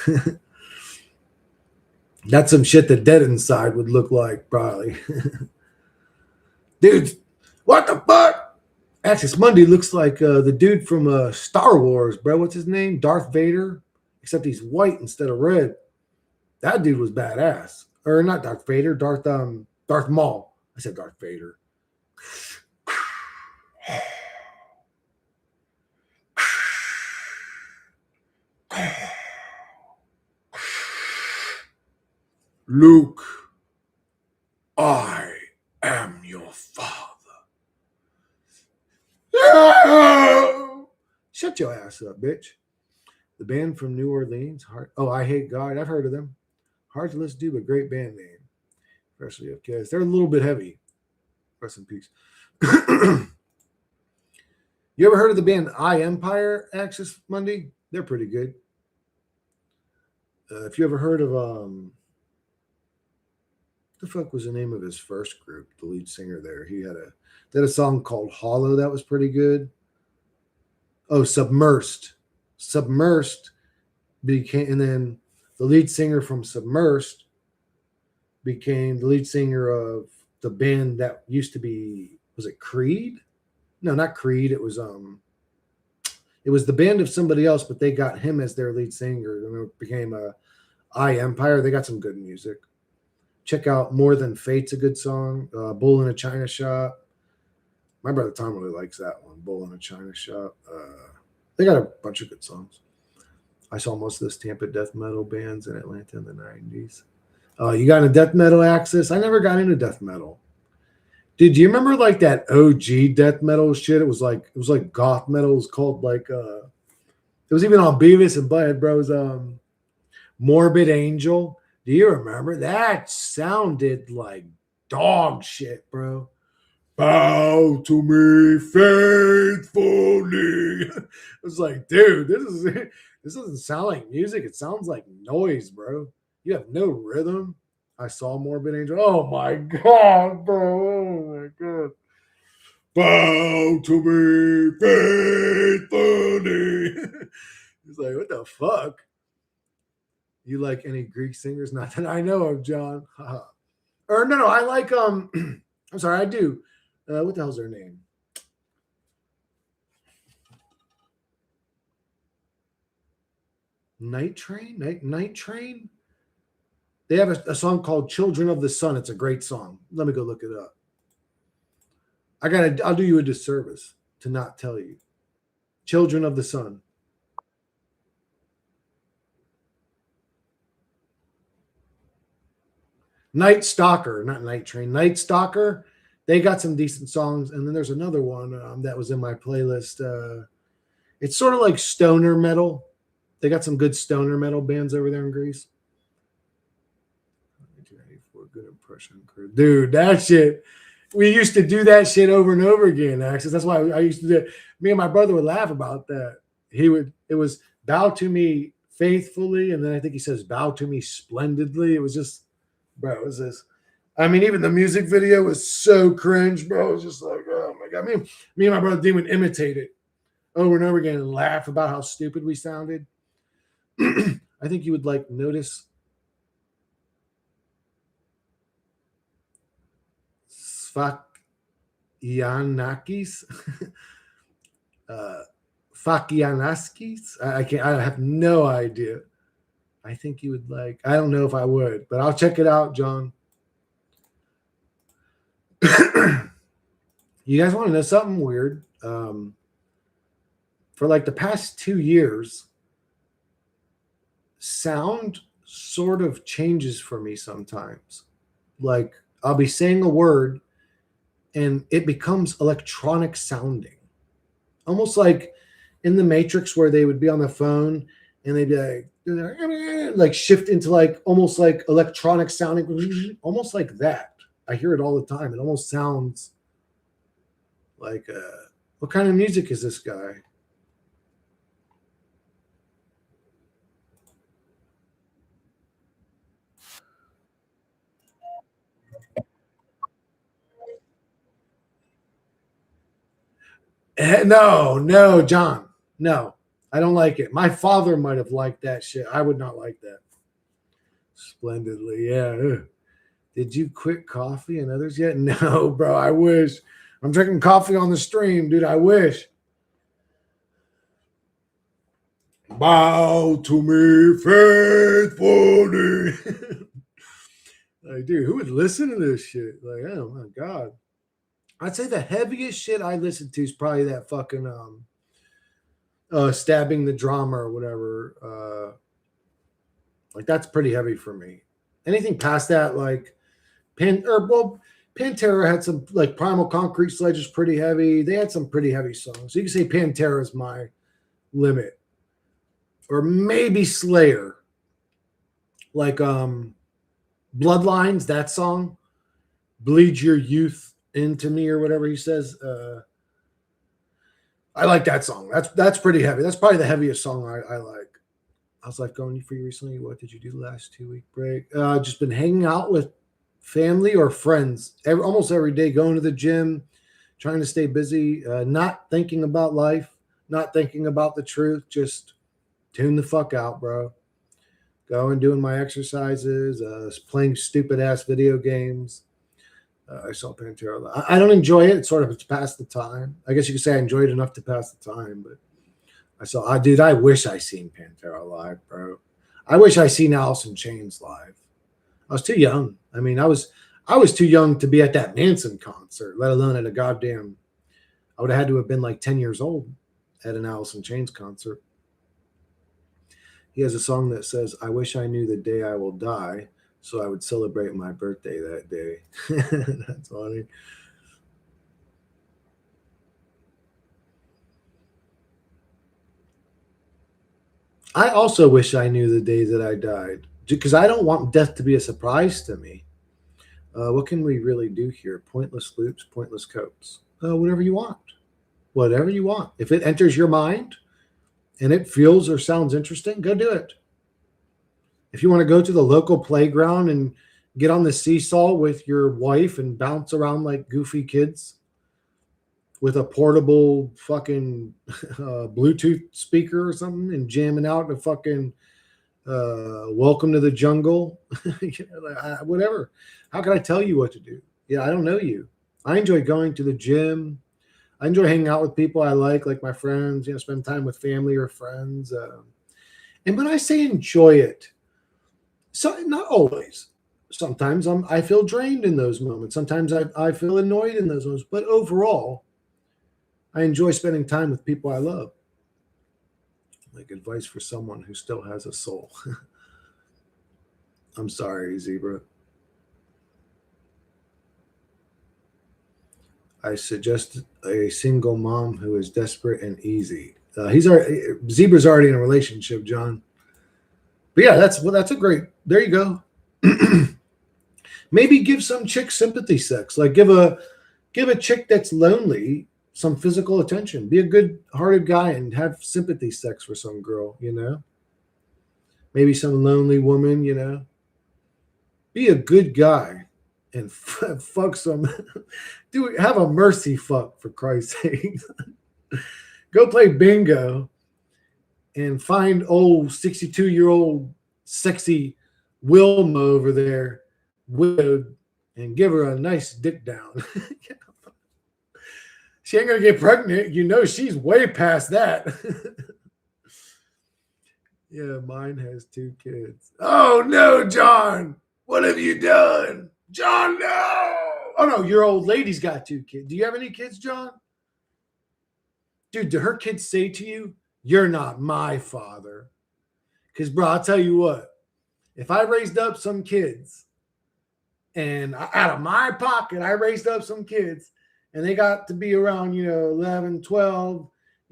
That's some shit that Dead Inside would look like, probably. Dude, what the fuck? Axis Monday looks like the dude from Star Wars, bro. What's his name? Darth Vader, except he's white instead of red. That dude was badass. Or not Darth Vader, Darth Maul. I said Darth Vader. Luke, I am your father. Shut your ass up, bitch. The band from New Orleans. I Hate God. I've heard of them. Hard to listen to, but great band name. Especially of kids. They're a little bit heavy. Rest in peace. You ever heard of the band I Empire, Axis Monday? They're pretty good. If you ever heard of the fuck was the name of his first group? The lead singer there. They had a song called Hollow that was pretty good. Oh, Submersed. Submersed became, and then the lead singer from Submersed became the lead singer of the band that used to be, was it Creed? No, not Creed. It was the band of somebody else, but they got him as their lead singer, and it became I Empire. They got some good music. Check out More Than Fate's a good song. Bull in a China Shop. My brother Tom really likes that one. Bull in a China Shop. They got a bunch of good songs. I saw most of those Tampa death metal bands in Atlanta in the 90s. You got into death metal, Axis? I never got into death metal. Did you remember like that OG death metal shit? It was like goth metal. It was called like it was even on Beavis and Butthead Bros. Morbid Angel. Do you remember? That sounded like dog shit, bro. Bow to me faithfully. It was like, dude, this doesn't sound like music. It sounds like noise, bro. You have no rhythm. I saw Morbid Angel. Oh my god, bro. Oh my god. Bow to me faithfully. He's like, what the fuck? You like any Greek singers? Not that I know of, John. Or no, I like I'm sorry, I do. What the hell's their name? Night Train? Night Train? They have a song called Children of the Sun. It's a great song. Let me go look it up. I'll do you a disservice to not tell you. Children of the Sun. Night Stalker, not Night Train. Night Stalker. They got some decent songs. And then there's another one that was in my playlist. It's sort of like stoner metal. They got some good stoner metal bands over there in Greece. 1994, good impression crew. Dude, that shit. We used to do that shit over and over again, actually. That's why I used to do it. Me and my brother would laugh about that. It was bow to me faithfully, and then I think he says bow to me splendidly. It was just, bro, it was this. I mean, even the music video was so cringe, bro. It was just like, oh my god. Me and my brother Dean would imitate it over and over again and laugh about how stupid we sounded. I think you would like notice Fakianakis. Fakianaskis. I have no idea. I think you would like, I don't know if I would, but I'll check it out, John. You guys want to know something weird? For like the past 2 years, sound sort of changes for me sometimes. Like I'll be saying a word and it becomes electronic sounding. Almost like in the Matrix where they would be on the phone and they'd be like shift into like almost like electronic sounding, almost like that. I hear it all the time. It almost sounds like, what kind of music is this guy? No, John. No, I don't like it. My father might have liked that shit. I would not like that. Splendidly, yeah. Did you quit coffee and others yet? No, bro. I wish. I'm drinking coffee on the stream, dude. I wish. Bow to me faithfully. Like, dude, who would listen to this shit? Like, oh my god. I'd say the heaviest shit I listen to is probably that fucking stabbing the drama or whatever. Like that's pretty heavy for me. Anything past that, like Pantera had some like Primal Concrete Sledge is pretty heavy. They had some pretty heavy songs. So you can say Pantera is my limit. Or maybe Slayer. Like Bloodlines, that song. Bleed Your Youth Into Me or whatever he says. I like that song. That's pretty heavy. That's probably the heaviest song I like. How's life going for you recently? What did you do the last 2-week break? Just been hanging out with family or friends almost every day, going to the gym, trying to stay busy, not thinking about life, not thinking about the truth, just tune the fuck out, bro. Going, doing my exercises, playing stupid ass video games. I saw Pantera. I don't enjoy it. It's sort of to pass the time. I guess you could say I enjoyed it enough to pass the time, but dude, I wish I seen Pantera live, bro. I wish I seen Alice in Chains live. I was too young. I mean, I was too young to be at that Manson concert, let alone at a goddamn. I would have had to have been like 10 years old at an Alice in Chains concert. He has a song that says, "I wish I knew the day I will die, so I would celebrate my birthday that day." That's funny. I also wish I knew the day that I died because I don't want death to be a surprise to me. What can we really do here? Pointless loops, pointless copes. Whatever you want. Whatever you want. If it enters your mind and it feels or sounds interesting, go do it. If you want to go to the local playground and get on the seesaw with your wife and bounce around like goofy kids with a portable fucking Bluetooth speaker or something and jamming out a fucking welcome to the jungle, whatever. How can I tell you what to do? Yeah, I don't know you. I enjoy going to the gym. I enjoy hanging out with people I like my friends, spend time with family or friends. And when I say enjoy it, so not always. Sometimes I feel drained in those moments. Sometimes I feel annoyed in those moments. But overall, I enjoy spending time with people I love. Like advice for someone who still has a soul. I'm sorry, Zebra. I suggest a single mom who is desperate and easy. Zebra's already in a relationship, John. But yeah, that's a great. There you go. Maybe give some chick sympathy sex. Like give a chick that's lonely some physical attention. Be a good-hearted guy and have sympathy sex for some girl. Maybe some lonely woman. Be a good guy and fuck some. Have a mercy fuck, for Christ's sake. Go play bingo and find old 62-year-old sexy Wilma over there, widowed, and give her a nice dick down. She ain't gonna get pregnant. She's way past that. Yeah, mine has 2 kids. Oh no, John! What have you done? John, no! Oh no, your old lady's got 2 kids. Do you have any kids, John? Dude, do her kids say to you, "You're not my father"? Because, bro, I'll tell you what. If I raised up some kids, and out of my pocket, I raised up some kids, and they got to be around, 11, 12,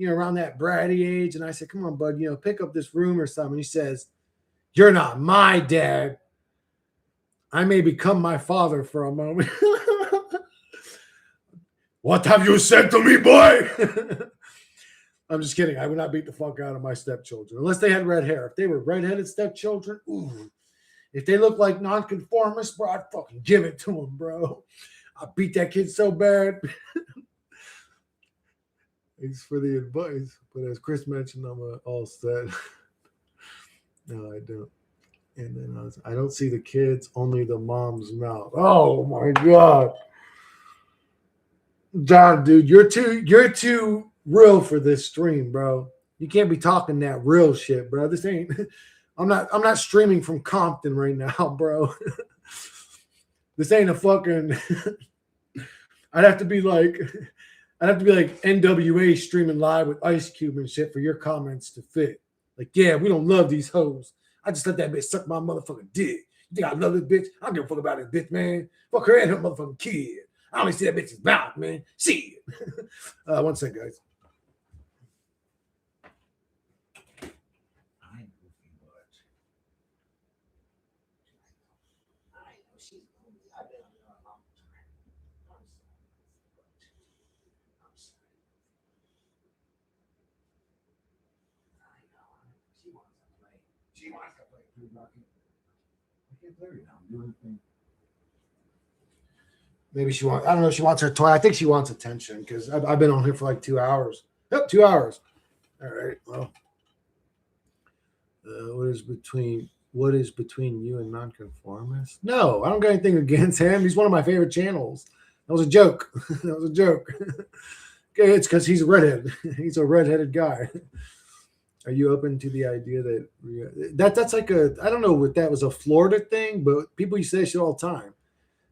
around that bratty age, and I said, "Come on, bud, pick up this room or something." He says, "You're not my dad." I may become my father for a moment. What have you said to me, boy? I'm just kidding. I would not beat the fuck out of my stepchildren unless they had red hair. If they were redheaded stepchildren, ooh. If they look like nonconformists, bro, I'd fucking give it to them, bro. I beat that kid so bad. Thanks for the advice. But as Chris mentioned, I'm all set. No, I don't. And then I don't see the kids, only the mom's mouth. Oh my God. John, dude, you're too real for this stream, bro. You can't be talking that real shit, bro. This ain't I'm not streaming from Compton right now, bro. This ain't a fucking I'd have to be like NWA streaming live with Ice Cube and shit for your comments to fit. Like, yeah, we don't love these hoes. I just let that bitch suck my motherfucking dick. You think I love this bitch? I don't give a fuck about this bitch, man. Fuck her and her motherfucking kid. I only see that bitch's mouth, man. See it. 1 second, guys. She wants to play. I can't play right now. I'm doing anything. Maybe she wants, I don't know if she wants her toy. I think she wants attention because I've been on here for like 2 hours. Yep, 2 hours. All right. Well, what is between you and nonconformist? No, I don't got anything against him. He's one of my favorite channels. That was a joke. That was a joke. Okay, it's because he's a redhead. He's a redheaded guy. Are you open to the idea that's like I don't know if that was a Florida thing, but people used to say shit all the time.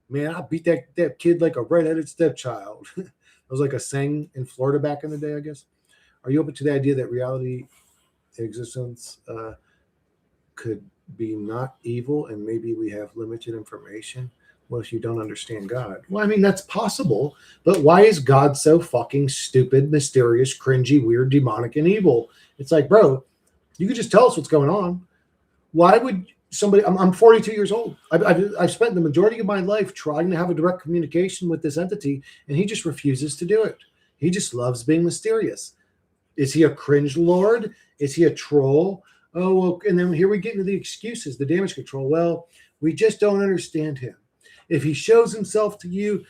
Man, I beat that kid like a redheaded stepchild. It was like a saying in Florida back in the day, I guess. Are you open to the idea that reality existence could be not evil and maybe we have limited information? What if you don't understand God? Well, I mean, that's possible, but why is God so fucking stupid, mysterious, cringy, weird, demonic, and evil? It's like, bro, you could just tell us what's going on. Why would somebody? I'm 42 years old. I've spent the majority of my life trying to have a direct communication with this entity, and he just refuses to do it. He just loves being mysterious. Is he a cringe lord? Is he a troll? Oh, well, and then here we get into the excuses, the damage control. Well, We just don't understand him. If he shows himself to you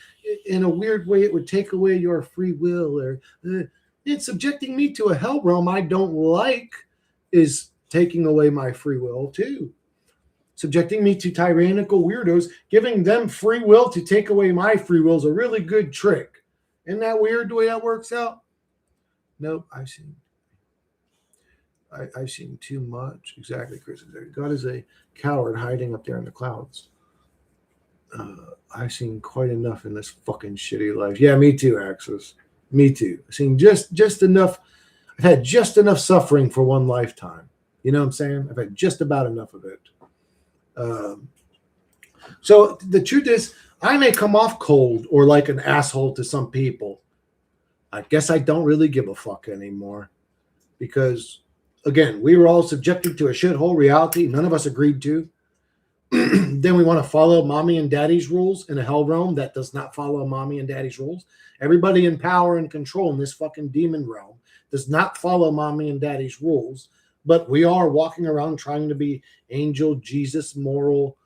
in a weird way, it would take away your free will, or it's subjecting me to a hell realm I don't like is taking away my free will too. Subjecting me to tyrannical weirdos, giving them free will to take away my free will is a really good trick. Isn't that weird the way that works out? Nope, I've seen too much. Exactly, Chris. God is a coward hiding up there in the clouds. I've seen quite enough in this fucking shitty life. Yeah, me too, Axis. Me too. I've seen just enough. I've had just enough suffering for one lifetime. You know what I'm saying? I've had just about enough of it. So the truth is, I may come off cold or like an asshole to some people. I guess I don't really give a fuck anymore. Because, again, we were all subjected to a shithole reality none of us agreed to. Then we want to follow mommy and daddy's rules in a hell realm that does not follow mommy and daddy's rules. Everybody in power and control in this fucking demon realm does not follow mommy and daddy's rules. But we are walking around trying to be angel, Jesus, moral,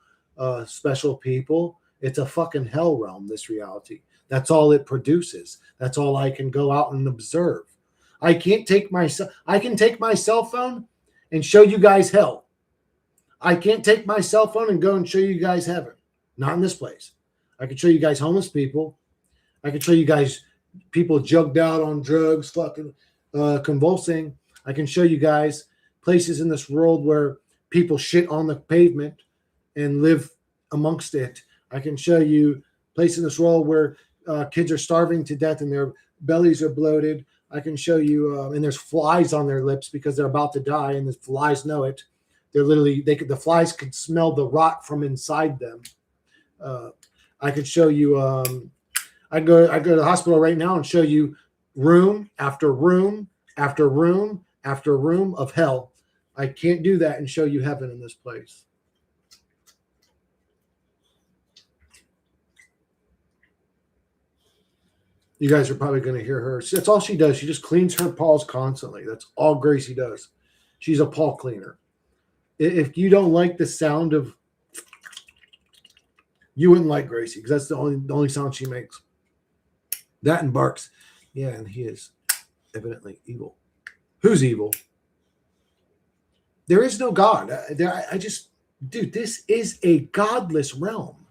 special people. It's a fucking hell realm, this reality. That's all it produces. That's all I can go out and observe. I can take my cell phone and show you guys hell. I can't take my cell phone and go and show you guys heaven. Not in this place. I can show you guys homeless people. I can show you guys people jugged out on drugs, fucking convulsing. I can show you guys places in this world where people shit on the pavement and live amongst it. I can show you places in this world where kids are starving to death and their bellies are bloated. I can show you, and there's flies on their lips because they're about to die, and the flies know it. They're literally, the flies could smell the rot from inside them. I could show you, I go to the hospital right now and show you room after room after room after room of hell. I can't do that and show you heaven in this place. You guys are probably going to hear her. That's all she does. She just cleans her paws constantly. That's all Gracie does. She's a paw cleaner. If you don't like the sound of, you wouldn't like Gracie because that's the only sound she makes. That and barks. Yeah, and he is evidently evil. Who's evil? There is no God. Dude, this is a godless realm.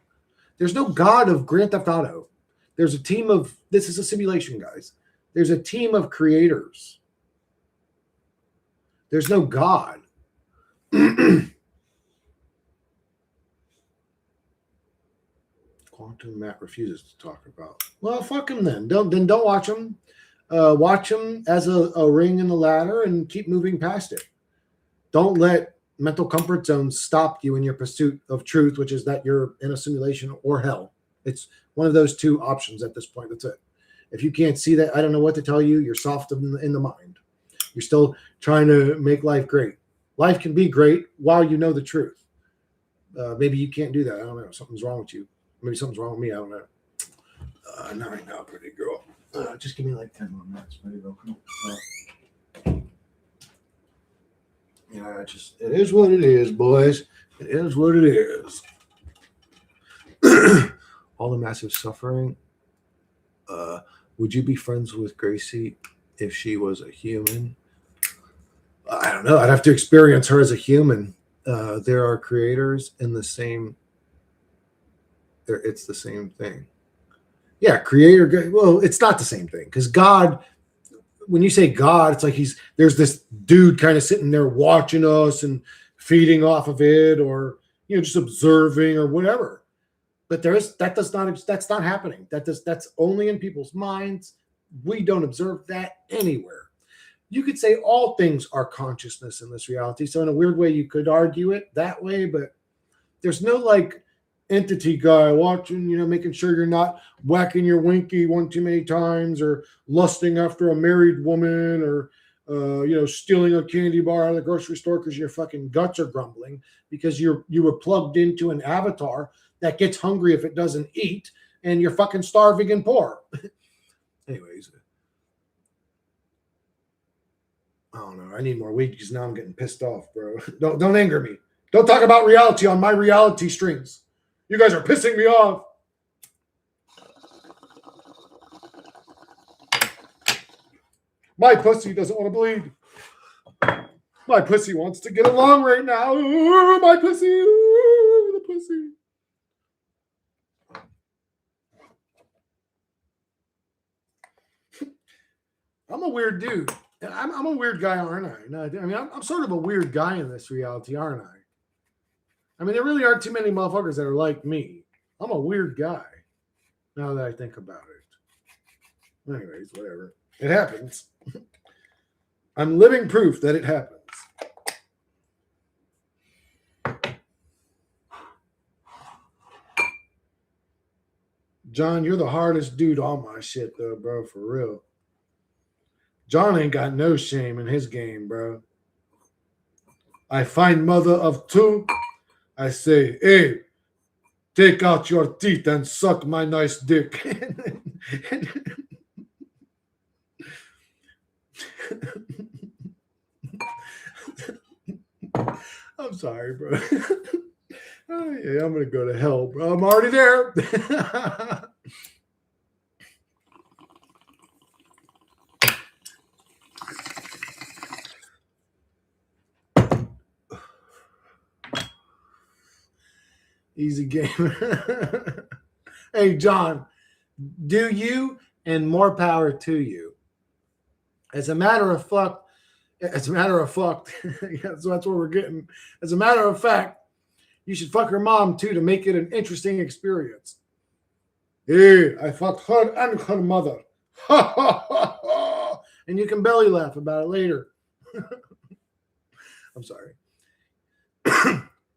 There's no God of Grand Theft Auto. There's a team of, this is a simulation, guys. There's a team of creators. There's no God. Quantum Matt refuses to talk about. Well, fuck him then. Don't watch him. Watch him as a ring in the ladder and keep moving past it. Don't let mental comfort zones stop you in your pursuit of truth, which is that you're in a simulation or hell. It's one of those two options at this point. That's it. If you can't see that, I don't know what to tell you. You're soft in the mind. You're still trying to make life great. Life can be great while you know the truth. Maybe you can't do that. I don't know. Something's wrong with you. Maybe something's wrong with me. I don't know. Not right now, pretty girl. Just give me like 10 more minutes, pretty girl. Yeah, it is what it is, boys. It is what it is. All the massive suffering. Would you be friends with Gracie if she was a human? I don't know. I'd have to experience her as a human. There are creators in the same. It's the same thing. Yeah, creator. Well, it's not the same thing because God. When you say God, it's like there's this dude kind of sitting there watching us and feeding off of it, or just observing or whatever. But that's not happening. That's only in people's minds. We don't observe that anywhere. You could say all things are consciousness in this reality. So in a weird way, you could argue it that way, but there's no like entity guy watching, making sure you're not whacking your winky one too many times or lusting after a married woman or, stealing a candy bar out of the grocery store because your fucking guts are grumbling because you were plugged into an avatar that gets hungry if it doesn't eat and you're fucking starving and poor. Anyways, I don't know. I need more weed because now I'm getting pissed off, bro. Don't anger me. Don't talk about reality on my reality streams. You guys are pissing me off. My pussy doesn't want to bleed. My pussy wants to get along right now. Ooh, my pussy. Ooh, the pussy. I'm a weird dude. I'm a weird guy, aren't I? No, I mean, I'm sort of a weird guy in this reality, aren't I? I mean, there really aren't too many motherfuckers that are like me. I'm a weird guy, now that I think about it. Anyways, whatever. It happens. I'm living proof that it happens. John, you're the hardest dude on my shit, though, bro, for real. John ain't got no shame in his game, bro. I find mother of two. I say, hey, take out your teeth and suck my nice dick. I'm sorry, bro. Oh, yeah, I'm going to go to hell, bro. I'm already there. Easy game. Hey, John, do you, and more power to you. As a matter of fact, that's what we're getting. As a matter of fact, you should fuck her mom too to make it an interesting experience. Hey, I fucked her and her mother. And you can belly laugh about it later. I'm sorry.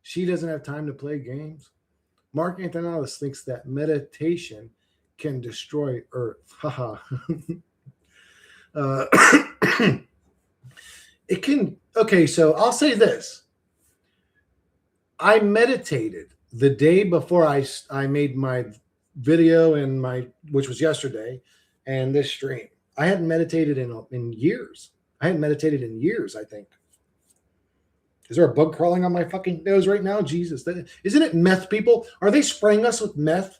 She doesn't have time to play games. Mark Antonalis thinks that meditation can destroy Earth. It can. Okay, so I'll say this. I meditated the day before I made my video and which was yesterday, and this stream. I hadn't meditated in years. I hadn't meditated in years, I think. Is there a bug crawling on my fucking nose right now? Jesus. Isn't it meth, people? Are they spraying us with meth?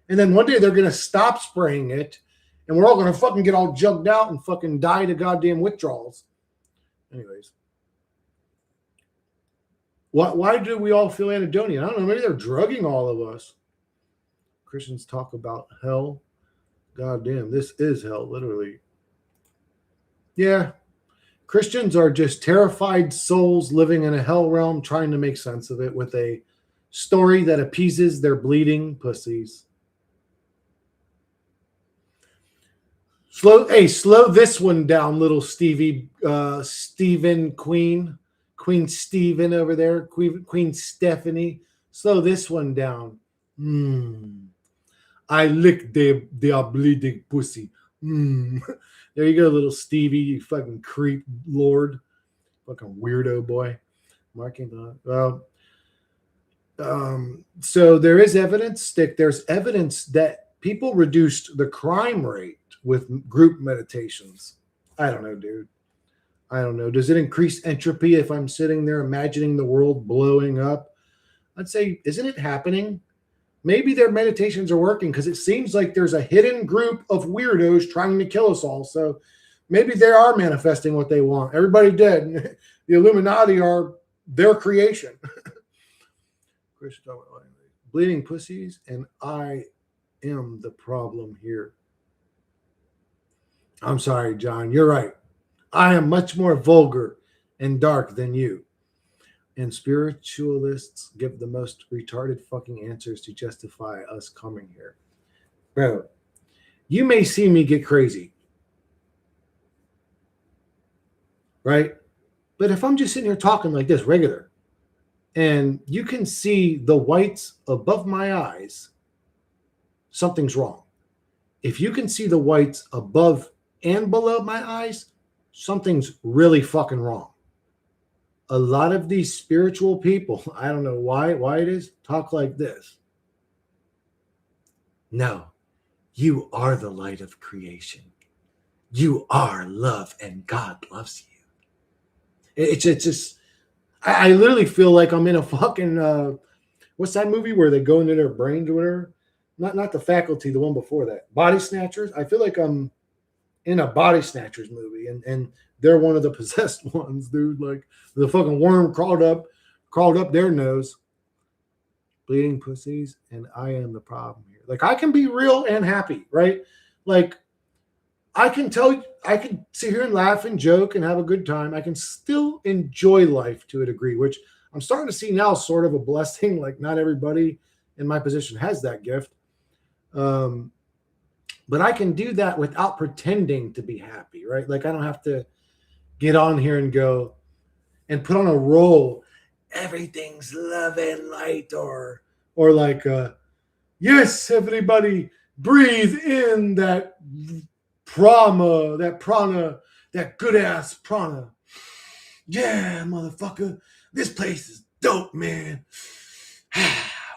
And then one day they're going to stop spraying it, and we're all going to fucking get all jugged out and fucking die to goddamn withdrawals. Anyways. Why do we all feel anhedonian? I don't know. Maybe they're drugging all of us. Christians talk about hell. God damn, this is hell, literally. Yeah. Christians are just terrified souls living in a hell realm, trying to make sense of it with a story that appeases their bleeding pussies. Slow this one down, little Stevie, Stephen Queen Stephen over there, Queen Stephanie. Slow this one down. I lick their bleeding pussy. There you go, little Stevie, you fucking creep lord. Fucking weirdo boy. Marking that. Well, so there is evidence, there's evidence that people reduced the crime rate with group meditations. I don't know, dude. I don't know. Does it increase entropy if I'm sitting there imagining the world blowing up? I'd say, isn't it happening? Maybe their meditations are working because it seems like there's a hidden group of weirdos trying to kill us all. So maybe they are manifesting what they want. Everybody dead. The Illuminati are their creation. Bleeding pussies, and I am the problem here. I'm sorry, John. You're right. I am much more vulgar and dark than you. And spiritualists give the most retarded fucking answers to justify us coming here. Bro, you may see me get crazy. Right? But if I'm just sitting here talking like this, regular, and you can see the whites above my eyes, something's wrong. If you can see the whites above and below my eyes, something's really fucking wrong. A lot of these spiritual people, I don't know why it is, talk like this. No, you are the light of creation. You are love, and God loves you. It's just I literally feel like I'm in a fucking what's that movie where they go into their brains or whatever? Not the Faculty, the one before that. Body Snatchers. I feel like I'm in a Body Snatchers movie, and they're one of the possessed ones, dude. Like the fucking worm crawled up their nose, bleeding pussies, and I am the problem here. Like I can be real and happy, right? Like I can tell you, I can sit here and laugh and joke and have a good time. I can still enjoy life to a degree, which I'm starting to see now, sort of a blessing. Like not everybody in my position has that gift. Um, but I can do that without pretending to be happy, right? Like I don't have to get on here and go and put on a role. Everything's love and light, or like, yes, everybody breathe in that prana, that good ass prana. Yeah, motherfucker, this place is dope, man.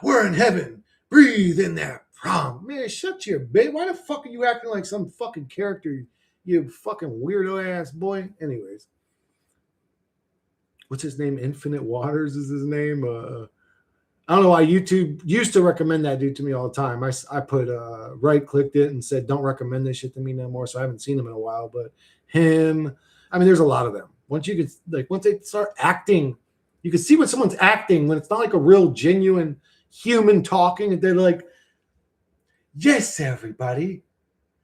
We're in heaven. Breathe in that prom. Man, shut your bitch. Why the fuck are you acting like some fucking character, you fucking weirdo ass boy? Anyways, what's his name? Infinite Waters is his name. I don't know why YouTube used to recommend that dude to me all the time. I put right clicked it and said don't recommend this shit to me no more. So I haven't seen him in a while. But him, I mean, there's a lot of them. Once they start acting, you can see when someone's acting when it's not like a real genuine human talking. And they're like, yes, everybody.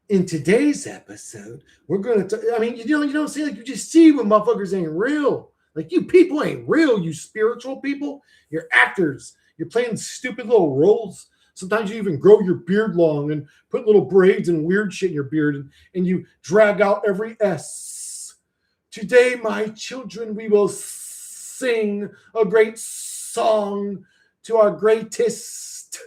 In today's episode, we're gonna. I mean, you don't see, like, you just see when motherfuckers ain't real. Like, you people ain't real. You spiritual people, you're actors. You're playing stupid little roles. Sometimes you even grow your beard long and put little braids and weird shit in your beard, and you drag out every S. Today, my children, we will sing a great song to our greatest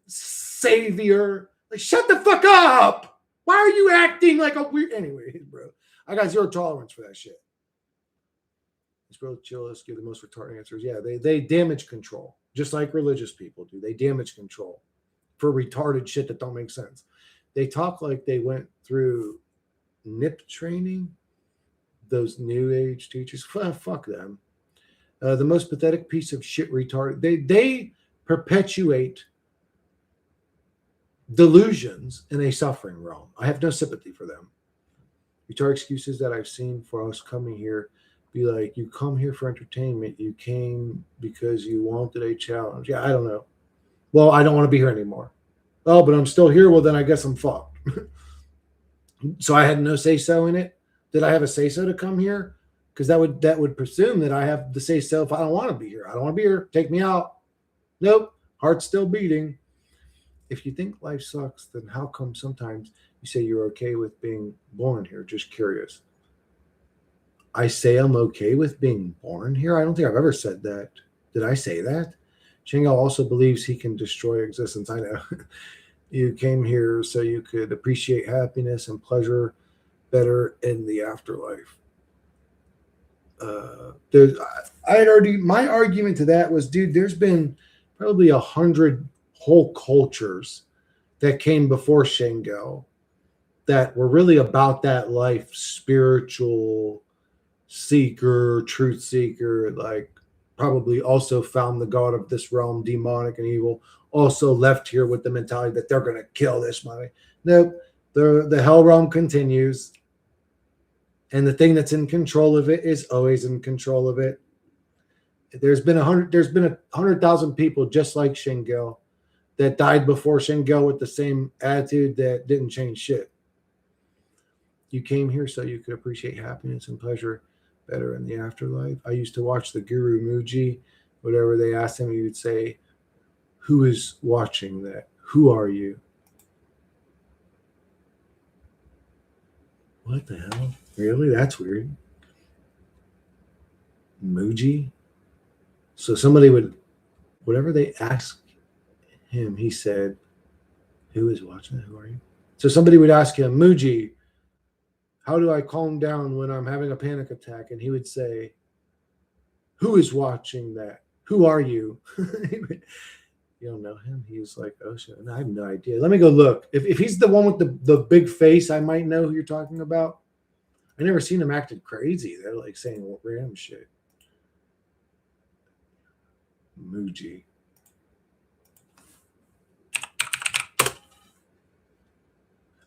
savior. Like, shut the fuck up. Why are you acting like a weird? Anyway, bro, I got zero tolerance for that shit. It's real chill. Let's give the most retarded answers. Yeah, they damage control, just like religious people do. They damage control for retarded shit that don't make sense. They talk like they went through NIP training. Those new age teachers, fuck them. The most pathetic piece of shit retarded. They perpetuate delusions in a suffering realm. I have no sympathy for them. Retarded excuses that I've seen for us coming here be like, you come here for entertainment. You came because you wanted a challenge. Yeah, I don't know. Well, I don't want to be here anymore. Oh, but I'm still here. Well, then I guess I'm fucked. So I had no say-so in it. Did I have a say-so to come here? Because that would presume that I have the say-so if I don't want to be here. I don't want to be here. Take me out. Nope. Heart's still beating. If you think life sucks, then how come sometimes you say you're okay with being born here? Just curious. I say I'm okay with being born here? I don't think I've ever said that. Did I say that? Shingo also believes he can destroy existence. I know. You came here so you could appreciate happiness and pleasure better in the afterlife. My argument to that was, dude, there's been probably 100 whole cultures that came before Shingo that were really about that life, spiritual seeker, truth seeker, like probably also found the god of this realm, demonic and evil, also left here with the mentality that they're going to kill this money. Nope. The hell realm continues. And the thing that's in control of it is always in control of it. There's been 100,000 people just like Shingo that died before Shingo with the same attitude that didn't change shit. You came here so you could appreciate happiness and pleasure better in the afterlife. I used to watch the Guru Muji. Whatever they asked him, he would say, who is watching that? Who are you? What the hell? Really? That's weird. Muji? So somebody would, whatever they asked him, he said, who is watching that? Who are you? So somebody would ask him, Muji, how do I calm down when I'm having a panic attack? And he would say, who is watching that? Who are you? You don't know him? He's like, oh shit, I have no idea. Let me go look. If he's the one with the big face, I might know who you're talking about. I never seen him acted crazy. They're like saying random shit. Muji.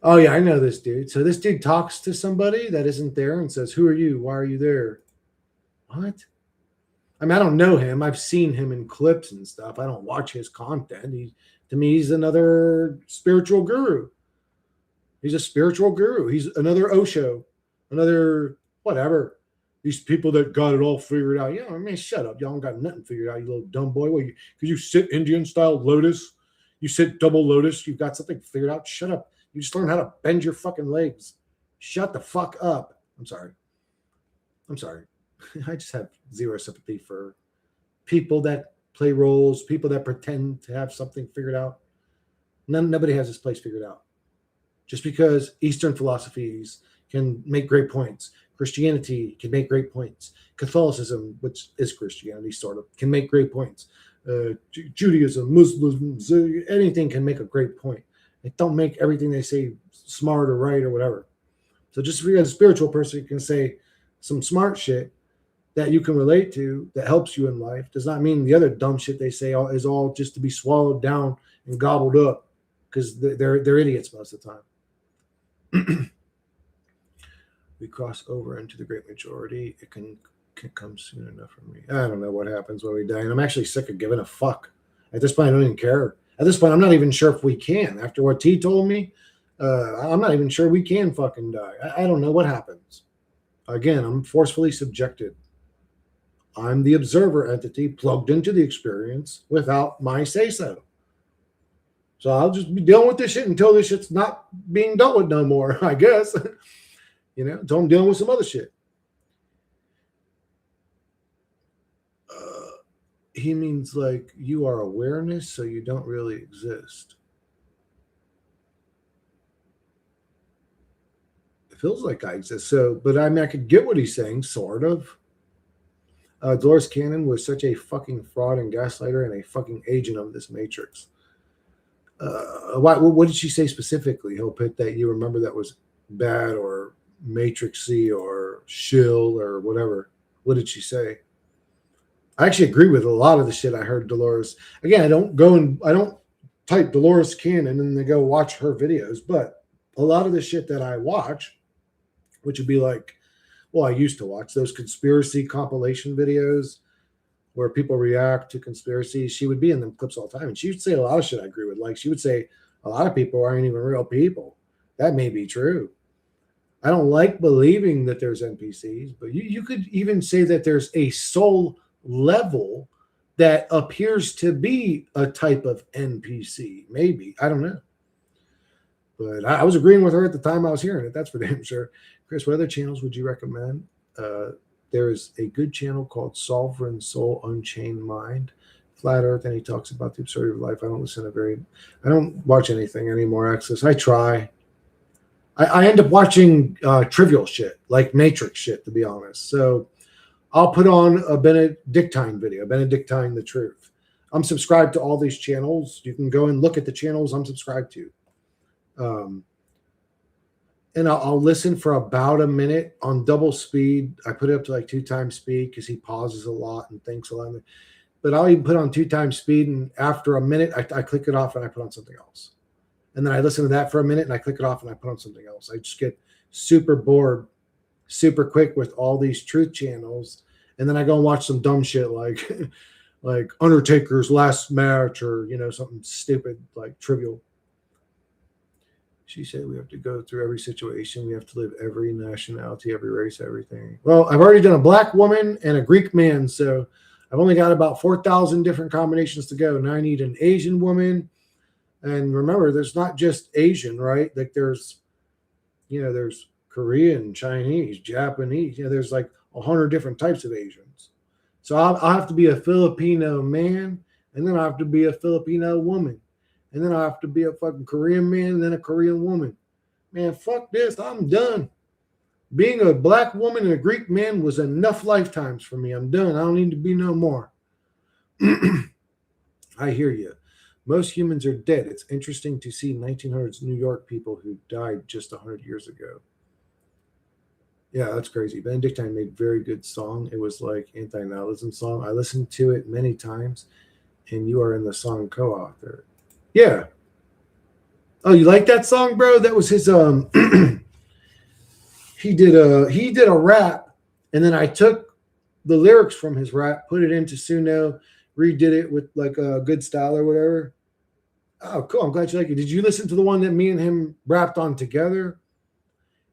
Oh yeah, I know this dude. So this dude talks to somebody that isn't there and says, "Who are you? Why are you there?" What? I mean, I don't know him. I've seen him in clips and stuff. I don't watch his content. To me, he's another spiritual guru. He's a spiritual guru. He's another Osho, another whatever. These people that got it all figured out. Yeah, I mean, shut up. Y'all don't got nothing figured out, you little dumb boy. Well, because you sit Indian style lotus, you sit double lotus, you've got something figured out. Shut up. You just learned how to bend your fucking legs. Shut the fuck up. I'm sorry. I just have zero sympathy for people that play roles, people that pretend to have something figured out. Nobody has this place figured out. Just because Eastern philosophies can make great points, Christianity can make great points, Catholicism, which is Christianity sort of, can make great points. Judaism, Muslims, anything can make a great point. They don't make everything they say smart or right or whatever. So just because a spiritual person can say some smart shit that you can relate to that helps you in life does not mean the other dumb shit they say is all just to be swallowed down and gobbled up, because they're idiots most of the time. We cross over into the great majority. It can come soon enough for me. I don't know what happens when we die, and I'm actually sick of giving a fuck. At this point, I don't even care. At this point, I'm not even sure if we can. After what T told me, I'm not even sure we can fucking die. I don't know what happens. Again, I'm forcefully subjected. I'm the observer entity plugged into the experience without my say-so. So I'll just be dealing with this shit until this shit's not being dealt with no more, I guess. Until I'm dealing with some other shit. He means like you are awareness, so you don't really exist. It feels like I exist. So, but I mean, I could get what he's saying, sort of. Dolores Cannon was such a fucking fraud and gaslighter and a fucking agent of this matrix. What did she say specifically, Hope Hit, that you remember that was bad or matrixy or shill or whatever? What did she say? I actually agree with a lot of the shit I heard Dolores. Again, I don't type Dolores Cannon and then go watch her videos, but a lot of the shit that I watch, which would be like, well, I used to watch those conspiracy compilation videos where people react to conspiracies. She would be in them clips all the time, and she would say a lot of shit I agree with. Like, she would say a lot of people aren't even real people. That may be true. I don't like believing that there's NPCs, but you could even say that there's a soul level that appears to be a type of NPC. Maybe. I don't know. But I was agreeing with her at the time I was hearing it. That's for damn sure. Chris, what other channels would you recommend? There's a good channel called Sovereign Soul Unchained Mind, Flat Earth, and he talks about the absurdity of life. I don't watch anything anymore, Access. I try. I end up watching trivial shit, like Matrix shit, to be honest. So I'll put on a Benedictine video, Benedictine the Truth. I'm subscribed to all these channels. You can go and look at the channels I'm subscribed to. And I'll listen for about a minute on double speed. I put it up to like 2x speed because he pauses a lot and thinks a lot. But I'll even put on 2x speed, and after a minute, I click it off and I put on something else. And then I listen to that for a minute and I click it off and I put on something else. I just get super bored super quick with all these truth channels. And then I go and watch some dumb shit like like Undertaker's last match, or something stupid like trivial. She said we have to go through every situation. We have to live every nationality, every race, everything. Well, I've already done a black woman and a Greek man, so I've only got about 4,000 different combinations to go. Now I need an Asian woman. And remember, there's not just Asian, right? Like there's Korean, Chinese, Japanese. There's like 100 different types of Asians. So I'll have to be a Filipino man, and then I have to be a Filipino woman. And then I have to be a fucking Korean man and then a Korean woman. Man, fuck this. I'm done. Being a black woman and a Greek man was enough lifetimes for me. I'm done. I don't need to be no more. I hear you. Most humans are dead. It's interesting to see 1900s New York people who died just 100 years ago. Yeah, that's crazy. Benedictine made a very good song. It was like anti-nihilism song. I listened to it many times. and you are in the song co-author. Yeah. Oh, you like that song, bro? That was his he did a rap, and then I took the lyrics from his rap, put it into Suno, redid it with like a good style or whatever. Oh, cool. I'm glad you like it. Did you listen to the one that me and him rapped on together?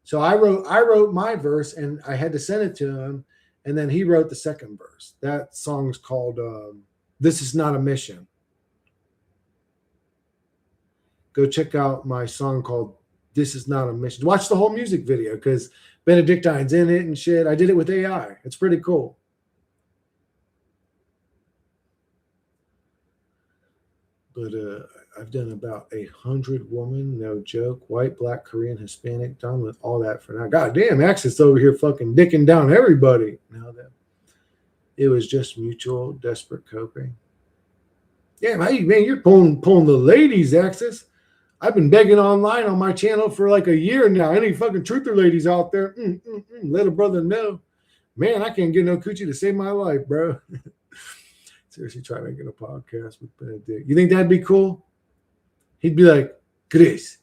So I wrote my verse and I had to send it to him, and then he wrote the second verse. That song's called "This Is Not a Mission." Go check out my song called "This Is Not a Mission." Watch the whole music video because Benedictine's in it and shit. I did it with AI. It's pretty cool. But I've done about 100 women, no joke. White, black, Korean, Hispanic, done with all that for now. God damn, Axis over here fucking dicking down everybody. Now that it was just mutual, desperate coping. Yeah, man, you're pulling the ladies, Axis. I've been begging online on my channel for like a year now. Any fucking truther ladies out there, let a brother know. Man, I can't get no coochie to save my life, bro. Seriously, try making a podcast with Benedict. You think that'd be cool? He'd be like, Chris,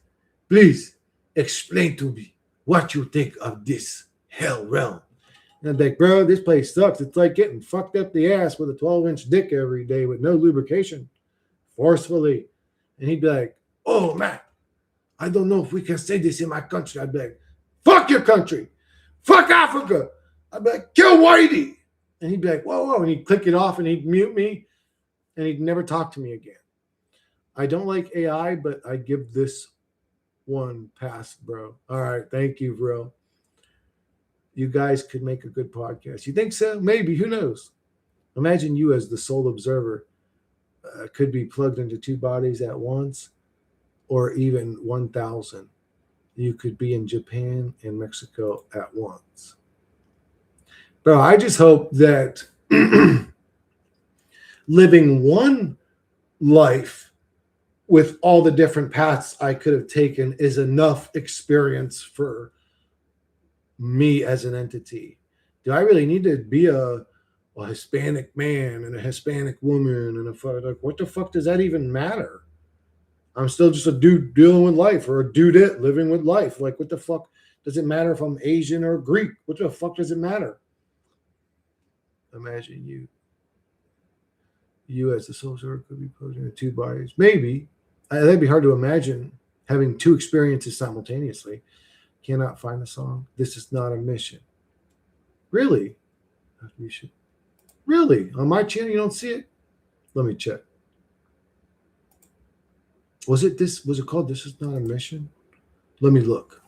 please explain to me what you think of this hell realm. And I'd be like, bro, this place sucks. It's like getting fucked up the ass with a 12-inch dick every day with no lubrication, forcefully. And he'd be like, oh, man, I don't know if we can say this in my country. I'd be like, fuck your country. Fuck Africa. I'd be like, kill Whitey. And he'd be like, whoa. And he'd click it off and he'd mute me and he'd never talk to me again. I don't like AI, but I give this one pass, bro. All right. Thank you, bro. You guys could make a good podcast. You think so? Maybe. Who knows? Imagine you as the sole observer could be plugged into two bodies at once or even 1,000. You could be in Japan and Mexico at once. Bro, I just hope that living one life with all the different paths I could have taken is enough experience for me as an entity. Do I really need to be a Hispanic man and a Hispanic woman and like, what the fuck does that even matter? I'm still just a dude dealing with life, or a dudette living with life. Like, what the fuck does it matter if I'm Asian or Greek? What the fuck does it matter? Imagine you as the soul server could be put into two bodies. Maybe. That'd be hard to imagine having two experiences simultaneously. Cannot find the song. This is not a mission. Really? You should. Really? On my channel, you don't see it? Let me check. Was it called This Is Not a Mission? Let me look.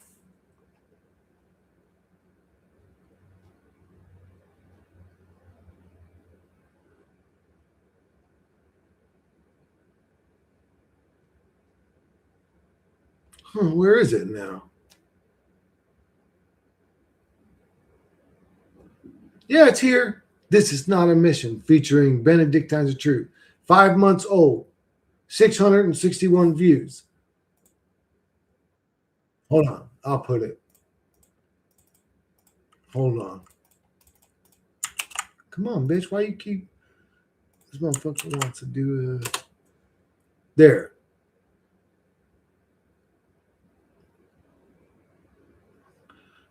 Where is it now? Yeah, it's here. This Is Not a Mission, featuring Benedictines of Truth. 5 months old. 661 views. Hold on. I'll put it. Hold on. Come on, bitch. Why you keep... This motherfucker wants to do... There.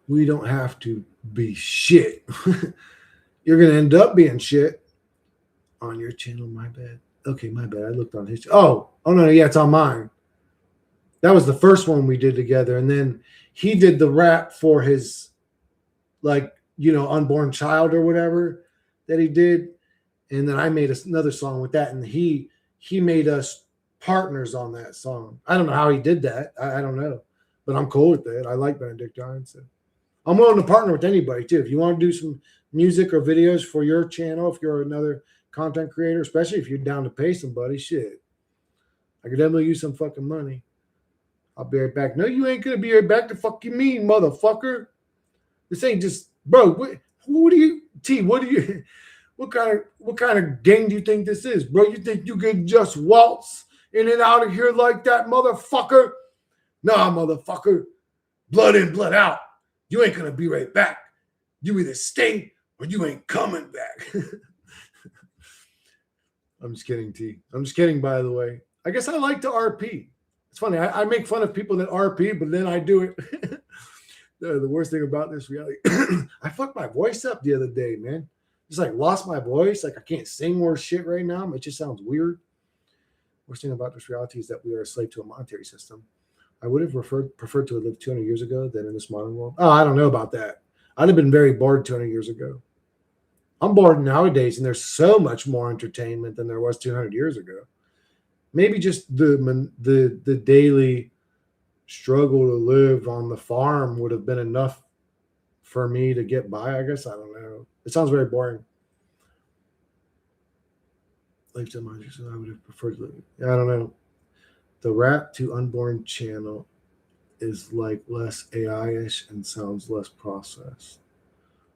We don't have to be shit. You're going to end up being shit on your channel. My bad. Okay, my bad. I looked on his. Oh no, yeah, it's on mine. That was the first one we did together, and then he did the rap for his, like, unborn child or whatever that he did, and then I made another song with that, and he made us partners on that song. I don't know how he did that. I don't know, but I'm cool with that. I like Benedictine, so I'm willing to partner with anybody too. If you want to do some music or videos for your channel, if you're another content creator, especially if you're down to pay somebody, shit, I could definitely use some fucking money. I'll be right back. No, you ain't gonna be right back. The fuck you mean, motherfucker? This ain't just, bro. What kind of game do you think this is, bro? You think you can just waltz in and out of here like that, motherfucker? Nah, motherfucker. Blood in, blood out. You ain't gonna be right back. You either stay or you ain't coming back. I'm just kidding, T. I'm just kidding, by the way. I guess I like to RP. It's funny. I make fun of people that RP, but then I do it. The worst thing about this reality, I fucked my voice up the other day, man. Just like lost my voice. Like I can't sing more shit right now. It just sounds weird. Worst thing about this reality is that we are a slave to a monetary system. I would have preferred to have lived 200 years ago than in this modern world. Oh, I don't know about that. I'd have been very bored 200 years ago. I'm bored nowadays, and there's so much more entertainment than there was 200 years ago. Maybe just the daily struggle to live on the farm would have been enough for me to get by. I guess I don't know. It sounds very boring. Lifetime objects, I would have preferred to live. I don't know. The Rap to Unborn channel is like less AI-ish and sounds less processed.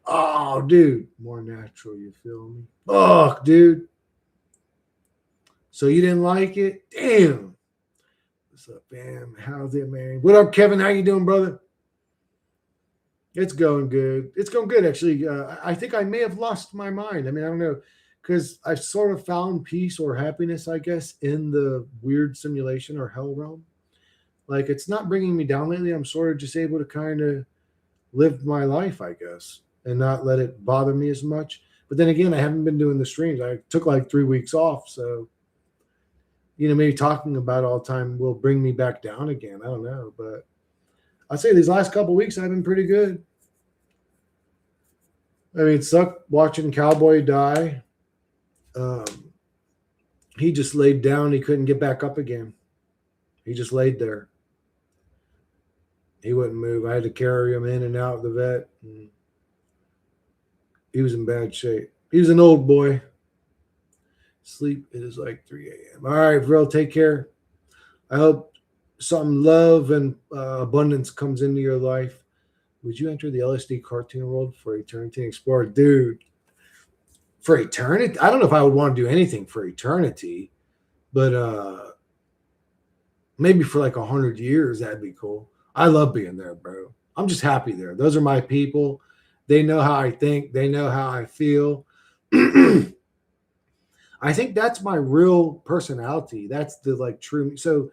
Oh, dude, more natural. You feel me? Fuck, dude. So you didn't like it? Damn. What's up, fam? How's it, man? What up, Kevin? How you doing, brother? It's going good. It's going good, actually. I think I may have lost my mind. I mean, I don't know, because I've sort of found peace or happiness, I guess, in the weird simulation or hell realm. Like, it's not bringing me down lately. I'm sort of just able to kind of live my life, I guess, and not let it bother me as much. But then again, I haven't been doing the streams. I took like 3 weeks off, so maybe talking about it all the time will bring me back down again. I don't know, but I'd say these last couple of weeks I've been pretty good. I mean, it sucked watching Cowboy die. He just laid down. He couldn't get back up again. He just laid there. He wouldn't move. I had to carry him in and out of the vet. And he was in bad shape. He was an old boy. Sleep, it is like 3 a.m. All right, Vril, take care. I hope some love and abundance comes into your life. Would you enter the LSD cartoon world for eternity and explore? Dude, for eternity? I don't know if I would want to do anything for eternity, but maybe for like 100 years, that'd be cool. I love being there, bro. I'm just happy there. Those are my people. They know how I think. They know how I feel. I think that's my real personality. That's the like true. So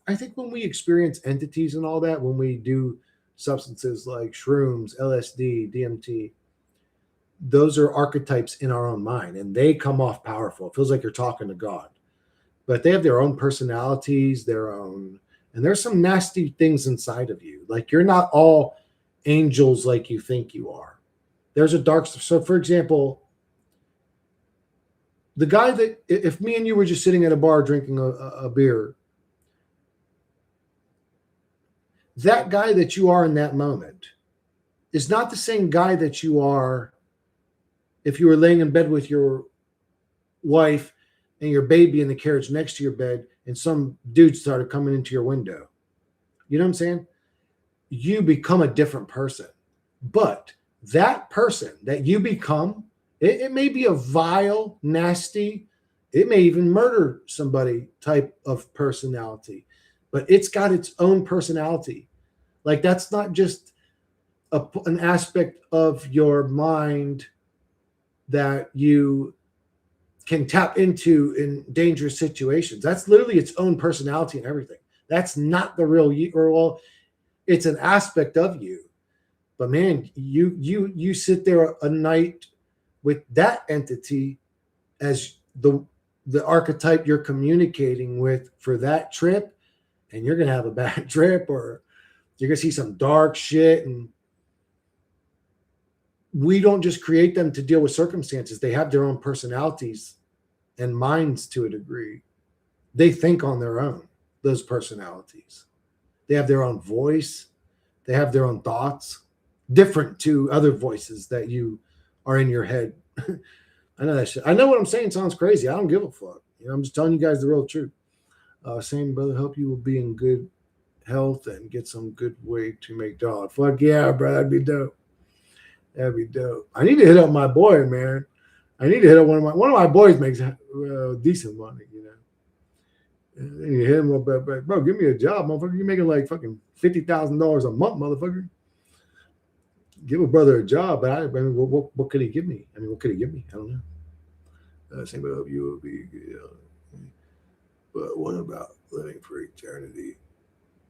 I think when we experience entities and all that, when we do substances like shrooms, LSD, DMT, those are archetypes in our own mind and they come off powerful. It feels like you're talking to God, but they have their own personalities, and there's some nasty things inside of you. Like you're not all angels like you think you are. There's a dark stuff. So for example, the guy that, if me and you were just sitting at a bar drinking a beer, that guy that you are in that moment is not the same guy that you are if you were laying in bed with your wife and your baby in the carriage next to your bed and some dude started coming into your window. You know what I'm saying? You become a different person. But that person that you become, it may be a vile, nasty, it may even murder somebody type of personality, but it's got its own personality. Like that's not just an aspect of your mind that you can tap into in dangerous situations. That's literally its own personality and everything. That's not the real you, or well, it's an aspect of you. But man, you sit there a night with that entity as the archetype you're communicating with for that trip, and you're gonna have a bad trip, or you're gonna see some dark shit. And we don't just create them to deal with circumstances. They have their own personalities and minds to a degree. They think on their own, those personalities. They have their own voice. They have their own thoughts, different to other voices that you are in your head. I know that shit. I know what I'm saying sounds crazy. I don't give a fuck. I'm just telling you guys the real truth. Same brother, hope you will be in good health and get some good way to make dollars. Fuck yeah, bro. That'd be dope. That'd be dope. I need to hit up my boy, man. I need to hit up one of my boys makes decent money, I need to hit him up, bro. Give me a job, motherfucker. You're making like fucking $50,000 a month, motherfucker. Give a brother a job, but I mean, what could he give me? What could he give me? I don't know. Same, but I hope you will be. But what about living for eternity?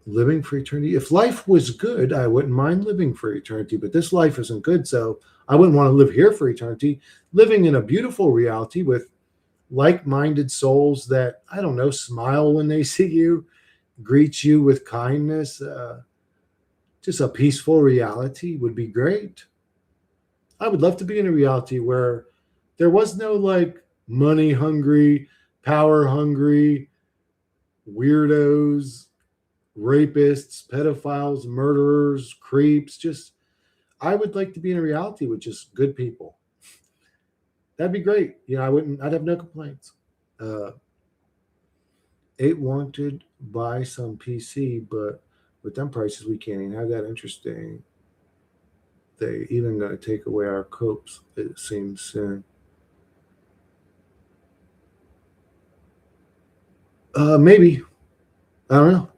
Living for eternity. If life was good, I wouldn't mind living for eternity, but this life isn't good, so I wouldn't want to live here for eternity. Living in a beautiful reality with like-minded souls that, I don't know, smile when they see you, greet you with kindness, just a peaceful reality would be great. I would love to be in a reality where there was no like money hungry, power hungry weirdos, rapists, pedophiles, murderers, creeps. Just, I would like to be in a reality with just good people. That'd be great. I'd have no complaints. Uh, 8 wanted buy some PC, but with them prices, we can't even have that. Interesting. They even going to take away our copes, it seems soon. Maybe. I don't know.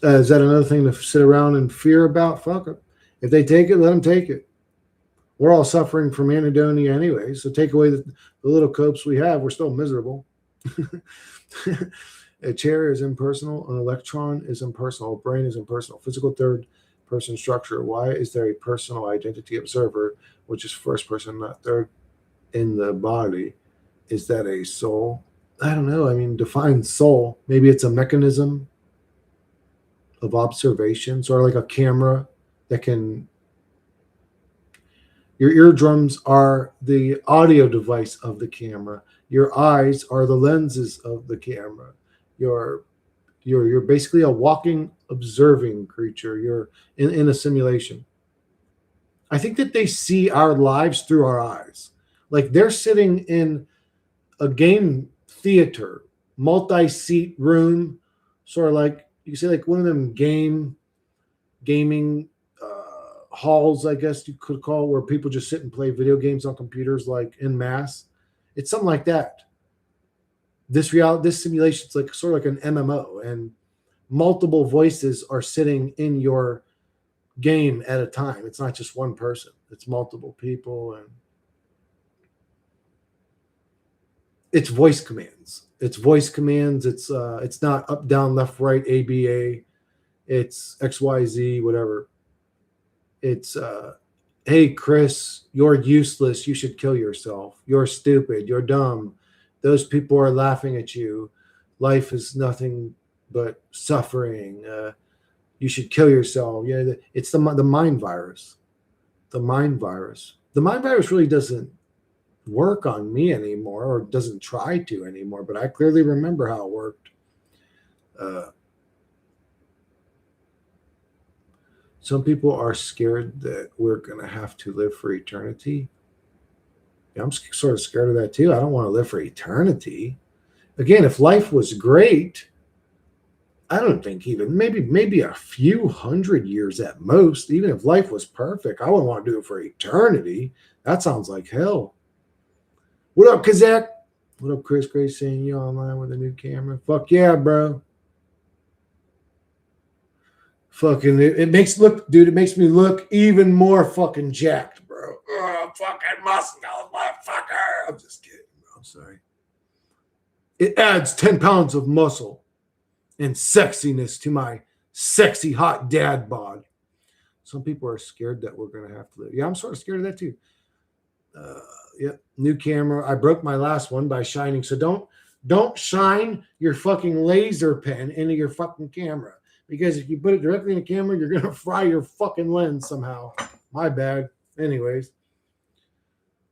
Is that another thing to sit around and fear about? Fuck it. If they take it, let them take it. We're all suffering from anhedonia anyway, so take away the little copes we have, we're still miserable. A chair is impersonal. An electron is impersonal. A brain is impersonal. Physical third person structure. Why is there a personal identity observer, which is first person, not third, in the body? Is that a soul? I don't know. I mean, define soul. Maybe it's a mechanism of observation, sort of like a camera that can. Your eardrums are the audio device of the camera. Your eyes are the lenses of the camera. You're basically a walking observing creature. You're in a simulation. I think that they see our lives through our eyes. Like they're sitting in a game theater, multi-seat room, sort of like you can say like one of them gaming halls, I guess you could call, where people just sit and play video games on computers like en masse. It's something like that. This simulation is like sort of like an MMO, and multiple voices are sitting in your game at a time. It's not just one person; it's multiple people, and it's voice commands. It's voice commands. It's not up, down, left, right, ABA. It's XYZ, whatever. It's hey Chris, you're useless. You should kill yourself. You're stupid. You're dumb. Those people are laughing at you. Life is nothing but suffering. You should kill yourself. Yeah, it's the mind virus. The mind virus. The mind virus really doesn't work on me anymore, or doesn't try to anymore. But I clearly remember how it worked. Some people are scared that we're going to have to live for eternity. Yeah, I'm sort of scared of that too. I don't want to live for eternity. Again, if life was great, I don't think even maybe a few hundred years at most. Even if life was perfect, I wouldn't want to do it for eternity. That sounds like hell. What up, Kazak? What up, Chris? Great seeing you online with a new camera. Fuck yeah, bro. Fucking, it makes me look even more fucking jacked, bro. Oh, fucking muscle, motherfucker. I'm just kidding, bro. I'm sorry. It adds 10 pounds of muscle and sexiness to my sexy hot dad bod. Some people are scared that we're going to have to live. Yeah, I'm sort of scared of that too. Yeah, new camera. I broke my last one by shining. So don't shine your fucking laser pen into your fucking camera. Because if you put it directly in the camera, you're going to fry your fucking lens somehow. My bad. Anyways.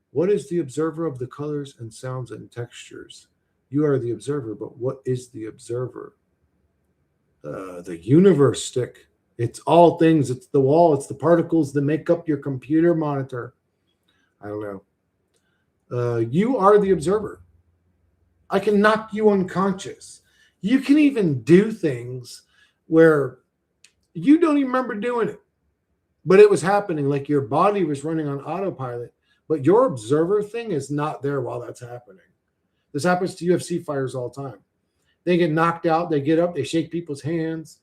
What is the observer of the colors and sounds and textures? You are the observer, but what is the observer? The universe stick. It's all things. It's the wall. It's the particles that make up your computer monitor. I don't know. You are the observer. I can knock you unconscious. You can even do things where you don't even remember doing it, but it was happening, like your body was running on autopilot, but your observer thing is not there while that's happening. This happens to UFC fighters all the time. They get knocked out, they get up, they shake people's hands,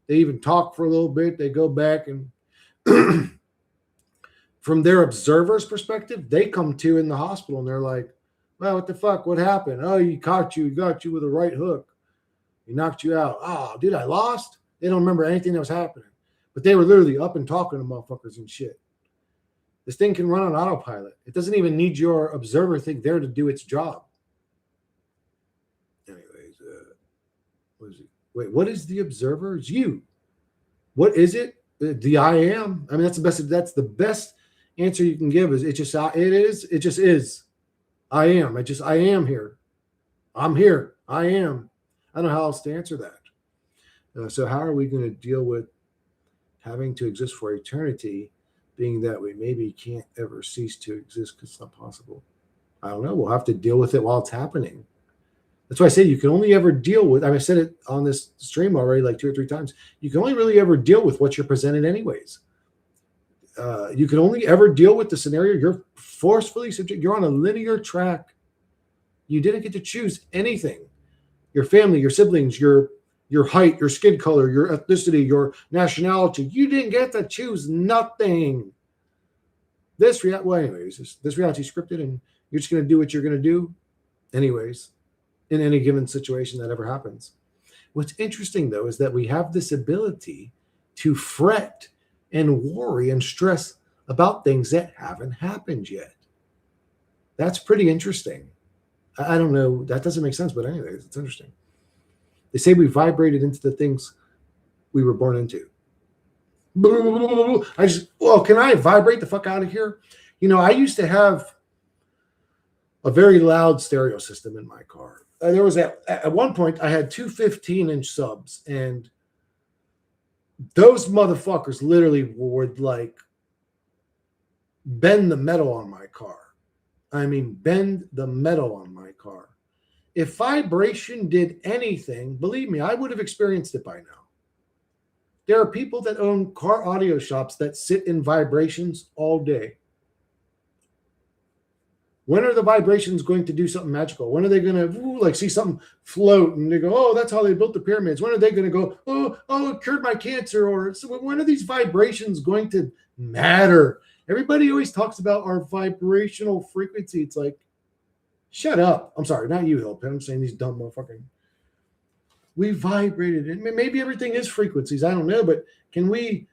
they even talk for a little bit, they go back, and from their observer's perspective, they come to in the hospital and they're like, Well, what the fuck? What happened? Oh, he got you with a right hook. He knocked you out. Oh, dude, I lost. They don't remember anything that was happening. But they were literally up and talking to motherfuckers and shit. This thing can run on autopilot. It doesn't even need your observer thing there to do its job. Anyways, what is it? Wait, what is the observer? It's you. What is it? The I am. I mean, that's the best answer you can give. Is it just is. I am. I am here. I'm here. I am. I don't know how else to answer that. So how are we going to deal with having to exist for eternity, being that we maybe can't ever cease to exist because it's not possible? I don't know. We'll have to deal with it while it's happening. That's why I say you can only ever deal with, I said it on this stream already like 2 or 3 times, you can only really ever deal with what you're presented anyways. You can only ever deal with the scenario you're forcefully subject. You're on a linear track. You didn't get to choose anything. Your family, your siblings, your height, your skin color, your ethnicity, your nationality. You didn't get to choose nothing. This reality is scripted, and you're just going to do what you're going to do anyways in any given situation that ever happens. What's interesting, though, is that we have this ability to fret and worry and stress about things that haven't happened yet. That's pretty interesting. I don't know. That doesn't make sense, but anyways, it's interesting. They say we vibrated into the things we were born into. Can I vibrate the fuck out of here? I used to have a very loud stereo system in my car. There was at one point I had 2 15-inch subs, and those motherfuckers literally would like bend the metal on my car. I mean, bend the metal on my car. If vibration did anything, believe me, I would have experienced it by now. There are people that own car audio shops that sit in vibrations all day. When are the vibrations going to do something magical? When are they going to see something float and they go, oh, that's how they built the pyramids? When are they going to go, oh, it cured my cancer? Or so when are these vibrations going to matter? Everybody always talks about our vibrational frequency. It's like, shut up. I'm sorry, not you, Hill. I'm saying these dumb motherfucking. We vibrated. And maybe everything is frequencies. I don't know, but can we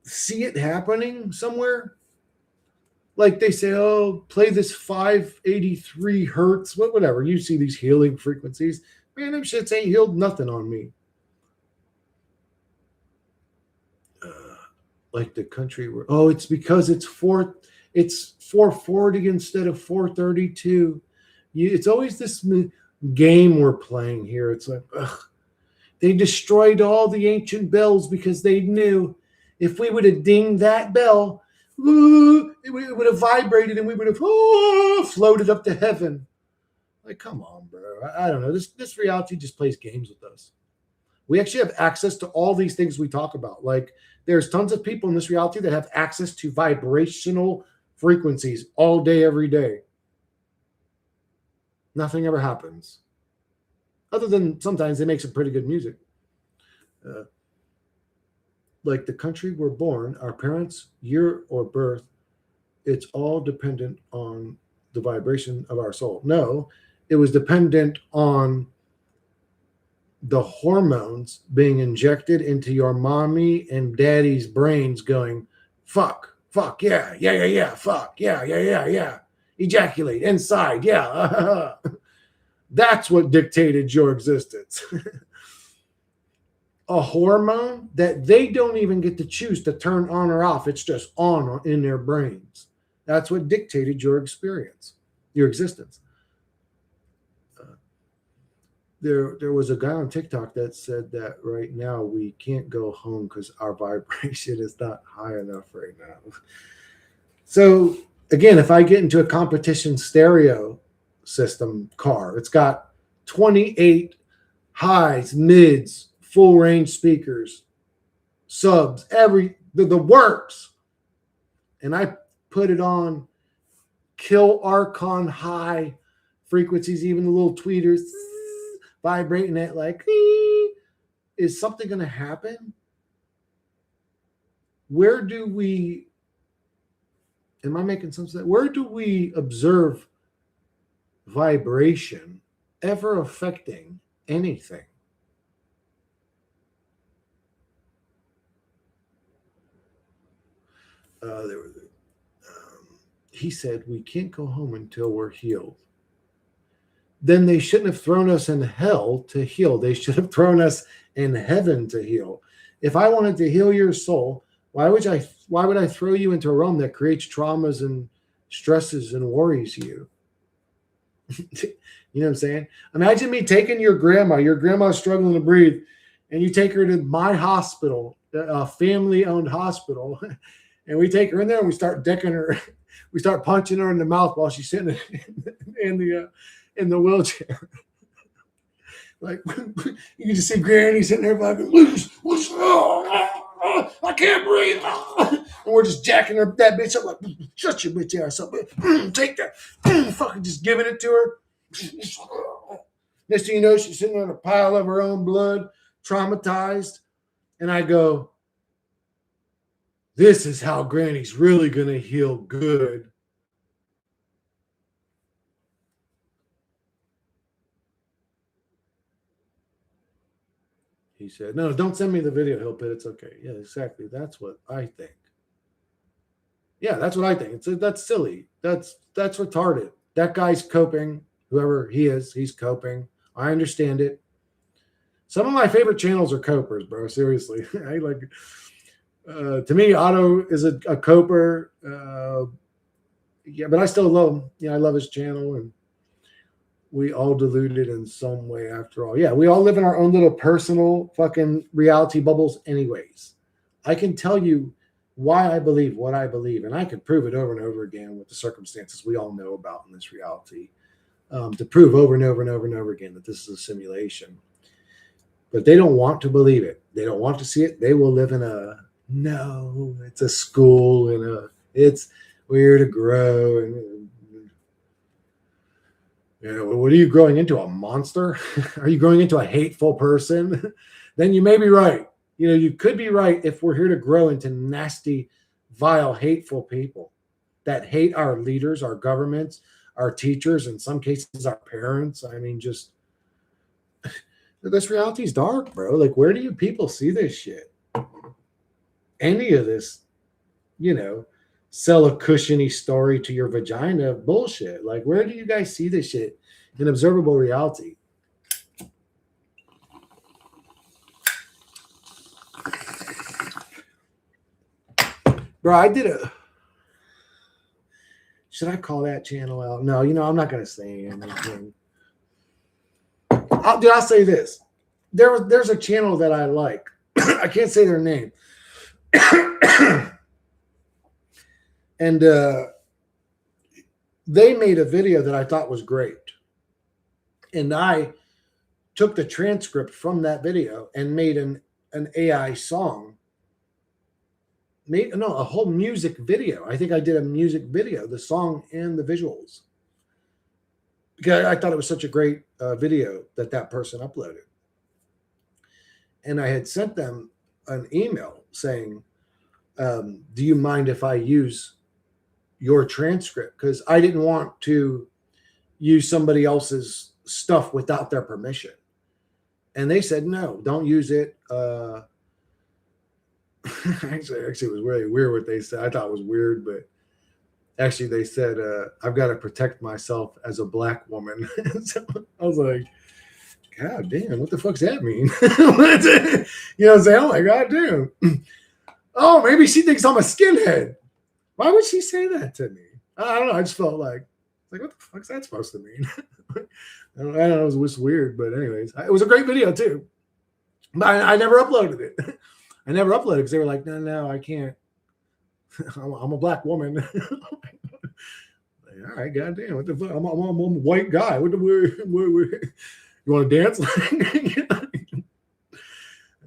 see it happening somewhere? Like they say, oh, play this 583 hertz, whatever. You see these healing frequencies. Man, them shits ain't healed nothing on me. Like the country where, it's because it's 440 instead of 432. It's always this game we're playing here. It's like, they destroyed all the ancient bells because they knew if we would have dinged that bell, it would have vibrated and we would have floated up to heaven. Like, come on, bro. I don't know. This reality just plays games with us. We actually have access to all these things we talk about. Like, there's tons of people in this reality that have access to vibrational frequencies all day, every day. Nothing ever happens. Other than sometimes they make some pretty good music. Like the country we're born, our parents' year or birth, it's all dependent on the vibration of our soul. No, it was dependent on the hormones being injected into your mommy and daddy's brains going, fuck, yeah, fuck, yeah. Ejaculate, inside, yeah. That's what dictated your existence. A hormone that they don't even get to choose to turn on or off. It's just on in their brains. That's what dictated your experience, your existence. There was a guy on TikTok that said that right now we can't go home because our vibration is not high enough right now. So again, if I get into a competition stereo system car, it's got 28 highs, mids, full range speakers, subs, the works. And I put it on kill Archon high frequencies, even the little tweeters vibrating it like, is something going to happen? Am I making sense of that? Where do we observe vibration ever affecting anything? He said, we can't go home until we're healed. Then they shouldn't have thrown us in hell to heal. They should have thrown us in heaven to heal. If I wanted to heal your soul, why would I throw you into a realm that creates traumas and stresses and worries you? You know what I'm saying? Imagine me taking your grandma's struggling to breathe, and you take her to my hospital, a family-owned hospital, and we take her in there and we start decking her, we start punching her in the mouth while she's sitting in the wheelchair. Like, you can just see Granny sitting there fucking, I can't breathe. And we're just jacking that bitch up like, shut your bitch ass up. Take that. Fucking just giving it to her. Next thing you know, she's sitting on a pile of her own blood, traumatized. And I go, this is how Granny's really going to heal good. He said, no, don't send me the video, Hillpit. It's okay. Yeah, exactly. That's what I think. Yeah, that's what I think. That's silly. That's retarded. That guy's coping. Whoever he is, he's coping. I understand it. Some of my favorite channels are copers, bro. Seriously. I like to me, Otto is a coper. Yeah, but I still love him. Yeah, I love his channel, and we all deluded in some way after all. Yeah, we all live in our own little personal fucking reality bubbles anyways. I can tell you why I believe what I believe, and I could prove it over and over again with the circumstances we all know about in this reality, to prove over and over and over and over again that this is a simulation. But they don't want to believe it. They don't want to see it. They will live in it's a school, and it's weird to grow, and what are you growing into? A monster? Are you growing into a hateful person? Then you may be right. You could be right if we're here to grow into nasty, vile, hateful people that hate our leaders, our governments, our teachers, in some cases, our parents. I mean, just this reality is dark, bro. Like, where do you people see this shit? Any of this, sell a cushiony story to your vagina bullshit. Like, where do you guys see this shit in observable reality? Bro, should I call that channel out? No, I'm not going to say anything. I'll say this. There's a channel that I like. I can't say their name. And they made a video that I thought was great. And I took the transcript from that video and made an AI song. A whole music video. I think I did a music video, the song and the visuals. Because I thought it was such a great video that person uploaded. And I had sent them an email saying, do you mind if I use your transcript? Because I didn't want to use somebody else's stuff without their permission. And they said, no, don't use it. Actually, it was really weird what they said. I thought it was weird, but actually they said, I've got to protect myself as a black woman. So I was like, God damn, what the fuck's that mean? You know what I'm saying? I'm like, God damn. Oh, maybe she thinks I'm a skinhead. Why would she say that to me? I don't know. I just felt like what the fuck's that supposed to mean? I don't know. It was weird, but anyways, it was a great video too. But I never uploaded it. I never uploaded because they were like, no, I can't. I'm a black woman. Like, all right, goddamn, what the fuck? I'm a white guy. What you want to dance?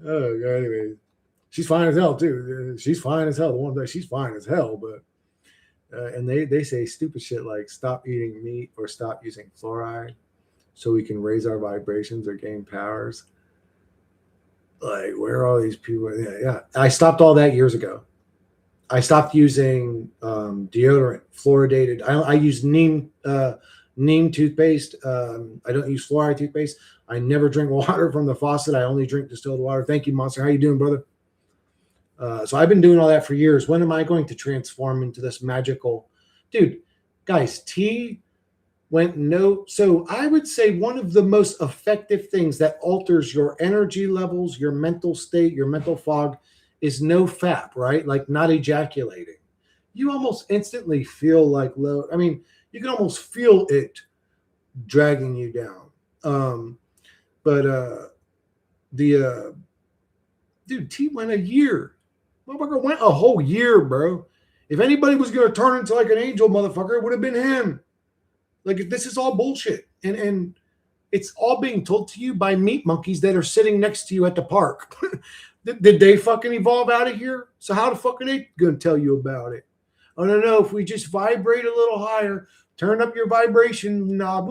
Oh god. Anyway, she's fine as hell too. She's fine as hell. The one that she's fine as hell, but and they say stupid shit like stop eating meat or stop using fluoride so we can raise our vibrations or gain powers. Like, where are all these people? Yeah. I stopped all that years ago. I stopped using deodorant, fluoridated. I use neem neem toothpaste. I don't use fluoride toothpaste. I never drink water from the faucet. I only drink distilled water. Thank you, Monster. How you doing, brother? So I've been doing all that for years. When am I going to transform into this magical dude? Guys, tea went no. So I would say one of the most effective things that alters your energy levels, your mental state, your mental fog is no FAP, right? Like not ejaculating. You almost instantly feel like low. I mean, you can almost feel it dragging you down. But dude, tea went a year. Motherfucker went a whole year, bro. If anybody was gonna turn into like an angel, motherfucker, it would have been him. Like this is all bullshit, and it's all being told to you by meat monkeys that are sitting next to you at the park. Did they fucking evolve out of here? So how the fuck are they gonna tell you about it? Oh no, if we just vibrate a little higher, turn up your vibration knob.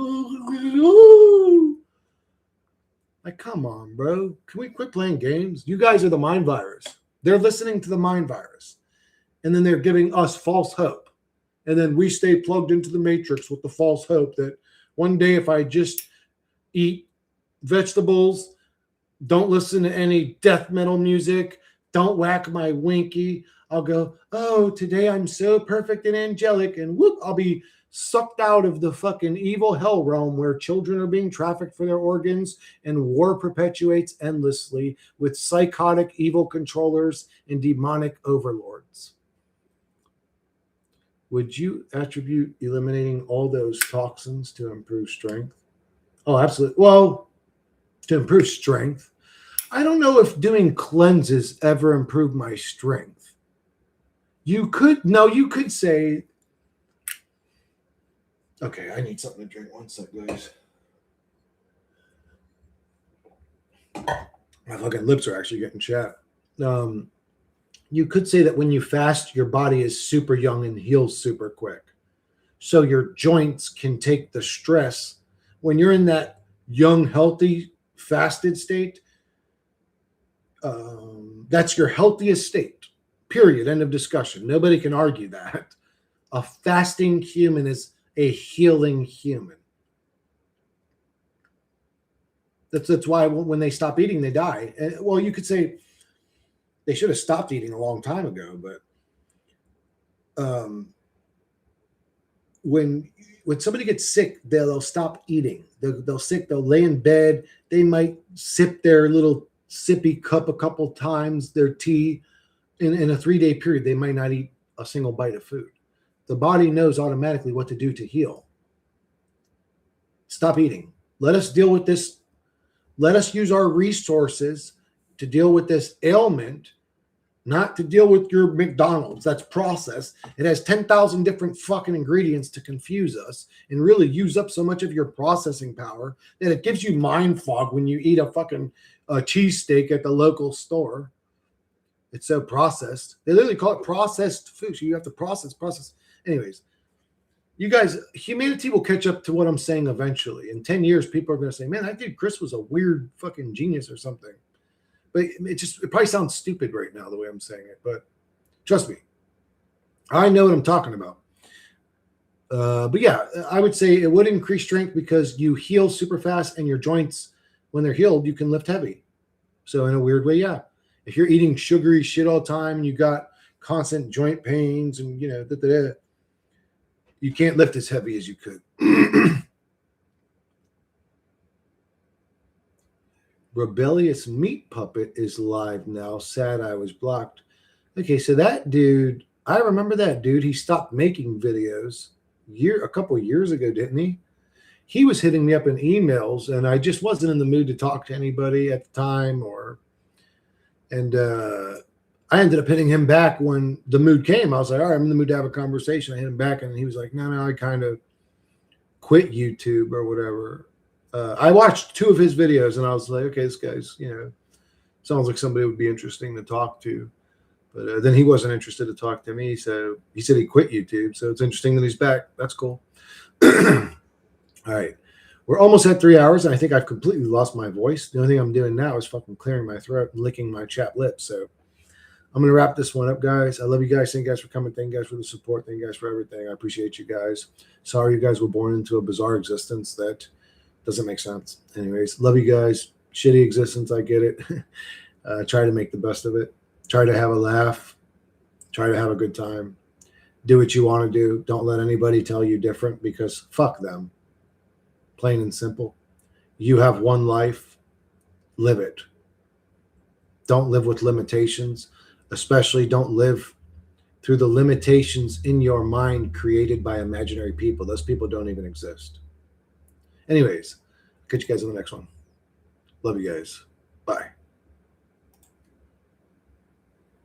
Like, come on, bro. Can we quit playing games? You guys are the mind virus. They're listening to the mind virus. And then they're giving us false hope. And then we stay plugged into the matrix with the false hope that one day if I just eat vegetables, don't listen to any death metal music, don't whack my winky, I'll go, oh, today I'm so perfect and angelic, and whoop, I'll be sucked out of the fucking evil hell realm where children are being trafficked for their organs and war perpetuates endlessly with psychotic evil controllers and demonic overlords. Would you attribute eliminating all those toxins to improve strength? Oh, absolutely. Well, to improve strength, I don't know if doing cleanses ever improved my strength. You could say, okay, I need something to drink. One sec, guys. My fucking lips are actually getting chapped. You could say that when you fast, your body is super young and heals super quick. So your joints can take the stress. When you're in that young, healthy, fasted state, that's your healthiest state, period. End of discussion. Nobody can argue that. A fasting human is a healing human. That's why when they stop eating, they die. And, well, you could say they should have stopped eating a long time ago, but when somebody gets sick, they'll stop eating. They'll sick. They'll lay in bed. They might sip their little sippy cup a couple times, their tea. In a 3-day period, they might not eat a single bite of food. The body knows automatically what to do to heal. Stop eating. Let us deal with this. Let us use our resources to deal with this ailment, not to deal with your McDonald's. That's processed. It has 10,000 different fucking ingredients to confuse us and really use up so much of your processing power that it gives you mind fog when you eat a fucking cheesesteak at the local store. It's so processed. They literally call it processed food. So you have to process. Anyways, you guys, humanity will catch up to what I'm saying eventually. In 10 years, people are going to say, man, I think Chris was a weird fucking genius or something. But it probably sounds stupid right now the way I'm saying it. But trust me, I know what I'm talking about. But yeah, I would say it would increase strength because you heal super fast and your joints, when they're healed, you can lift heavy. So in a weird way, yeah. If you're eating sugary shit all the time and you got constant joint pains and, you can't lift as heavy as you could. Rebellious Meat Puppet is live now. Sad I was blocked. Okay, so that dude, I remember that dude. He stopped making videos a couple of years ago, didn't he? He was hitting me up in emails, and I just wasn't in the mood to talk to anybody at the time, and I ended up hitting him back when the mood came. I was like, all right, I'm in the mood to have a conversation. I hit him back, and he was like, no, I kind of quit YouTube or whatever. I watched 2 of his videos, and I was like, okay, this guy's, sounds like somebody would be interesting to talk to. But then he wasn't interested to talk to me, so he said he quit YouTube. So it's interesting that he's back. That's cool. All right. We're almost at 3 hours, and I think I've completely lost my voice. The only thing I'm doing now is fucking clearing my throat and licking my chapped lips. So I'm going to wrap this one up, guys. I love you guys. Thank you guys for coming. Thank you guys for the support. Thank you guys for everything. I appreciate you guys. Sorry you guys were born into a bizarre existence that doesn't make sense. Anyways, love you guys. Shitty existence. I get it. Try to make the best of it. Try to have a laugh. Try to have a good time. Do what you want to do. Don't let anybody tell you different, because fuck them. Plain and simple. You have one life. Live it. Don't live with limitations. Especially don't live through the limitations in your mind created by imaginary people. Those people don't even exist. Anyways, catch you guys in the next one. Love you guys.